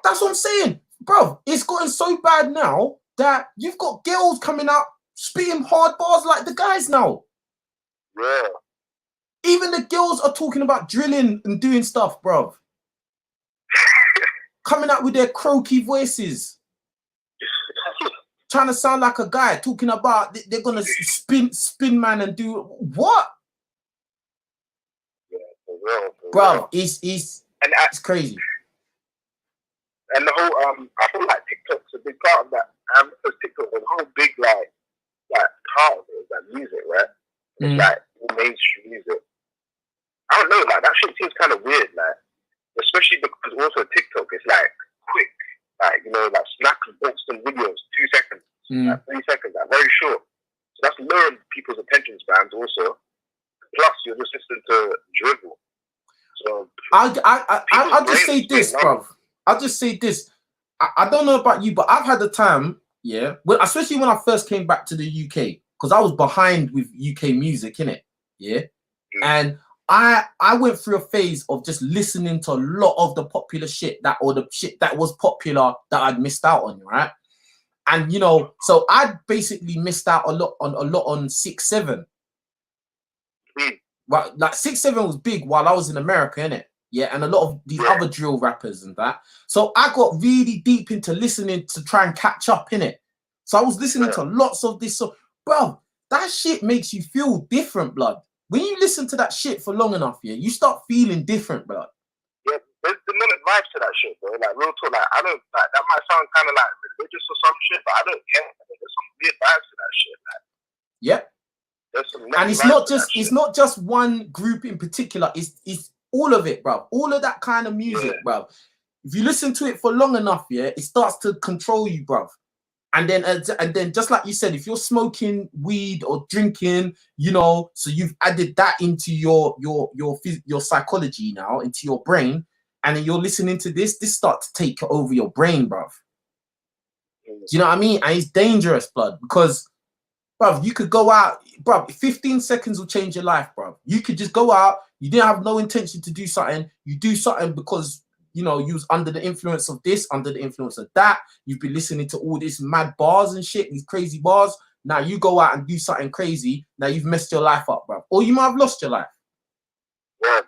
that's what I'm saying, bro. It's gotten so bad now that you've got girls coming out spitting hard bars like the guys now. Yeah. Even the girls are talking about drilling and doing stuff, bro. Coming out with their croaky voices. Trying to sound like a guy, talking about they're gonna spin man and do what? Yeah, for real, bro. It's crazy. And the whole I feel like TikTok's a big part of that. Because TikTok, the whole big like part of it is that music, right? It's like mainstream music. I don't know, like that shit seems kind of weird, like especially because also TikTok is like quick, like, you know, like snappy instant videos, 2 seconds, like 3 seconds, like very short. So that's lowering people's attention spans also. Plus, you're just listening to dribble. So I'll just say this, bro. I'll just say this. I don't know about you, but I've had a time, yeah, especially when I first came back to the UK, because I was behind with UK music, innit? Yeah. And I went through a phase of just listening to a lot of the popular shit the shit that was popular that I'd missed out on, right? And you know, so I basically missed out a lot on 6-7. Right, like 6-7 was big while I was in America, innit? Yeah, and a lot of these other drill rappers and that. So I got really deep into listening to try and catch up, innit? So I was listening to lots of this. So, bro, that shit makes you feel different, blood. When you listen to that shit for long enough, yeah, you start feeling different, blood. Yeah, there's demonic vibes to that shit, bro. Like, real talk, like, I don't, like, that might sound kind of like religious or some shit, but I don't care. There's some weird vibes to that shit, like. Yep. And it's not just one group in particular. It's all of it, bro. All of that kind of music, bro. If you listen to it for long enough, yeah, it starts to control you, bro. And then just like you said, if you're smoking weed or drinking, you know, so you've added that into your psychology now, into your brain, and then you're listening to this starts to take over your brain, bro. Do you know what I mean? And it's dangerous, blood, because, bro, you could go out, bro, 15 seconds will change your life, bro. You could just go out, you didn't have no intention to do something, you do something because you know, you was under the influence of this, under the influence of that. You've been listening to all this mad bars and shit, these crazy bars. Now you go out and do something crazy. Now you've messed your life up, bro. Or you might have lost your life. Yeah.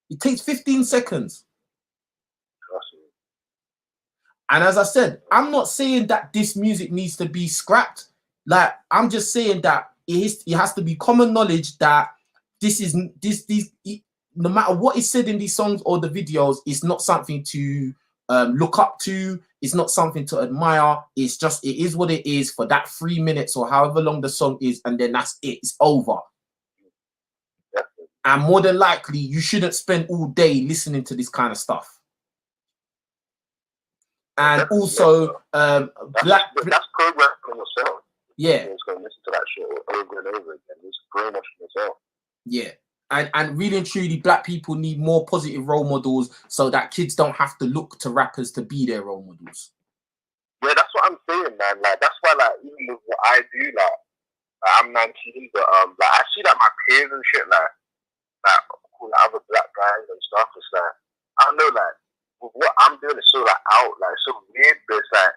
It takes 15 seconds. And as I said, I'm not saying that this music needs to be scrapped. Like, I'm just saying that it has to be common knowledge that no matter what is said in these songs or the videos, it's not something to look up to. It's not something to admire. It's just, it is what it is for that 3 minutes or however long the song is, and then that's it. It's over. And more than likely, you shouldn't spend all day listening to this kind of stuff. And also, that's programming yourself. Yeah. It's going to listen to that shit over and over again. It's brainwashing yourself. Yeah. And really and truly, black people need more positive role models so that kids don't have to look to rappers to be their role models. Yeah, that's what I'm saying, man. Like, that's why, like, even with what I do, like I'm 19, but like I see like my peers and shit, like cool other black guys and stuff. It's like, I don't know, like with what I'm doing, it's so like out, like so weird, but it's like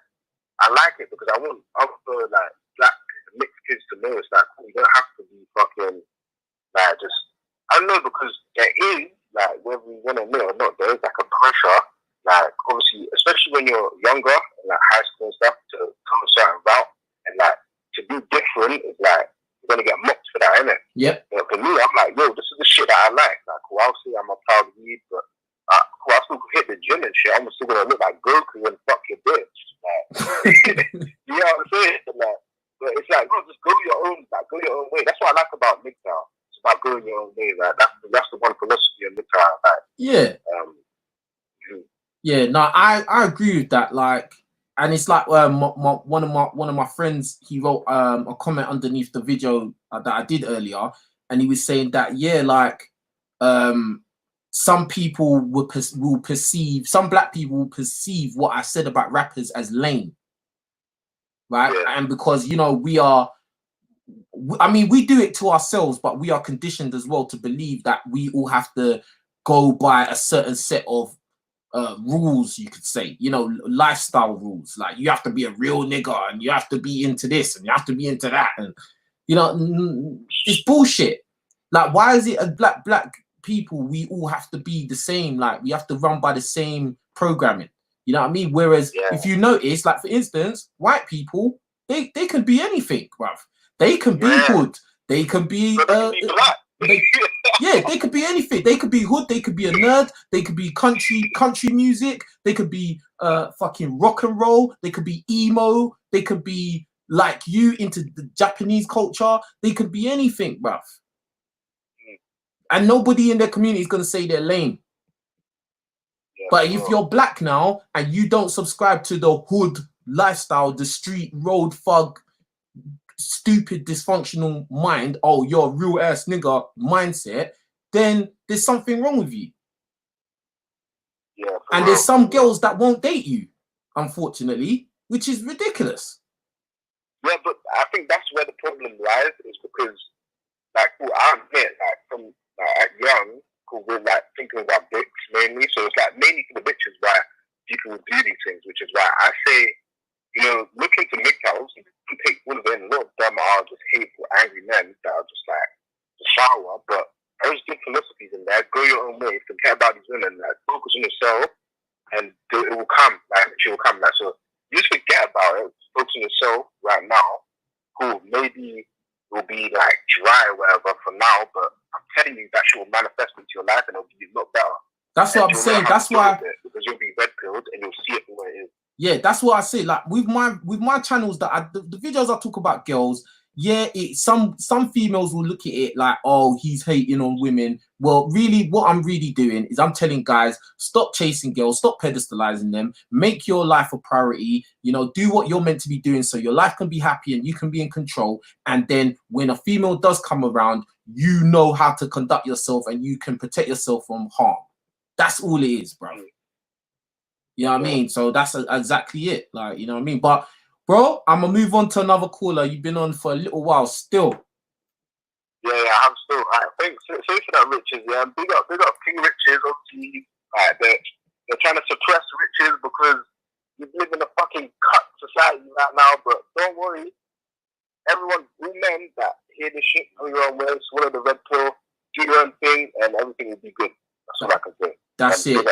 I like it because I want other like black mixed kids to know it's like cool, you don't have to be fucking like just, I don't know, because there is like, whether we want to know or not, there is like a pressure, like obviously, especially when you're younger, like high school and stuff, to come a certain route, and like to be different is like you're gonna get mocked for that, innit? Yep. But for me, I'm like, yo, this is the shit that I like. Like, cool, I'll say I'm a proud weed, but cool, I still hit the gym and shit. I'm still gonna look like Goku and fuck your bitch. Like, you know what I'm saying? Like, but it's like, no, just go your own way. That's what I like about MGTOW. It's about going your own way. Like, that's the one philosophy of MGTOW. Like, yeah. Yeah, no, I agree with that. Like, and it's like one of my friends, he wrote a comment underneath the video that I did earlier, and he was saying that, yeah, like some people will perceive, some black people will perceive what I said about rappers as lame, right? Yeah. And because, you know, we do it to ourselves, but we are conditioned as well to believe that we all have to go by a certain set of rules, you could say, you know, lifestyle rules. Like, you have to be a real nigga, and you have to be into this, and you have to be into that, and you know, it's bullshit. Like, why is it a black people we all have to be the same? Like, we have to run by the same programming, you know what I mean? Whereas if you notice, like for instance, white people, they can be anything, bruv. They can be hood, they can be yeah, they could be anything. They could be hood, they could be a nerd, they could be country music, they could be fucking rock and roll, they could be emo, they could be like you into the Japanese culture, they could be anything, bruv. And nobody in their community is gonna say they're lame. Yeah, but if you're black now and you don't subscribe to the hood lifestyle, the street road thug, stupid dysfunctional mind, oh, you're a real ass nigga mindset, then there's something wrong with you. Yeah, and there's some girls that won't date you, unfortunately, which is ridiculous. Yeah, but I think that's where the problem lies, is because like, cool, I'm here like from like young, cool, we're like thinking about bitches mainly, so it's like mainly for the bitches why people do these things, which is why I say, you know, look into MGTOWs, you can take all of them, a lot of them are just hateful, angry men that are just like the shower, but there's good philosophies in there. Go your own way, forget about these women, like focus on yourself, and it will come, like she will come. Like, so you just forget about it, focus on yourself right now. Cool, maybe it will be like dry or whatever for now, but I'm telling you that she will manifest into your life and it'll be a lot better. That's what I'm saying. That's why, because you'll be red pilled and you'll see it for what it is. Yeah, that's what I say. Like with my channels that the videos I talk about girls, yeah, some females will look at it like, oh, he's hating on women. Well, really, what I'm really doing is I'm telling guys, stop chasing girls, stop pedestalizing them, make your life a priority, you know, do what you're meant to be doing so your life can be happy and you can be in control. And then when a female does come around, you know how to conduct yourself and you can protect yourself from harm. That's all it is, bro. You know what I mean? So that's exactly it. Like, you know what I mean? But bro, I'm gonna move on to another caller. You've been on for a little while still. Yeah, I'm still. Thanks for that, Richez. Yeah, big up King Richez. Obviously, they're trying somewhere, swallow the red pill, do your own thing, and everything will be good. That's all I can say. That's it.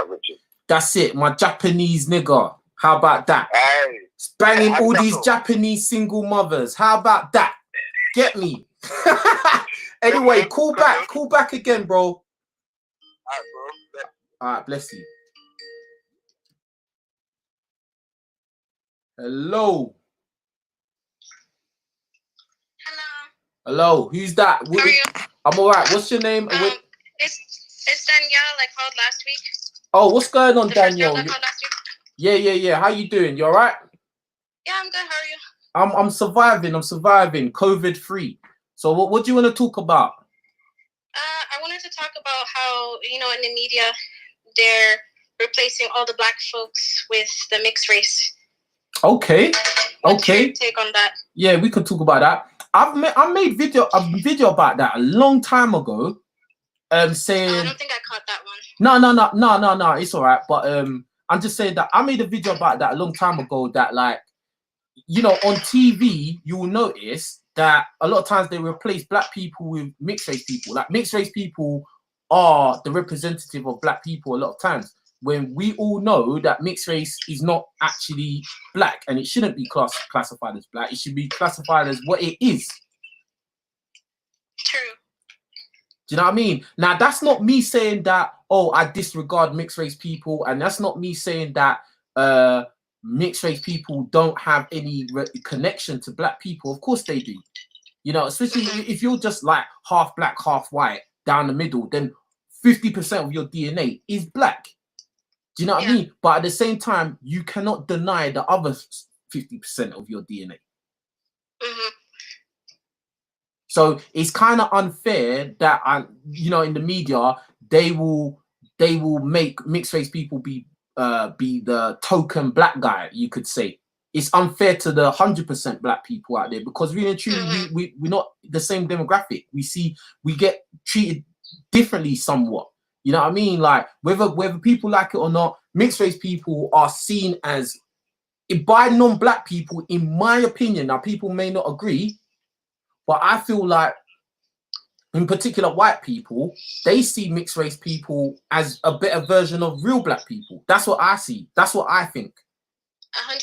That's it. My Japanese nigga. How about that? Hey. Banging all these Japanese single mothers. How about that? Get me. Anyway, call back again, bro. All right, bro. All right, bless you. Hello. Hello. Who's that? How are you? I'm all right. What's your name? It's Danielle. I called last week. Oh, what's going on, the Danielle? First girl I called last week. Yeah. How you doing? You all right? Yeah, I'm good. How are you? I'm surviving. COVID free. So what do you want to talk about? I wanted to talk about how, in the media, they're replacing all the black folks with the mixed race. Okay. What's your take on that? Yeah, we can talk about that. I made a video about that a long time ago. Saying I don't think I caught that one. No, it's all right. But I'm just saying that I made a video about that a long time ago. That, like, on TV, you will notice that a lot of times they replace black people with mixed race people. Like, mixed race people are the representative of black people a lot of times, when we all know that mixed race is not actually black, and it shouldn't be classified as black. It should be classified as what it is. True. Do you know what I mean? Now, that's not me saying that, oh, I disregard mixed race people, and that's not me saying that mixed race people don't have any connection to black people. Of course they do. Especially if you're just like half black, half white, down the middle, then 50% of your DNA is black. Do you know what I mean? But at the same time, you cannot deny the other 50% of your DNA. So it's kind of unfair that in the media they will make mixed race people be the token black guy, you could say. It's unfair to the 100% black people out there, because really and truly we're not the same demographic. We get treated differently somewhat. You know what I mean? Like, whether people like it or not, mixed race people are seen as, by non-black people, in my opinion. Now, people may not agree, but I feel like, in particular, white people, they see mixed race people as a better version of real black people. That's what I see. That's what I think. 100%.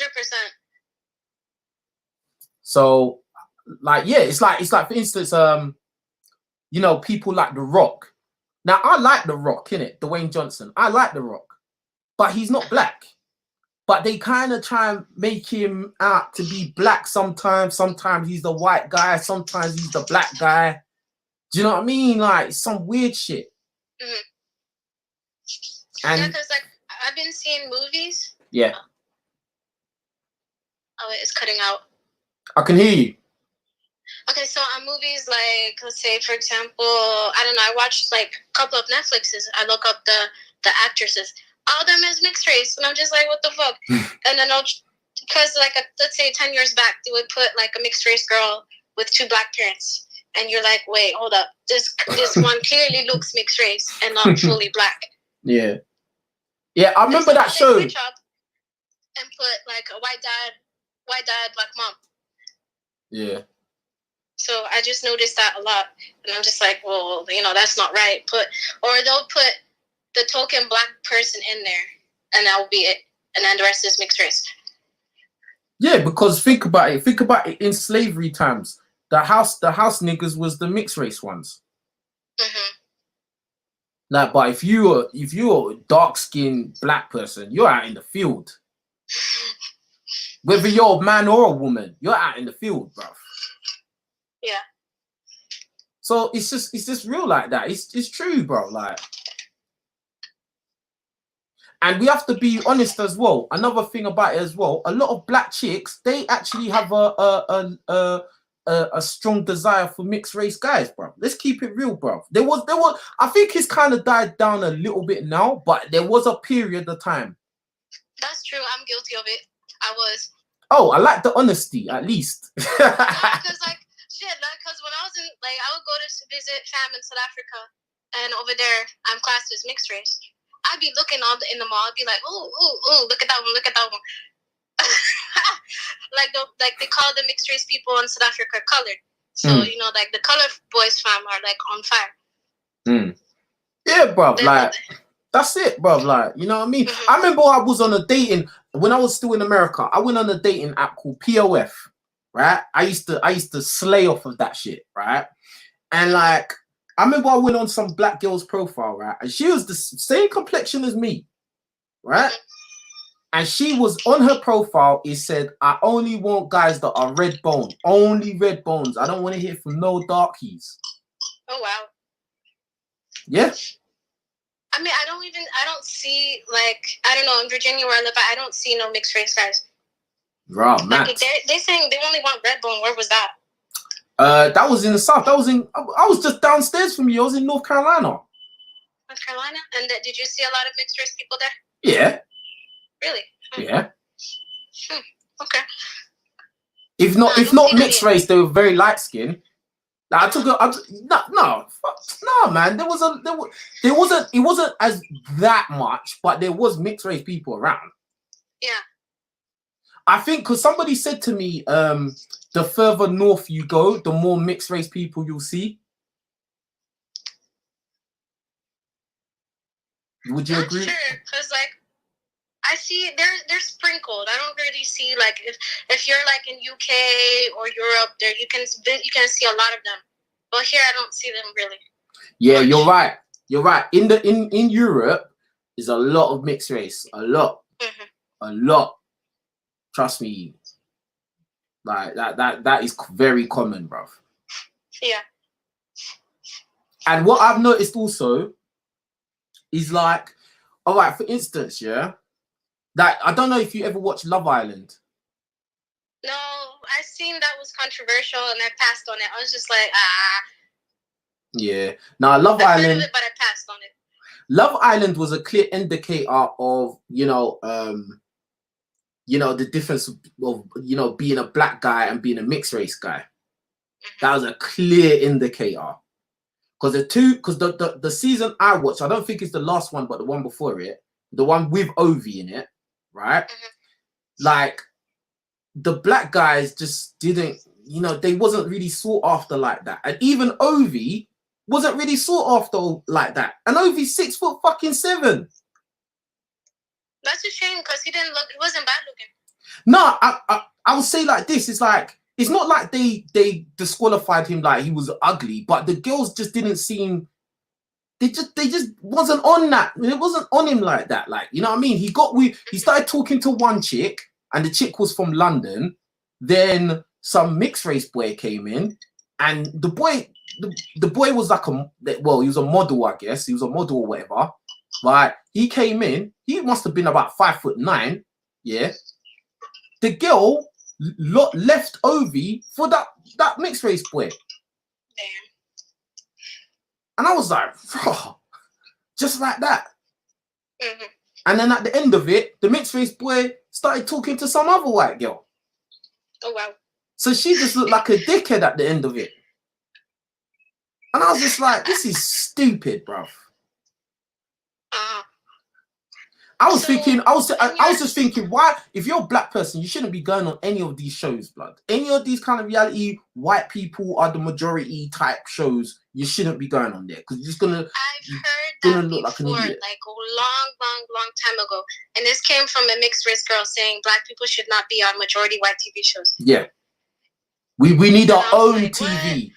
So, like, yeah, it's like for instance, people like The Rock. Now, I like The Rock, innit? Dwayne Johnson. I like The Rock, but he's not black. But they kind of try and make him out to be black sometimes. Sometimes he's the white guy. Sometimes he's the black guy. Do you know what I mean? Like, some weird shit. And yeah, because, like, I've been seeing movies. Yeah. Oh, it's cutting out. I can hear you. Okay, so on movies, like, let's say, for example, I don't know, I watched, like, a couple of Netflixes. I look up the actresses. All of them is mixed race. And I'm just like, what the fuck? And then because, like, let's say 10 years back, they would put, like, a mixed race girl with 2 black parents. And you're like, wait, hold up. This one clearly looks mixed race and not fully black. Yeah. Yeah, I remember that show. And put, like, a white dad, black mom. Yeah. So I just noticed that a lot. And I'm just like, well, that's not right. Or they'll put the token black person in there, and that will be it. And then the rest is mixed race. Yeah, because think about it. In slavery times, the house niggas was the mixed race ones. Like, but if you're a dark skinned black person, you're out in the field. Whether you're a man or a woman, you're out in the field, bruv. Yeah. So it's just real like that. It's true, bro. Like, and we have to be honest as well. Another thing about it as well, a lot of black chicks, they actually have a strong desire for mixed race guys, bro. Let's keep it real, bro. There was. I think it's kind of died down a little bit now, but there was a period of time. That's true. I'm guilty of it. I was. Oh, I like the honesty, at least. Because, like, shit, because when I was in, like, I would go to visit fam in South Africa, and over there, I'm classed as mixed race. I'd be looking in the mall, I'd be like, ooh, look at that one. like they call the mixed race people in South Africa colored. So you know, like the Color Boys fam are like on fire. Yeah, bruv. Like that's it, bruv. Like, you know what I mean? I remember I was on a dating when I was still in America. I went on a dating app called POF. Right? I used to slay off of that shit, right? And like, I remember I went on some black girl's profile, right? And she was the same complexion as me, right? And she was on her profile. It said, "I only want guys that are red bone, only red bones. I don't want to hear from no darkies." Oh wow. Yeah. I mean, I don't see, like, I don't know, in Virginia where I live, I don't see no mixed race guys. Right, man. Like, they saying they only want red bone. Where was that? That was in the South. That was in. I was just downstairs from you. I was in North Carolina. North Carolina? And did you see a lot of mixed race people there? Yeah. Really? Yeah. Okay. If not mixed race, they were very light skinned. Like, no, man. It wasn't as that much, but there was mixed race people around. Yeah. I think because somebody said to me, the further north you go, the more mixed race people you'll see. Would you agree? Sure, because like I see they're sprinkled. I don't really see, like, if you're like in UK or Europe, there you can see a lot of them. But here I don't see them really. Yeah, you're right. You're right. In Europe, there's a lot of mixed race. A lot. A lot. Trust me. Like that is very common, bruv. Yeah. And what I've noticed also is, like, all right, for instance, yeah, that I don't know if you ever watched Love Island. No, I seen that was controversial and I passed on it. I was just like, Yeah. Now Love I Island. heard of it, but I passed on it. Love Island was a clear indicator of, the difference of, being a black guy and being a mixed race guy. That was a clear indicator. Because the season I watched, I don't think it's the last one, but the one before it, the one with Ovi in it, right? Like, the black guys just didn't, they wasn't really sought after like that. And even Ovi wasn't really sought after like that. And Ovi's 6'7". That's a shame because he wasn't bad looking. No, I would say like this. It's like, it's not like they disqualified him like he was ugly, but the girls just didn't seem, they just wasn't on that. It wasn't on him like that. Like, you know what I mean? He started talking to one chick, and the chick was from London. Then some mixed race boy came in, and the boy was like he was a model, I guess. He was a model or whatever. Right? He came in. He must have been about 5'9". Yeah. The girl left Ovi for that mixed race boy. Damn. And I was like, bro, just like that. And then at the end of it, the mixed race boy started talking to some other white girl. Oh, wow. So she just looked like a dickhead at the end of it. And I was just like, this is stupid, bruv. I was just thinking, why, if you're a black person, you shouldn't be going on any of these shows, blood. Any of these kind of reality, white people are the majority type shows, you shouldn't be going on there. Because you're just gonna look like an idiot. Like a long time ago. And this came from a mixed race girl saying black people should not be on majority white TV shows. Yeah. We need our own TV.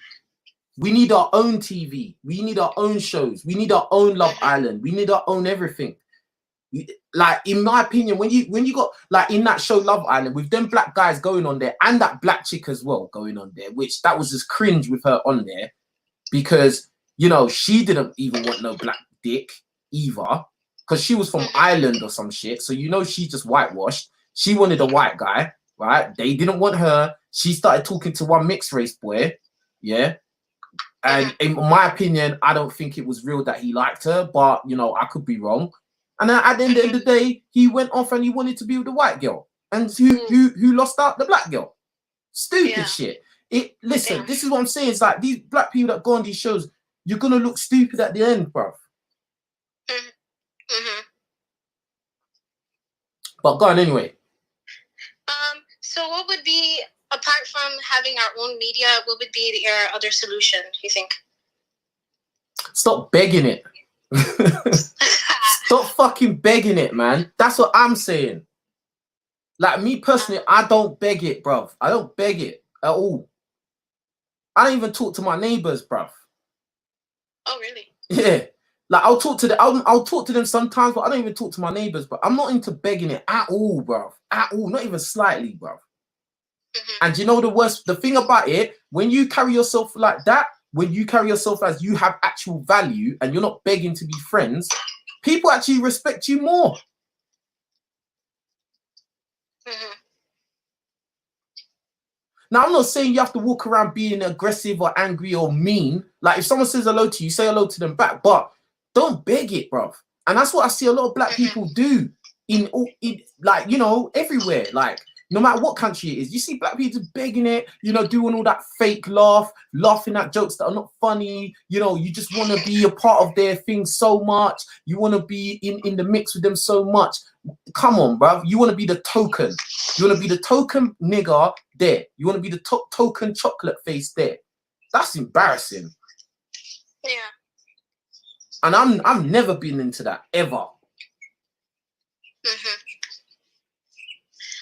We need our own TV. We need our own shows. We need our own Love Island. We need our own everything. Like, in my opinion, when you got, like, in that show Love Island with them black guys going on there and that black chick as well going on there, which that was just cringe with her on there, because she didn't even want no black dick either, because she was from Ireland or some shit. So she just whitewashed. She wanted a white guy, right? They didn't want her. She started talking to one mixed race boy, yeah. And in my opinion, I don't think it was real that he liked her, but I could be wrong. And then at the end of the day, he went off and he wanted to be with the white girl. And who lost out? The black girl. Stupid shit. Listen, this is what I'm saying. It's like, these black people that go on these shows, you're gonna look stupid at the end, bruv. But go on anyway. So what would be apart from having our own media, what would be your other solution, you think? Stop begging it. Stop fucking begging it, man. That's what I'm saying. Like, me personally, I don't beg it, bruv. I don't beg it at all. I don't even talk to my neighbors, bruv. Oh, really? Yeah. Like, I'll talk to them. I'll talk to them sometimes, but I don't even talk to my neighbors. But I'm not into begging it at all, bruv. At all. Not even slightly, bruv. And you know the thing about it, when you carry yourself like that, when you carry yourself as you have actual value and you're not begging to be friends, people actually respect you more. Now, I'm not saying you have to walk around being aggressive or angry or mean. Like, if someone says hello to you, say hello to them back, but don't beg it, bruv. And that's what I see a lot of black people do in like, you know, everywhere. Like, no matter what country it is, you see black people begging it, you know, doing all that fake laughing at jokes that are not funny. You know, you just want to be a part of their thing so much. You want to be in the mix with them so much. Come on, bruv. You want to be the token. You want to be the token nigger there. You want to be the token chocolate face there. That's embarrassing. Yeah. And I've never been into that, ever.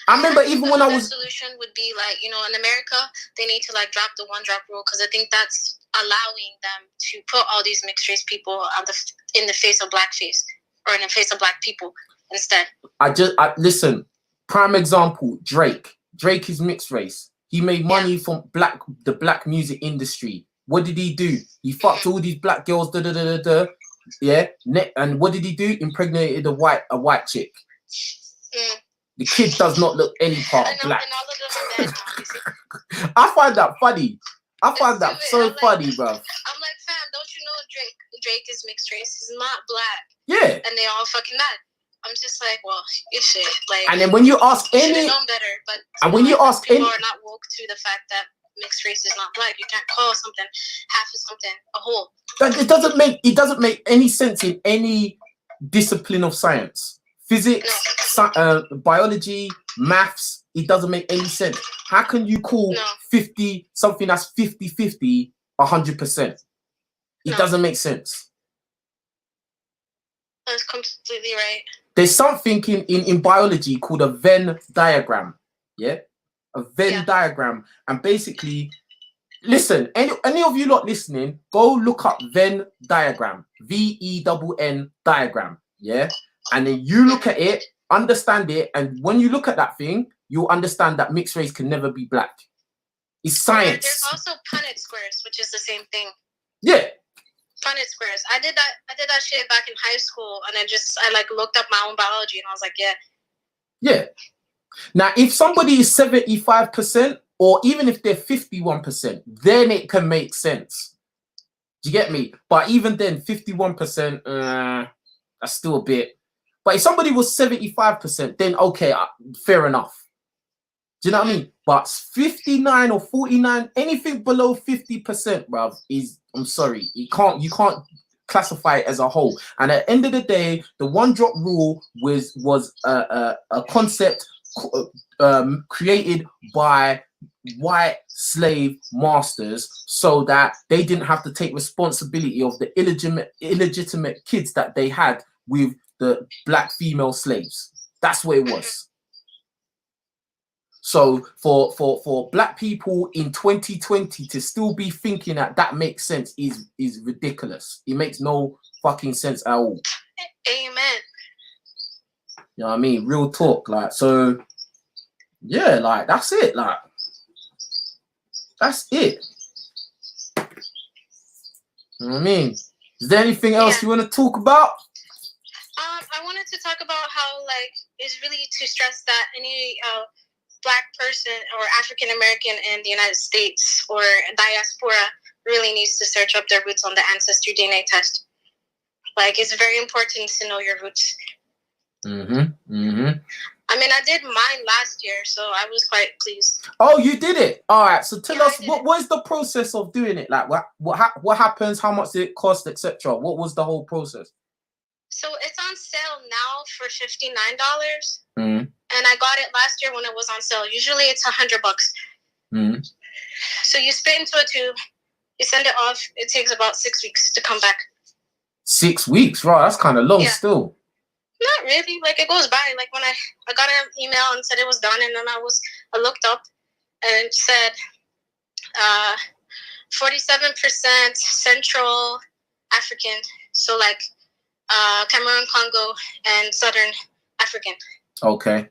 I remember even when I was... solution would be like, you know, in America, they need to like drop the one drop rule, because I think that's allowing them to put all these mixed race people in the face of blackface, or in the face of black people instead. Listen, prime example, Drake. Drake is mixed race. He made money from the black music industry. What did he do? He fucked all these black girls, yeah. And what did he do? Impregnated a white chick. The kid does not look any part of black. I find that funny. I find that so funny, bro. I'm like, fam, don't you know Drake is mixed race? He's not black. Yeah. And they all fucking mad. I'm just like, well, you should. Like, and then when you ask you any... known better, but and when you ask people any... are not woke to the fact that mixed race is not black. You can't call something half of something a whole. It doesn't make any sense in any discipline of science. Physics, biology, maths, it doesn't make any sense. How can you call 50 something that's 50-50 100%? It doesn't make sense. That's completely right. There's something in biology called a Venn diagram. Yeah? A Venn diagram. And basically, listen, any of you lot listening, go look up Venn diagram. VENN diagram. Yeah? And then you look at it, understand it, and when you look at that thing, you'll understand that mixed race can never be black. It's science. There's also Punnett squares, which is the same thing. Yeah. Punnett squares. I did that shit back in high school, and I like looked up my own biology, and I was like, yeah. Yeah. Now, if somebody is 75%, or even if they're 51%, then it can make sense. Do you get me? But even then, 51%, that's still a bit. But if somebody was 75%, then okay, fair enough. Do you know what I mean? But 59 or 49, anything below 50%, bruv, is, I'm sorry, you can't classify it as a whole. And at the end of the day, the one drop rule was a concept created by white slave masters so that they didn't have to take responsibility of the illegitimate kids that they had with the black female slaves. That's what it was. So for black people in 2020 to still be thinking that makes sense is ridiculous. It makes no fucking sense at all. Amen. You know what I mean? Real talk. Like, so yeah, like that's it. Like, that's it. You know what I mean? Is there anything else you want to talk about? I wanted to talk about how, like, it's really to stress that any black person or African American in the United States or diaspora really needs to search up their roots on the ancestry DNA test. Like, it's very important to know your roots. I mean, I did mine last year, so I was quite pleased. Oh, you did it? All right. So tell us, what is the process of doing it? Like, what happens? How much did it cost, etc.? What was the whole process? So it's on sale now for $59, and I got it last year when it was on sale. Usually it's $100. Mm. So you spit into a tube, you send it off. It takes about 6 weeks to come back. 6 weeks, right? That's kind of long still. Not really. Like, it goes by. Like, when I got an email and said it was done, and then I looked up and it said 47% Central African. So, like, Cameroon, Congo, and Southern African. Okay.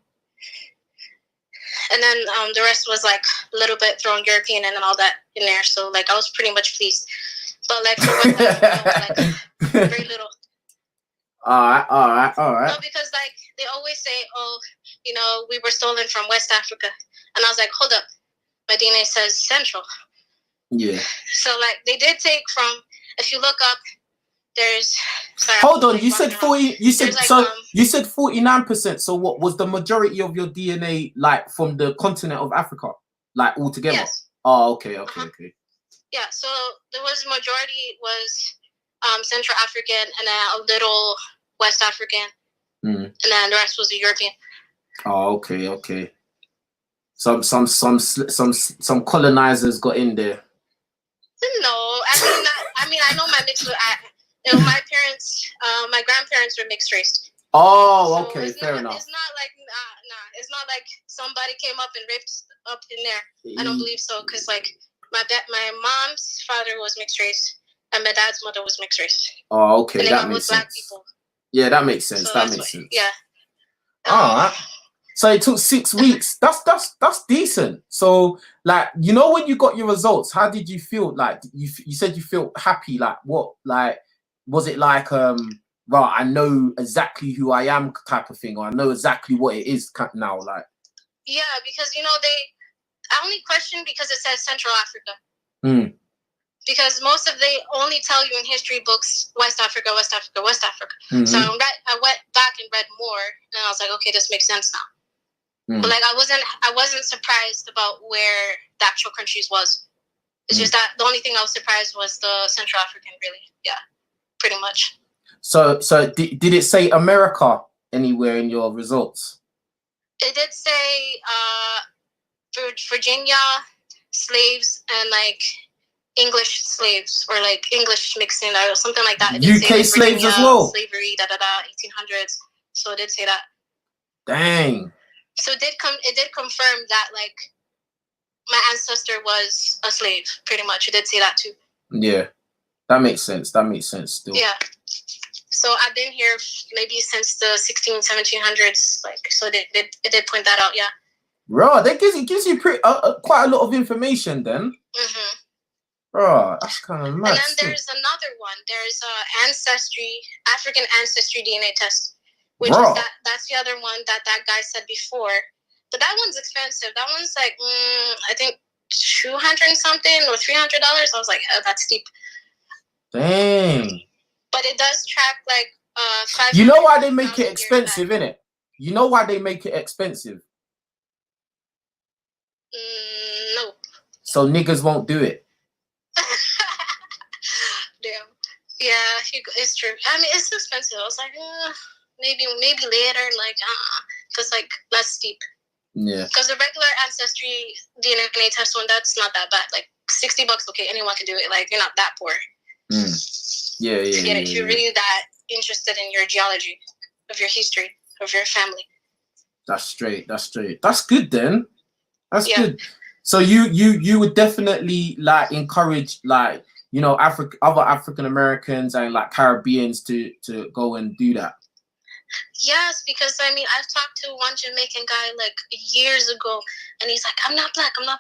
And then the rest was, like, a little bit thrown European and all that in there. So, like, I was pretty much pleased. But, like, for West Africa, like, very little. All right. No, because, like, they always say, oh, you know, we were stolen from West Africa. And I was like, hold up. My DNA says Central. Yeah. So, like, they did take from, if you look up, there's... Sorry, hold on, you said 40, you said, like, so you said 49%. So what was the majority of your DNA, like, from the continent of Africa? Like, altogether? Yes. Oh, okay. Yeah, so there was majority was Central African and then a little West African. And then the rest was the European. Oh, okay. Some colonizers got in there. No, I mean, I know my mix with, my parents, my grandparents were mixed race. Oh, so okay, fair enough. It's not like, it's not like somebody came up and raped up in there. I don't believe so, because, like, my mom's father was mixed race, and my dad's mother was mixed race. Oh, okay, and that makes sense. Black people. Yeah, that makes sense. So Yeah. All right. So it took 6 weeks. That's decent. So, like, you know, when you got your results, how did you feel? Like, you said you felt happy. Like, what? Like, was it like, right, I know exactly who I am type of thing, or I know exactly what it is now? Like, yeah, because, you know, I only questioned because it says Central Africa. Because they only tell you in history books West Africa. So I went back and read more, and I was like, okay, this makes sense now. But, like, I wasn't surprised about where the actual countries was. It's just that the only thing I was surprised was the Central African, really. Yeah, pretty much. So did it say America anywhere in your results? It did say Virginia slaves and, like, English slaves, or, like, English mixing or something like that. It did UK say, like, slaves Virginia, as well. Slavery, 1800s. So it did say that. Dang. So it did confirm that, like, my ancestor was a slave, pretty much. It did say that too. Yeah, that makes sense. Still. Yeah. So I've been here maybe since the 1700s, like, so it did point that out. Yeah. Right, that gives you quite a lot of information then. Right, that's kind of mad. And then there's another one. There's African ancestry DNA test, which is that's the other one that guy said before. But that one's expensive. That one's like, I think $200 something or $300. I was like, oh, that's steep. Dang. But it does track, like, 5. You know why they make it expensive, innit? You know why they make it expensive? No. So niggas won't do it. Damn. Yeah, it's true. I mean, it's expensive. I was like, maybe later, like, because, like, less steep. Yeah. Because the regular ancestry DNA test one, that's not that bad. Like, $60, okay, anyone can do it. Like, you're not that poor. Yeah. To get it, if you're really that interested in your geology, of your history, of your family. That's straight. That's good then. That's good. So you would definitely, like, encourage, like, you know, other African Americans and, like, Caribbeans to go and do that. Yes, because, I mean, I've talked to one Jamaican guy, like, years ago, and he's like, I'm not black. I'm like,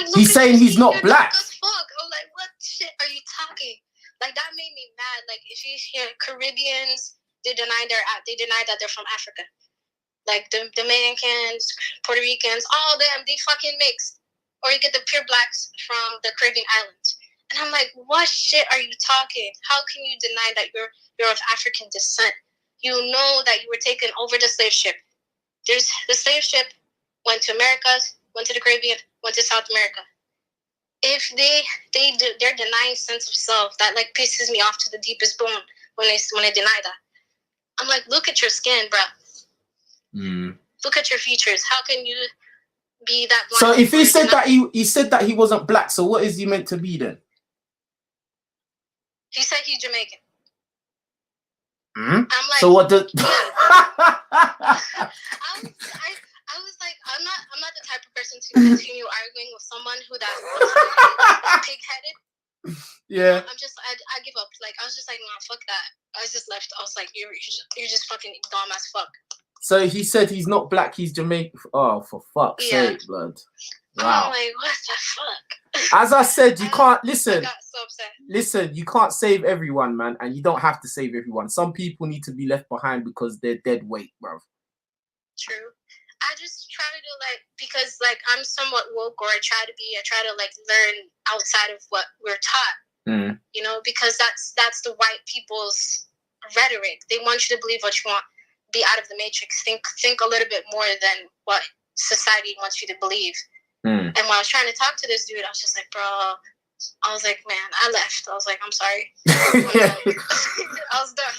look, he's saying he's not black. As fuck. I'm like, what shit are you talking? Like, that made me mad. Like, if you hear Caribbeans, they deny that they're from Africa. Like, the Dominicans, Puerto Ricans, all of them, they fucking mix. Or you get the pure blacks from the Caribbean islands. And I'm like, what shit are you talking? How can you deny that you're of African descent? You know that you were taken over the slave ship. The slave ship went to Americas, went to the Caribbean, went to South America. If they're denying sense of self, that, like, pisses me off to the deepest bone when they deny that. I'm like, look at your skin, bro. Look at your features. How can you be that one. So if he said that he said that he wasn't black, so what is he meant to be then? He said he's Jamaican. Hmm? I'm like, so what the? I was like, I'm not the type of person to continue arguing with someone who that's pig-headed. Yeah. I'm just, I give up. Like, I was just like, nah, fuck that. I just left. I was like, you're just fucking dumb as fuck. So he said he's not black, he's Jamaican. Oh, for fuck's sake, blood. Wow. I'm like, what the fuck? As I said, you can't listen. I got so upset. Listen, you can't save everyone, man, and you don't have to save everyone. Some people need to be left behind because they're dead weight, bro. True. I just try to like, because like I'm somewhat woke, or I try to like learn outside of what we're taught. Mm. You know, because that's the white people's rhetoric. They want you to believe what you want. Be out of the matrix. Think a little bit more than what society wants you to believe. Mm. And when I was trying to talk to this dude, I was just like, bro, I was like, man, I left. I was like, I'm sorry. I was done.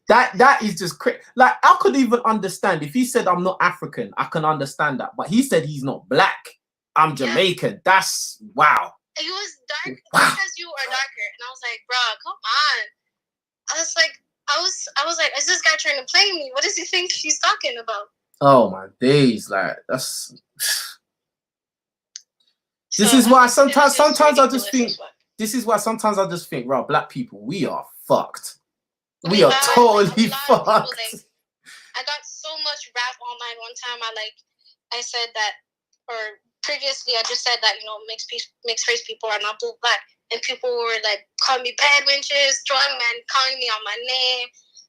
That is just crazy. Like, I could even understand if he said I'm not African, I can understand that. But he said he's not black. I'm Jamaican. Yeah. That's wow. He was dark because you are darker. And I was like, bro, come on. I was like, is this guy trying to play me? What does he think he's talking about? Oh my days, like that's. This So, is why sometimes I just think. Well. This is why sometimes I just think, right, black people, we are fucked. We are totally fucked. People, I got so much rap online one time. I said that, or previously I just said that, you know, mixed race people are not black. And people were like calling me bad wenches, strong men, calling me on my name,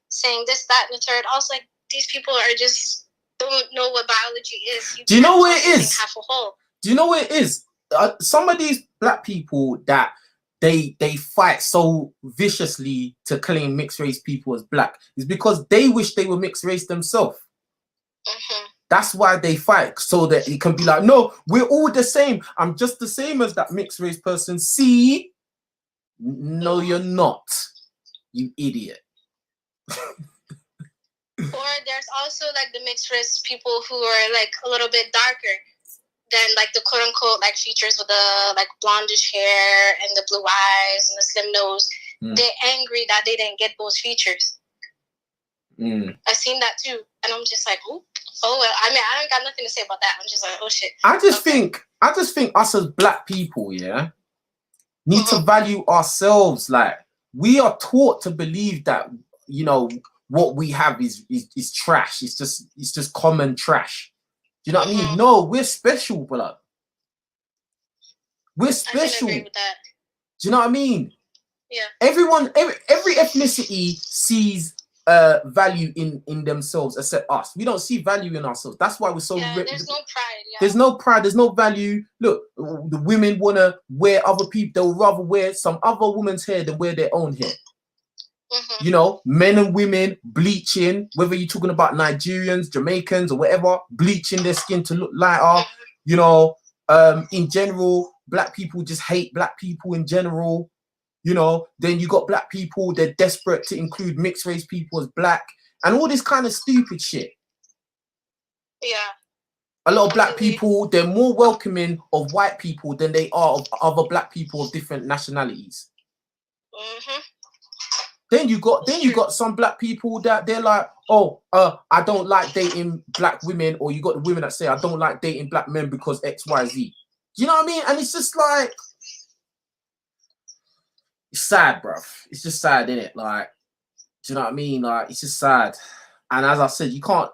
saying this, that, and the third. I was like, these people are just don't know what biology is. Do you know what it is? Half a whole. Do you know what it is? Some of these black people that they fight so viciously to claim mixed race people as black is because they wish they were mixed race themselves. Mm-hmm. That's why they fight, so that it can be like, no, we're all the same. I'm just the same as that mixed race person. See? No, you're not. You idiot. Or there's also like the mixed race people who are like a little bit darker than like the quote unquote like features with the like blondish hair and the blue eyes and the slim nose. They're angry that they didn't get those features. I've seen that too. And I'm just like, oh well, I mean, I don't got nothing to say about that. I'm just like, oh shit. I just think us as black people, yeah, need to value ourselves. Like, we are taught to believe that, you know, what we have is trash. It's just common trash. Do you know what I mean? No, we're special, blood. We're special. I can agree with that. Do you know what I mean? Yeah. Every ethnicity sees value in themselves except us. We don't see value in ourselves. That's why we're so there's no pride. Yeah. There's no pride, there's no value. Look, the women want to wear other people. They'll rather wear some other woman's hair than wear their own hair. You know, men and women bleaching, whether you're talking about Nigerians, Jamaicans, or whatever, bleaching their skin to look lighter. You know, in general, black people just hate black people in general. You know, then you got black people, they're desperate to include mixed race people as black, and all this kind of stupid shit. Yeah. A lot of black people, they're more welcoming of white people than they are of other black people of different nationalities. Then you got some black people that they're like, oh, I don't like dating black women, or you got the women that say I don't like dating black men because X, Y, Z. Do you know what I mean? And it's just like, it's sad, bruv. It's just sad, innit? Like, do you know what I mean? Like, it's just sad. And as I said, you can't.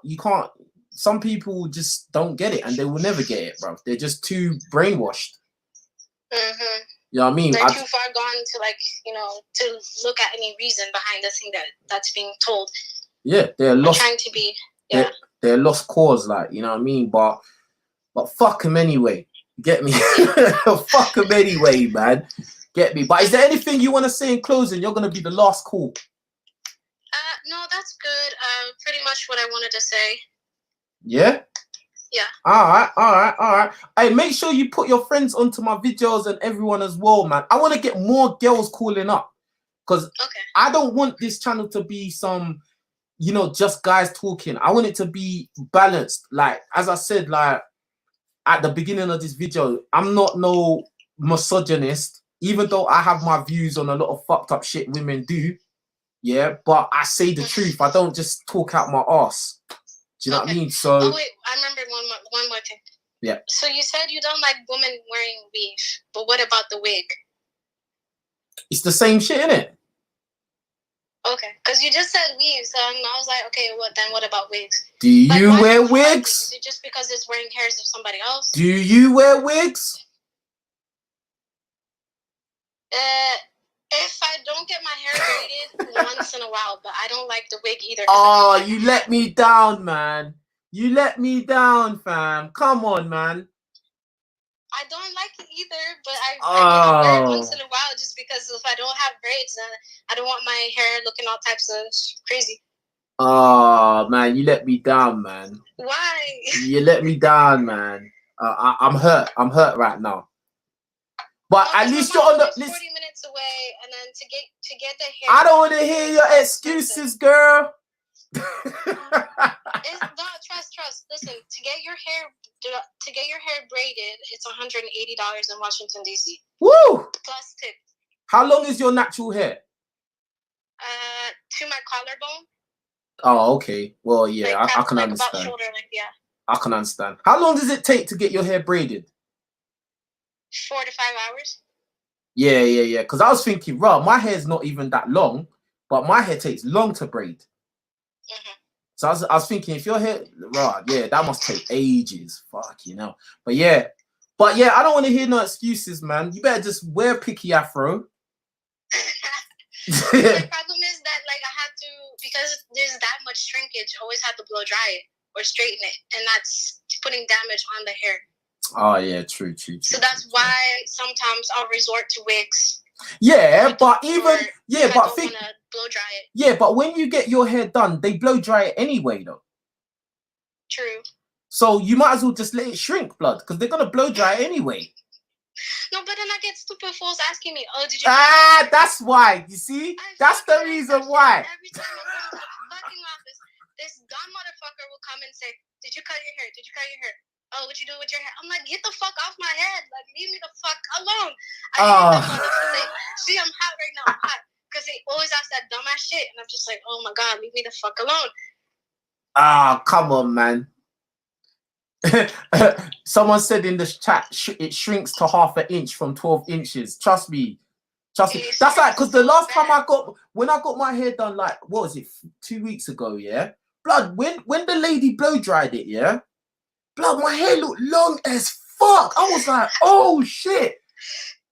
Some people just don't get it, and they will never get it, bruv. They're just too brainwashed. You know what I mean? They're too far gone to, like, you know, to look at any reason behind the thing that's being told. Yeah, they're lost. Trying to be, they're lost cause, like, you know what I mean? But fuck them anyway. Get me? Fuck them anyway, man. Get me? But is there anything you want to say in closing? You're gonna be the last call. No, that's good. Pretty much what I wanted to say. Yeah. Yeah. All right. Hey, make sure you put your friends onto my videos and everyone as well, man. I want to get more girls calling up, because I don't want this channel to be some, you know, just guys talking. I want it to be balanced. Like, as I said, like, at the beginning of this video, I'm not no misogynist, even though I have my views on a lot of fucked up shit women do. Yeah, but I say the truth. I don't just talk out my ass. Do you know what I mean? So. Oh wait, I remember one more thing. Yeah. So you said you don't like women wearing weave, but what about the wig? It's the same shit, innit? Okay, because you just said weave, so I was like, okay, what about wigs? Do you wear wigs? Is it just because it's wearing hairs of somebody else? Do you wear wigs? If I don't get my hair braided once in a while, but I don't like the wig either. Oh, you let me down, man. You let me down, fam. Come on, man. I don't like it either, but I wear it once in a while just because if I don't have braids, then I don't want my hair looking all types of crazy. Oh, man, you let me down, man. Why? You let me down, man. I'm hurt. I'm hurt right now. But at least you're on the. 40 minutes away, and then to get the hair. I don't want to hear your excuses, girl. No, trust. Listen, to get your hair braided, it's $180 in Washington D.C. Woo! Plus tip. How long is your natural hair? To my collarbone. Oh, okay. Well, yeah, like, I can like understand. About shoulder, like, yeah. I can understand. How long does it take to get your hair braided? 4 to 5 hours. Yeah. Because I was thinking, right, my hair's not even that long, but my hair takes long to braid. So I was thinking, if your hair, right, yeah, that must take ages. Fuck, you know. But yeah, I don't want to hear no excuses, man. You better just wear a picky afro. The problem is that, like, I have to, because there's that much shrinkage, I always have to blow dry it or straighten it, and that's putting damage on the hair. Oh yeah, true. So that's why sometimes I'll resort to wigs. Yeah, but even but think blow dry it. Yeah, but when you get your hair done, they blow dry it anyway, though. True. So you might as well just let it shrink, blood, because they're gonna blow dry it anyway. No, but then I get stupid fools asking me, "Oh, did you?" That's why. You see, that's the reason why. Every time I go to the fucking office, this dumb motherfucker will come and say, "Did you cut your hair? Did you cut your hair? Oh, what you do with your hair?" I'm like, get the fuck off my head. Like, leave me the fuck alone. I hate them motherfuckers. See, I'm hot right now. I'm hot. Because they always ask that dumbass shit. And I'm just like, oh my God, leave me the fuck alone. Come on, man. Someone said in the chat, it shrinks to ½ an inch from 12 inches. Trust me. That's like, because the last time when I got my hair done, like, what was it, 2 weeks ago, yeah? Blood, when the lady blow dried it, yeah? Blood, my hair looked long as fuck. I was like, oh shit.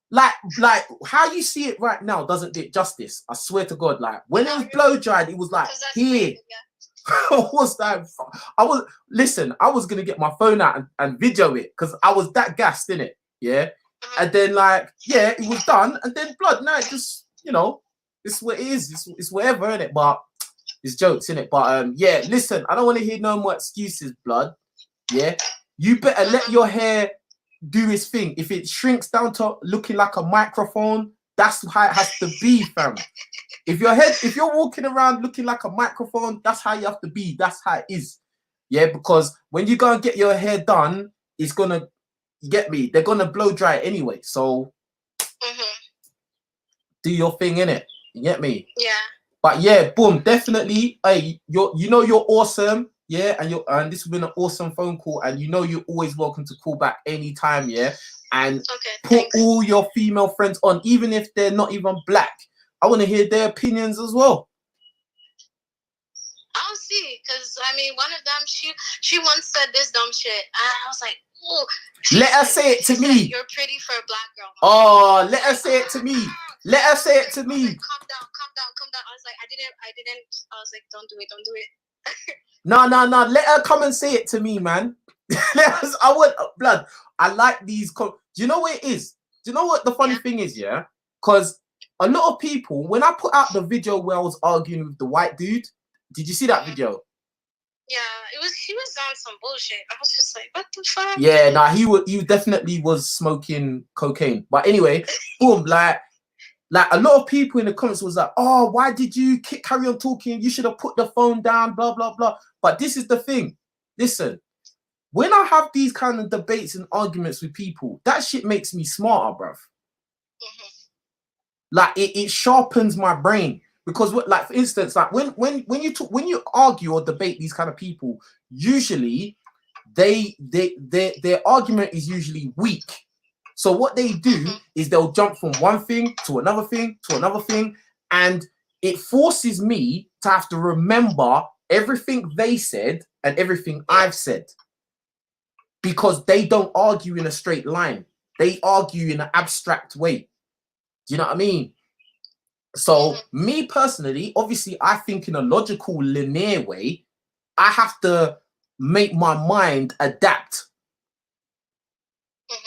Like how you see it right now doesn't do it justice. I swear to God, like when it was blow dried, it was like here. I was like, I was gonna get my phone out and video it because I was that gassed in it. Yeah. And then like, yeah, it was done. And then blood, now it just, you know, it's what it is. It's whatever, innit? But it's jokes, innit? But yeah, listen, I don't want to hear no more excuses, blood. Yeah, you better let your hair do its thing. If it shrinks down to looking like a microphone, that's how it has to be, fam. If you're walking around looking like a microphone, that's how you have to be. That's how it is. Yeah, because when you go and get your hair done, it's gonna, you get me? They're gonna blow dry it anyway. So do your thing, innit? You get me? Yeah. But yeah, boom, definitely. Hey, you're awesome. Yeah, and this has been an awesome phone call, and you're always welcome to call back anytime, yeah. And put all your female friends on, even if they're not even black. I want to hear their opinions as well. I'll see, because I mean, one of them, she once said this dumb shit, and I was like, oh. Let her say it to me. You're pretty for a black girl. Oh, let her say it to me. Let her say it to me. Like, calm down. I was like, I didn't. I was like, don't do it. No. Let her come and say it to me, man. I want blood. I like these. Do you know what it is? Do you know what the funny thing is? Yeah, because a lot of people, when I put out the video where I was arguing with the white dude, did you see that video? Yeah, he was on some bullshit. I was just like, what the fuck? Yeah, nah, he definitely was smoking cocaine. But anyway, boom, like a lot of people in the comments was like, oh, why did you carry on talking? You should have put the phone down, blah, blah, blah. But this is the thing. Listen, when I have these kind of debates and arguments with people, that shit makes me smarter, bruv. Like it sharpens my brain. Because what, like, for instance, like when you argue or debate these kind of people, usually their argument is usually weak. So what they do is they'll jump from one thing to another thing to another thing, and it forces me to have to remember everything they said and everything I've said, because they don't argue in a straight line. They argue in an abstract way. Do you know what I mean? So me personally, obviously, I think in a logical, linear way. I have to make my mind adapt.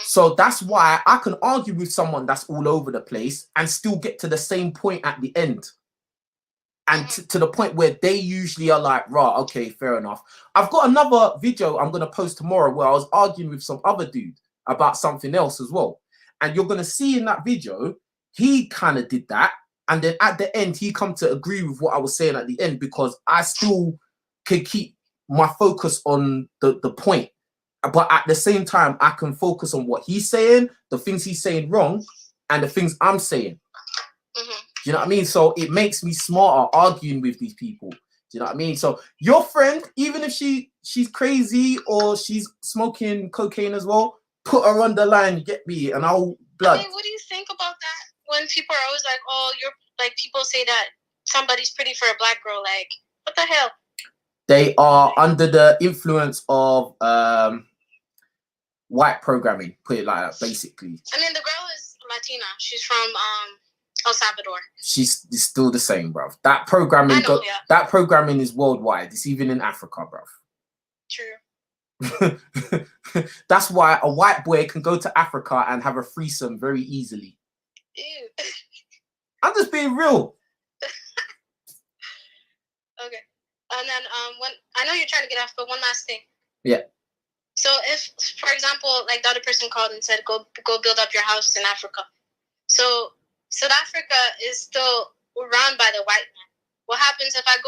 So that's why I can argue with someone that's all over the place and still get to the same point at the end. And to the point where they usually are like, right, okay, fair enough. I've got another video I'm going to post tomorrow where I was arguing with some other dude about something else as well. And you're going to see in that video, he kind of did that. And then at the end, he come to agree with what I was saying at the end, because I still can keep my focus on the point. But at the same time, I can focus on what he's saying, the things he's saying wrong, and the things I'm saying. Do you know what I mean? So it makes me smarter arguing with these people. Do you know what I mean? So your friend, even if she's crazy or she's smoking cocaine as well, put her on the line, get me, and I'll blood. I mean, what do you think about that? When people are always like, oh, you're like, people say that somebody's pretty for a black girl. Like, what the hell? They are under the influence of white programming, put it like that, basically. I mean, the girl is Latina. She's from El Salvador. She's still the same, bruv. That programming, that programming is worldwide. It's even in Africa, bruv. True. That's why a white boy can go to Africa and have a threesome very easily. Ew. I'm just being real. Okay. And then when I know you're trying to get off, but one last thing. Yeah. So if, for example, like the other person called and said, go build up your house in Africa. So South Africa is still run by the white man. What happens if I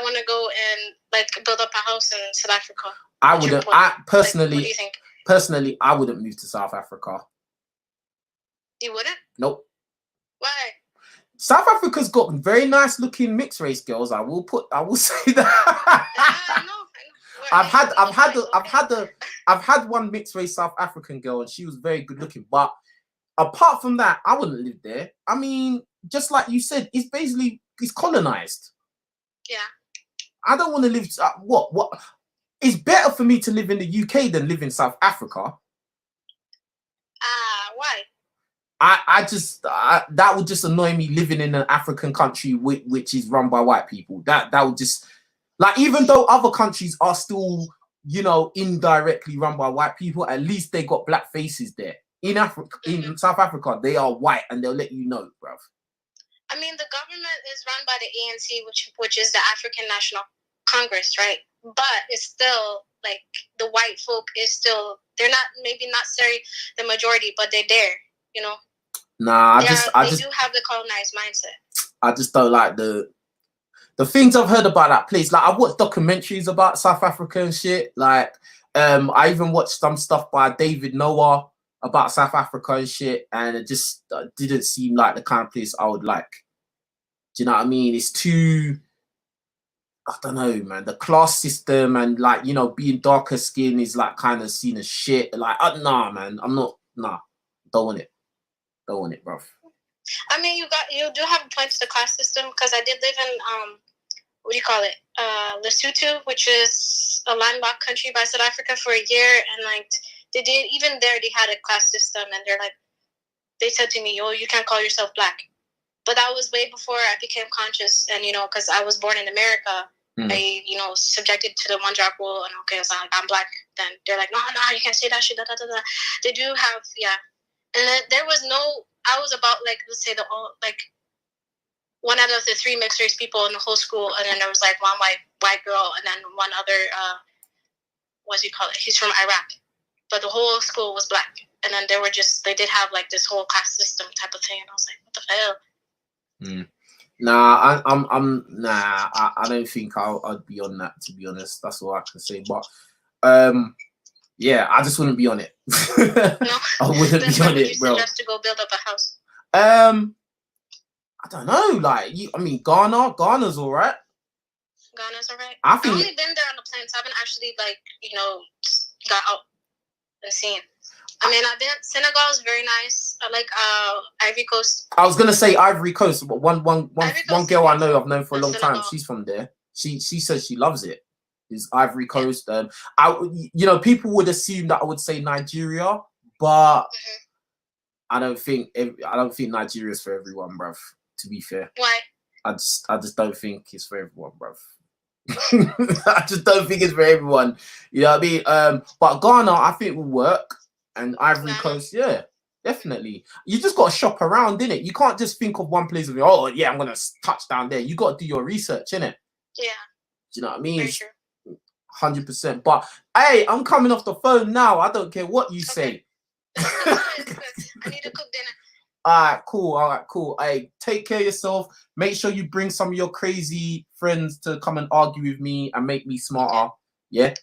want to go and like build up a house in South Africa? I wouldn't. I personally, like, what do you think? Personally, I wouldn't move to South Africa. You wouldn't? Nope. Why? South Africa's got very nice looking mixed race girls. I will say that. I know. I've had one mixed race South African girl, and she was very good looking. But apart from that, I wouldn't live there. I mean, just like you said, it's colonized. Yeah. I don't want to live. What? It's better for me to live in the UK than live in South Africa. Why? That would just annoy me, living in an African country which is run by white people. That would just, like, even though other countries are still, you know, indirectly run by white people, at least they got black faces there. In Africa, in South Africa, they are white, and they'll let you know, bruv. I mean, the government is run by the ANC, which is the African National Congress, right? But it's still like the white folk is still, they're not, maybe not necessarily the majority, but they're there, you know. Nah, they do have the colonized mindset. I just don't like the things I've heard about that place. Like, I've watched documentaries about South Africa and shit. Like, I even watched some stuff by David Noah about South Africa and shit, and it just didn't seem like the kind of place I would like. Do you know what I mean? It's too, I don't know, man. The class system and, like, you know, being darker skin is like kind of seen as shit. Like, nah, man. Don't want it. Don't want it, bro. I mean, you do have a point to the class system, because I did live in what do you call it? Lesotho, which is a landlocked country by South Africa, for a year, and like they had a class system, and they said to me, "Oh, you can't call yourself black." But that was way before I became conscious, and, you know, because I was born in America, I, you know, subjected to the one drop rule, and okay, so like, I'm black. Then they're like, no, you can't say that shit. Da, da, da, da. They do have, yeah. And then there was I was about, like, let's say one out of the 3 mixed race people in the whole school, and then there was like one white girl, and then one other, what do you call it? He's from Iraq. But the whole school was black. And then they did have like this whole class system type of thing, and I was like, what the hell? Nah, I don't think I'd be on that, to be honest. That's all I can say. But Yeah, I just wouldn't be on it. No. I wouldn't Then be when on would you it, bro. suggest to go build up a house? I don't know. Like, I mean, Ghana's all right. Ghana's all right. I I've think only been there on the plains. I haven't actually, like, you know, got out and seen. I mean, I've been. Senegal is very nice. I like Ivory Coast. I was gonna say Ivory Coast, but one Coast girl I know I've known for a long Senegal. time. She's from there. She says she loves it. Is Ivory Coast. People would assume that I would say Nigeria, but I don't think Nigeria is for everyone, bruv. To be fair, Why? I just don't think it's for everyone, bruv. I just don't think it's for everyone. You know what I mean? But Ghana, I think will work, and Ivory Coast, yeah, definitely. You just got to shop around, innit? You can't just think of one place and go, oh yeah, I'm gonna touch down there. You got to do your research, innit? Yeah. Do you know what I mean? Very true. 100%. But hey, I'm coming off the phone now. I don't care what you say. I need to cook dinner. All right, cool. Hey, take care of yourself. Make sure you bring some of your crazy friends to come and argue with me and make me smarter. Yeah,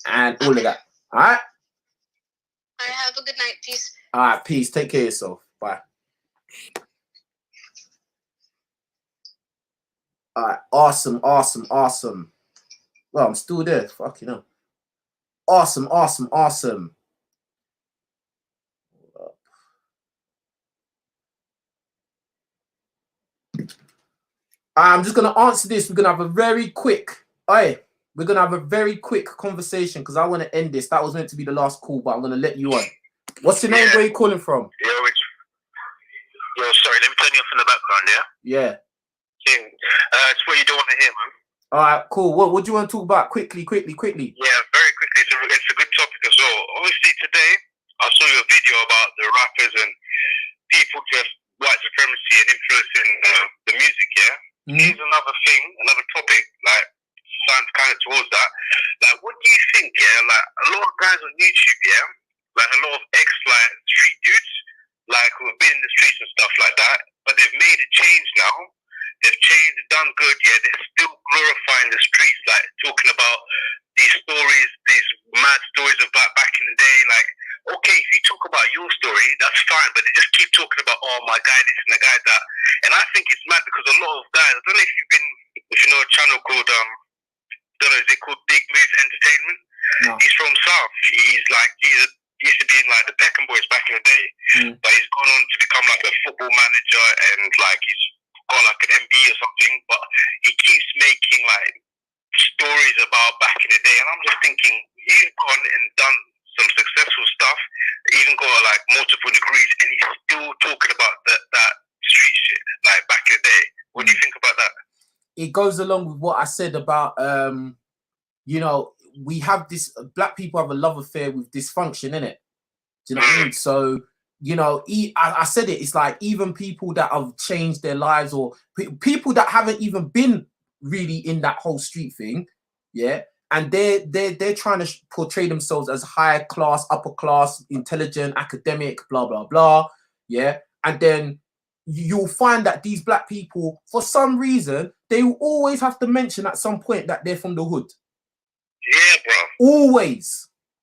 and all of that. All right. All right. Have a good night. Peace. All right, peace. Take care of yourself. Bye. All right, awesome. Well, I'm still there. Fucking hell. Awesome. I'm just gonna answer this. We're gonna have a very quick. We're gonna have a very quick conversation because I want to end this. That was meant to be the last call, but I'm gonna let you on. What's your name? Where are you calling from? Yo, sorry, let me turn you off in the background, yeah? Yeah. King, it's what you don't want to hear, man. All right, cool. What do you want to talk about? Quickly. Yeah, very quickly. It's a good topic as well. Obviously, today, I saw your video about the rappers and people just white supremacy and influencing the music, yeah? Here's another thing, another topic, like, sounds kind of towards that. Like, what do you think, yeah? Like, a lot of guys on YouTube, yeah? Like, a lot of like, street dudes, like, who have been in the streets and stuff like that, but they've made a change now. They've changed, they've done good, yeah? They're still glorifying the streets, like, talking about these stories, these mad stories of back in the day. Like, okay, if you talk about your story, that's fine, but they just keep talking about, oh, my guy this and the guy that. And I think it's mad because a lot of guys, I don't know if you know a channel called, is it called Big Moves Entertainment? No. He's from South. He used to be in like the Peckham Boys back in the day, but he's gone on to become like a football manager and like he's got like an MBA or something, but he keeps making like stories about back in the day, and I'm just thinking, he's gone and done some successful stuff, even got like multiple degrees, and he's still talking about that street shit like back in the day. What do you think about that? It goes along with what I said about you know, we have this, black people have a love affair with dysfunction, innit? Do you know what I mean? So, you know, I said it, it's like even people that have changed their lives or people that haven't even been really in that whole street thing, yeah, and they're trying to portray themselves as high class, upper class, intelligent, academic, blah, blah, blah, yeah, and then you'll find that these black people, for some reason, they will always have to mention at some point that they're from the hood. Yeah, bro.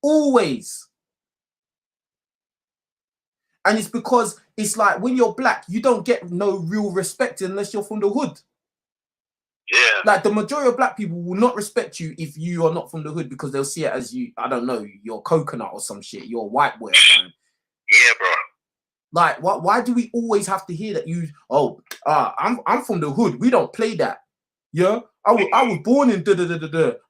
Always. And it's because it's like when you're black, you don't get no real respect unless you're from the hood. Yeah. Like the majority of black people will not respect you if you are not from the hood because they'll see it as you, I don't know, you're coconut or some shit, you're a white boy or something. Yeah, bro. Like, why do we always have to hear that I'm from the hood? We don't play that. Yeah, I was born in da.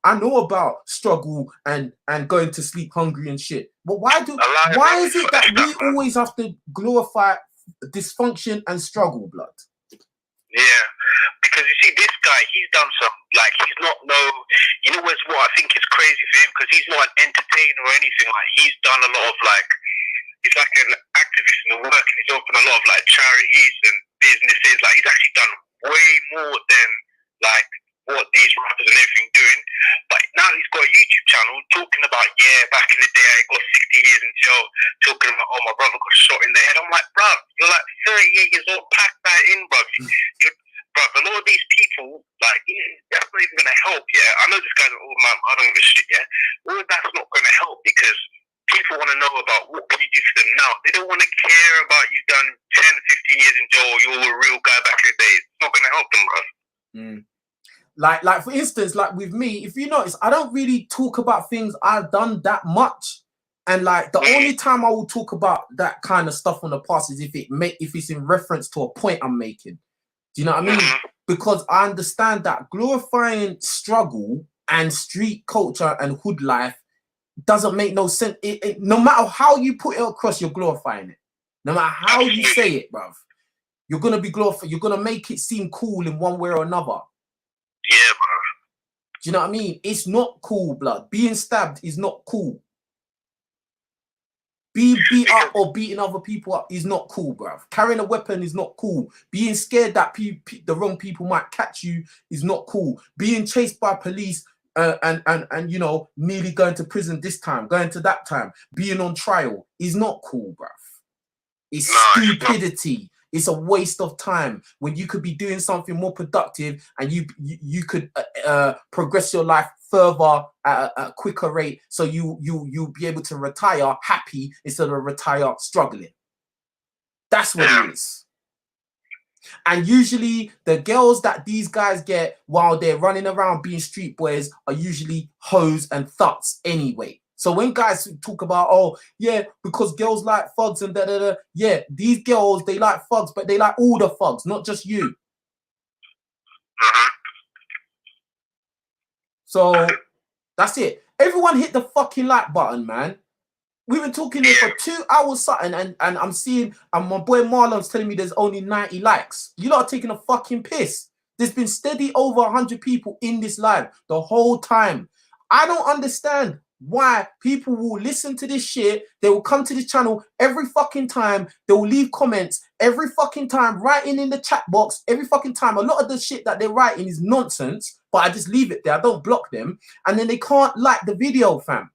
I know about struggle and going to sleep hungry and shit. But why is it that we always have to glorify dysfunction and struggle, blood? Yeah, because you see, this guy, he's done some, like, he's not you know what I think is crazy for him, because he's not an entertainer or anything. Like, he's done a lot of, like, he's like an activist in the work, and he's opened a lot of, like, charities and businesses. Like, he's actually done way more than, like, what these rappers and everything doing. But now he's got a YouTube channel talking about, yeah, back in the day I got 60 years in jail, talking about, oh, my brother got shot in the head. I'm like, bruv, you're like 38 years old, pack that in, bruv. Bruv, a lot of these people, like, that's not even going to help, yeah? I know this guy's an old man, I don't give a shit, yeah? All that's not going to help because want to know about what can you do for them now. They don't want to care about you've done 10, 15 years in jail. You're a real guy back in the day. It's not going to help them, bro. Like for instance, like with me, if you notice, I don't really talk about things I've done that much. And like the only time I will talk about that kind of stuff on the past is if it's in reference to a point I'm making. Do you know what I mean? Because I understand that glorifying struggle and street culture and hood life doesn't make no sense. No matter how you put it across, you're glorifying it. No matter how you say it, bruv, you're gonna be glorified. You're gonna make it seem cool in one way or another. Yeah, bro. Do you know what I mean? It's not cool, blood. Being stabbed is not cool. Being beat up or beating other people up is not cool, bruv. Carrying a weapon is not cool. Being scared that the wrong people might catch you is not cool. Being chased by police and you know, nearly going to prison this time, going to that time, being on trial is not cool, bruv. It's stupidity. It's a waste of time when you could be doing something more productive and you could progress your life further at a quicker rate, so you'll be able to retire happy instead of retire struggling. That's what it is. And usually the girls that these guys get while they're running around being street boys are usually hoes and thugs anyway. So when guys talk about, oh yeah, because girls like thugs and da-da-da, yeah, these girls, they like thugs, but they like all the thugs, not just you. So that's it. Everyone hit the fucking like button, man. We've been talking here for 2 hours something, and I'm seeing, and my boy Marlon's telling me there's only 90 likes. You lot are taking a fucking piss. There's been steady over 100 people in this live the whole time. I don't understand why people will listen to this shit. They will come to this channel every fucking time. They will leave comments every fucking time, writing in the chat box every fucking time. A lot of the shit that they're writing is nonsense, but I just leave it there. I don't block them. And then they can't like the video, fam.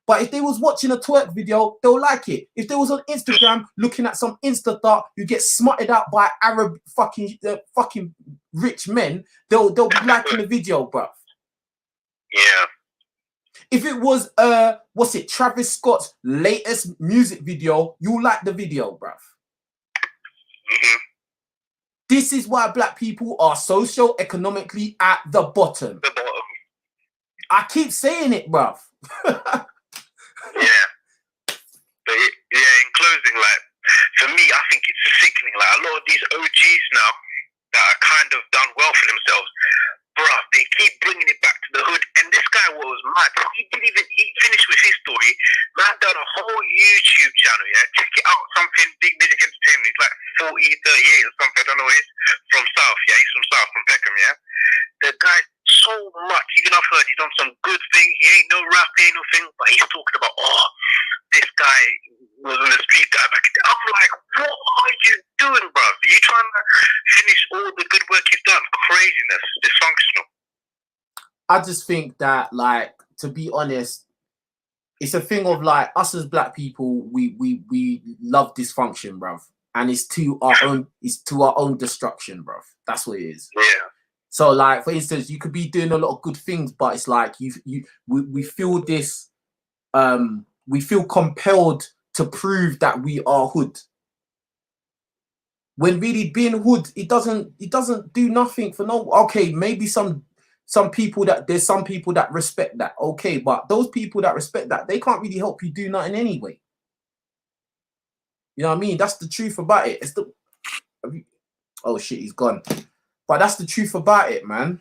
But if they was watching a twerk video, they'll like it. If they was on Instagram looking at some Insta thought, you get smutted out by Arab fucking rich men, they'll be liking the video, bruv. Yeah. If it was what's it, Travis Scott's latest music video, you'll like the video, bruv. This is why black people are socio-economically at the bottom. I keep saying it, bruv. Yeah. But yeah, in closing, like, for me, I think it's sickening. Like, a lot of these OGs now that are kind of done well for themselves, bruh, they keep bringing it back to the hood. And this guy was mad. He finished with his story. Man done a whole YouTube channel, yeah? Check it out. Something, Big Music Entertainment. He's like 40, 38 or something. I don't know what it is. From South, yeah? He's from South, from Peckham, yeah? The guy, so much. Even I've heard he's done some good things. He ain't no rap, he ain't no thing. But he's talking about, oh, this guy was on the street guy back in the day. I'm like, what are you doing, bruv? Are you trying to finish all the good work you've done? Craziness, dysfunctional. I just think that, like, to be honest, it's a thing of like us as black people, we love dysfunction, bruv. And it's to our own destruction, bruv. That's what it is. Yeah. So, like, for instance, you could be doing a lot of good things, but it's like we feel this, we feel compelled to prove that we are hood. When really being hood, it doesn't do nothing for no. Okay, maybe some people there's some people that respect that. Okay, but those people that respect that, they can't really help you do nothing anyway. You know what I mean? That's the truth about it. It's the oh shit, he's gone. But that's the truth about it, man.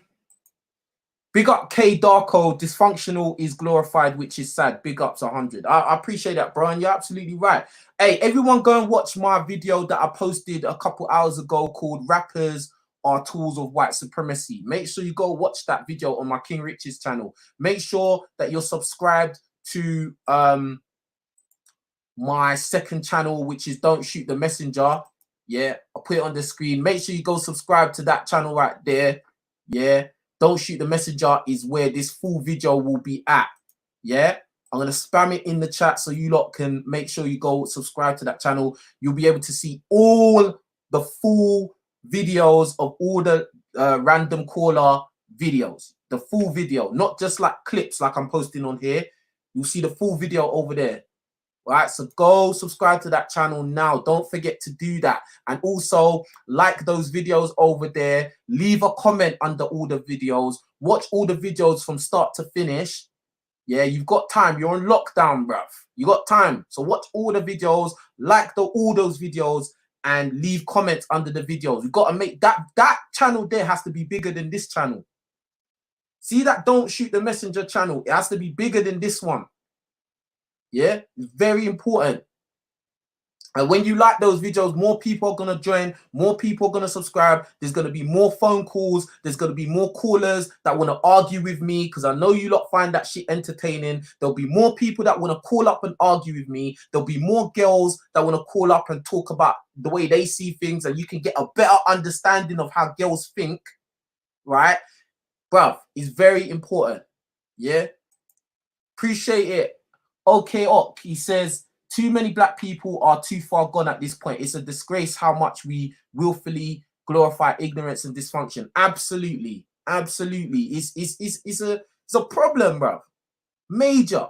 Big up K Darko. Dysfunctional is glorified, which is sad. Big ups 100. I appreciate that, bro. And you're absolutely right. Hey, everyone go and watch my video that I posted a couple hours ago called Rappers Are Tools of White Supremacy. Make sure you go watch that video on my King Rich's channel. Make sure that you're subscribed to my second channel, which is Don't Shoot the Messenger. Yeah, I'll put it on the screen. Make sure you go subscribe to that channel right there. Yeah, Don't Shoot the Messenger is where this full video will be at. Yeah, I'm going to spam it in the chat so you lot can make sure you go subscribe to that channel. You'll be able to see all the full videos of all the random caller videos. The full video, not just like clips like I'm posting on here. You'll see the full video over there. Right, so go subscribe to that channel now. Don't forget to do that. And also like those videos over there. Leave a comment under all the videos. Watch all the videos from start to finish. Yeah, you've got time. You're on lockdown, bruv. You got time. So watch all the videos, like all those videos, and leave comments under the videos. We've got to make that channel there has to be bigger than this channel. See that Don't Shoot the Messenger channel? It has to be bigger than this one. Yeah, it's very important. And when you like those videos, more people are going to join, more people are going to subscribe. There's going to be more phone calls. There's going to be more callers that want to argue with me, because I know you lot find that shit entertaining. There'll be more people that want to call up and argue with me. There'll be more girls that want to call up and talk about the way they see things, and you can get a better understanding of how girls think, right? Bruv, it's very important. Yeah, appreciate it. Okay, Ok, he says, too many black people are too far gone at this point. It's a disgrace how much we willfully glorify ignorance and dysfunction. Absolutely, absolutely. It's a problem, bro. Major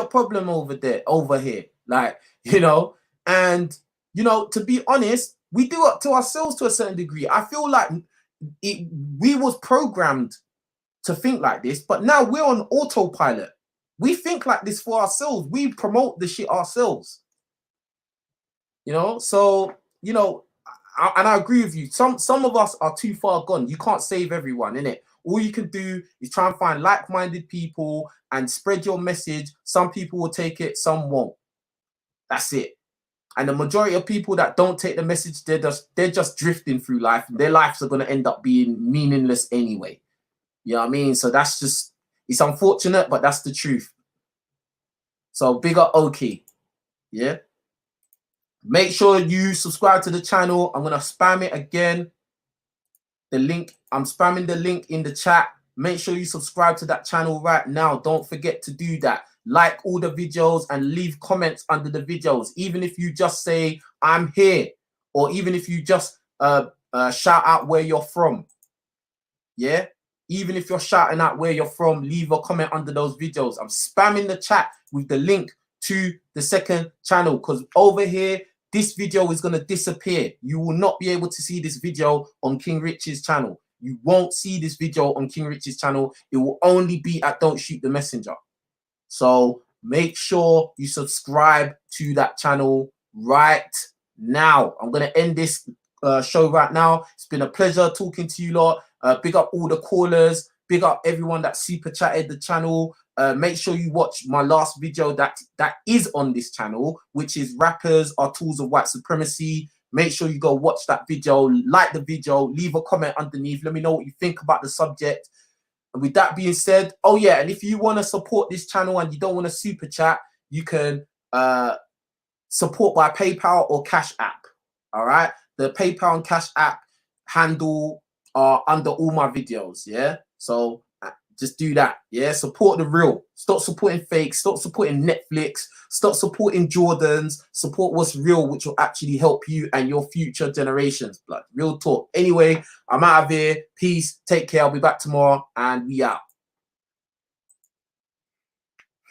problem over here. Like, you know, and you know, to be honest, we do it to ourselves to a certain degree. I feel like we was programmed to think like this, but now we're on autopilot. We think like this for ourselves. We promote the shit ourselves. You know, so, you know, and I agree with you. Some of us are too far gone. You can't save everyone, innit? All you can do is try and find like-minded people and spread your message. Some people will take it, some won't. That's it. And the majority of people that don't take the message, they're just drifting through life. Their lives are going to end up being meaningless anyway. You know what I mean? So that's just, it's unfortunate, but that's the truth. So big up OK. Yeah. Make sure you subscribe to the channel. I'm going to spam it again. The link, I'm spamming the link in the chat. Make sure you subscribe to that channel right now. Don't forget to do that. Like all the videos and leave comments under the videos. Even if you just say, I'm here. Or even if you just shout out where you're from. Yeah. Even if you're shouting out where you're from, leave a comment under those videos. I'm spamming the chat with the link to the second channel, because over here, this video is going to disappear. You will not be able to see this video on King Rich's channel. You won't see this video on King Rich's channel. It will only be at Don't Shoot the Messenger. So make sure you subscribe to that channel right now. I'm going to end this show right now. It's been a pleasure talking to you lot. Big up all the callers. Big up everyone that super chatted the channel. Make sure you watch my last video that is on this channel, which is Rappers Are Tools of White Supremacy. Make sure you go watch that video, like the video, leave a comment underneath. Let me know what you think about the subject. And with that being said, oh yeah, and if you want to support this channel and you don't want to super chat, you can support by PayPal or CashApp. All right, the PayPal and CashApp handle are under all my videos. Yeah, so just do that. Yeah, support the real. Stop supporting fake. Stop supporting Netflix. Stop supporting Jordans. Support what's real, which will actually help you and your future generations. Blood, real talk. Anyway, I'm out of here. Peace. Take care. I'll be back tomorrow, and we out.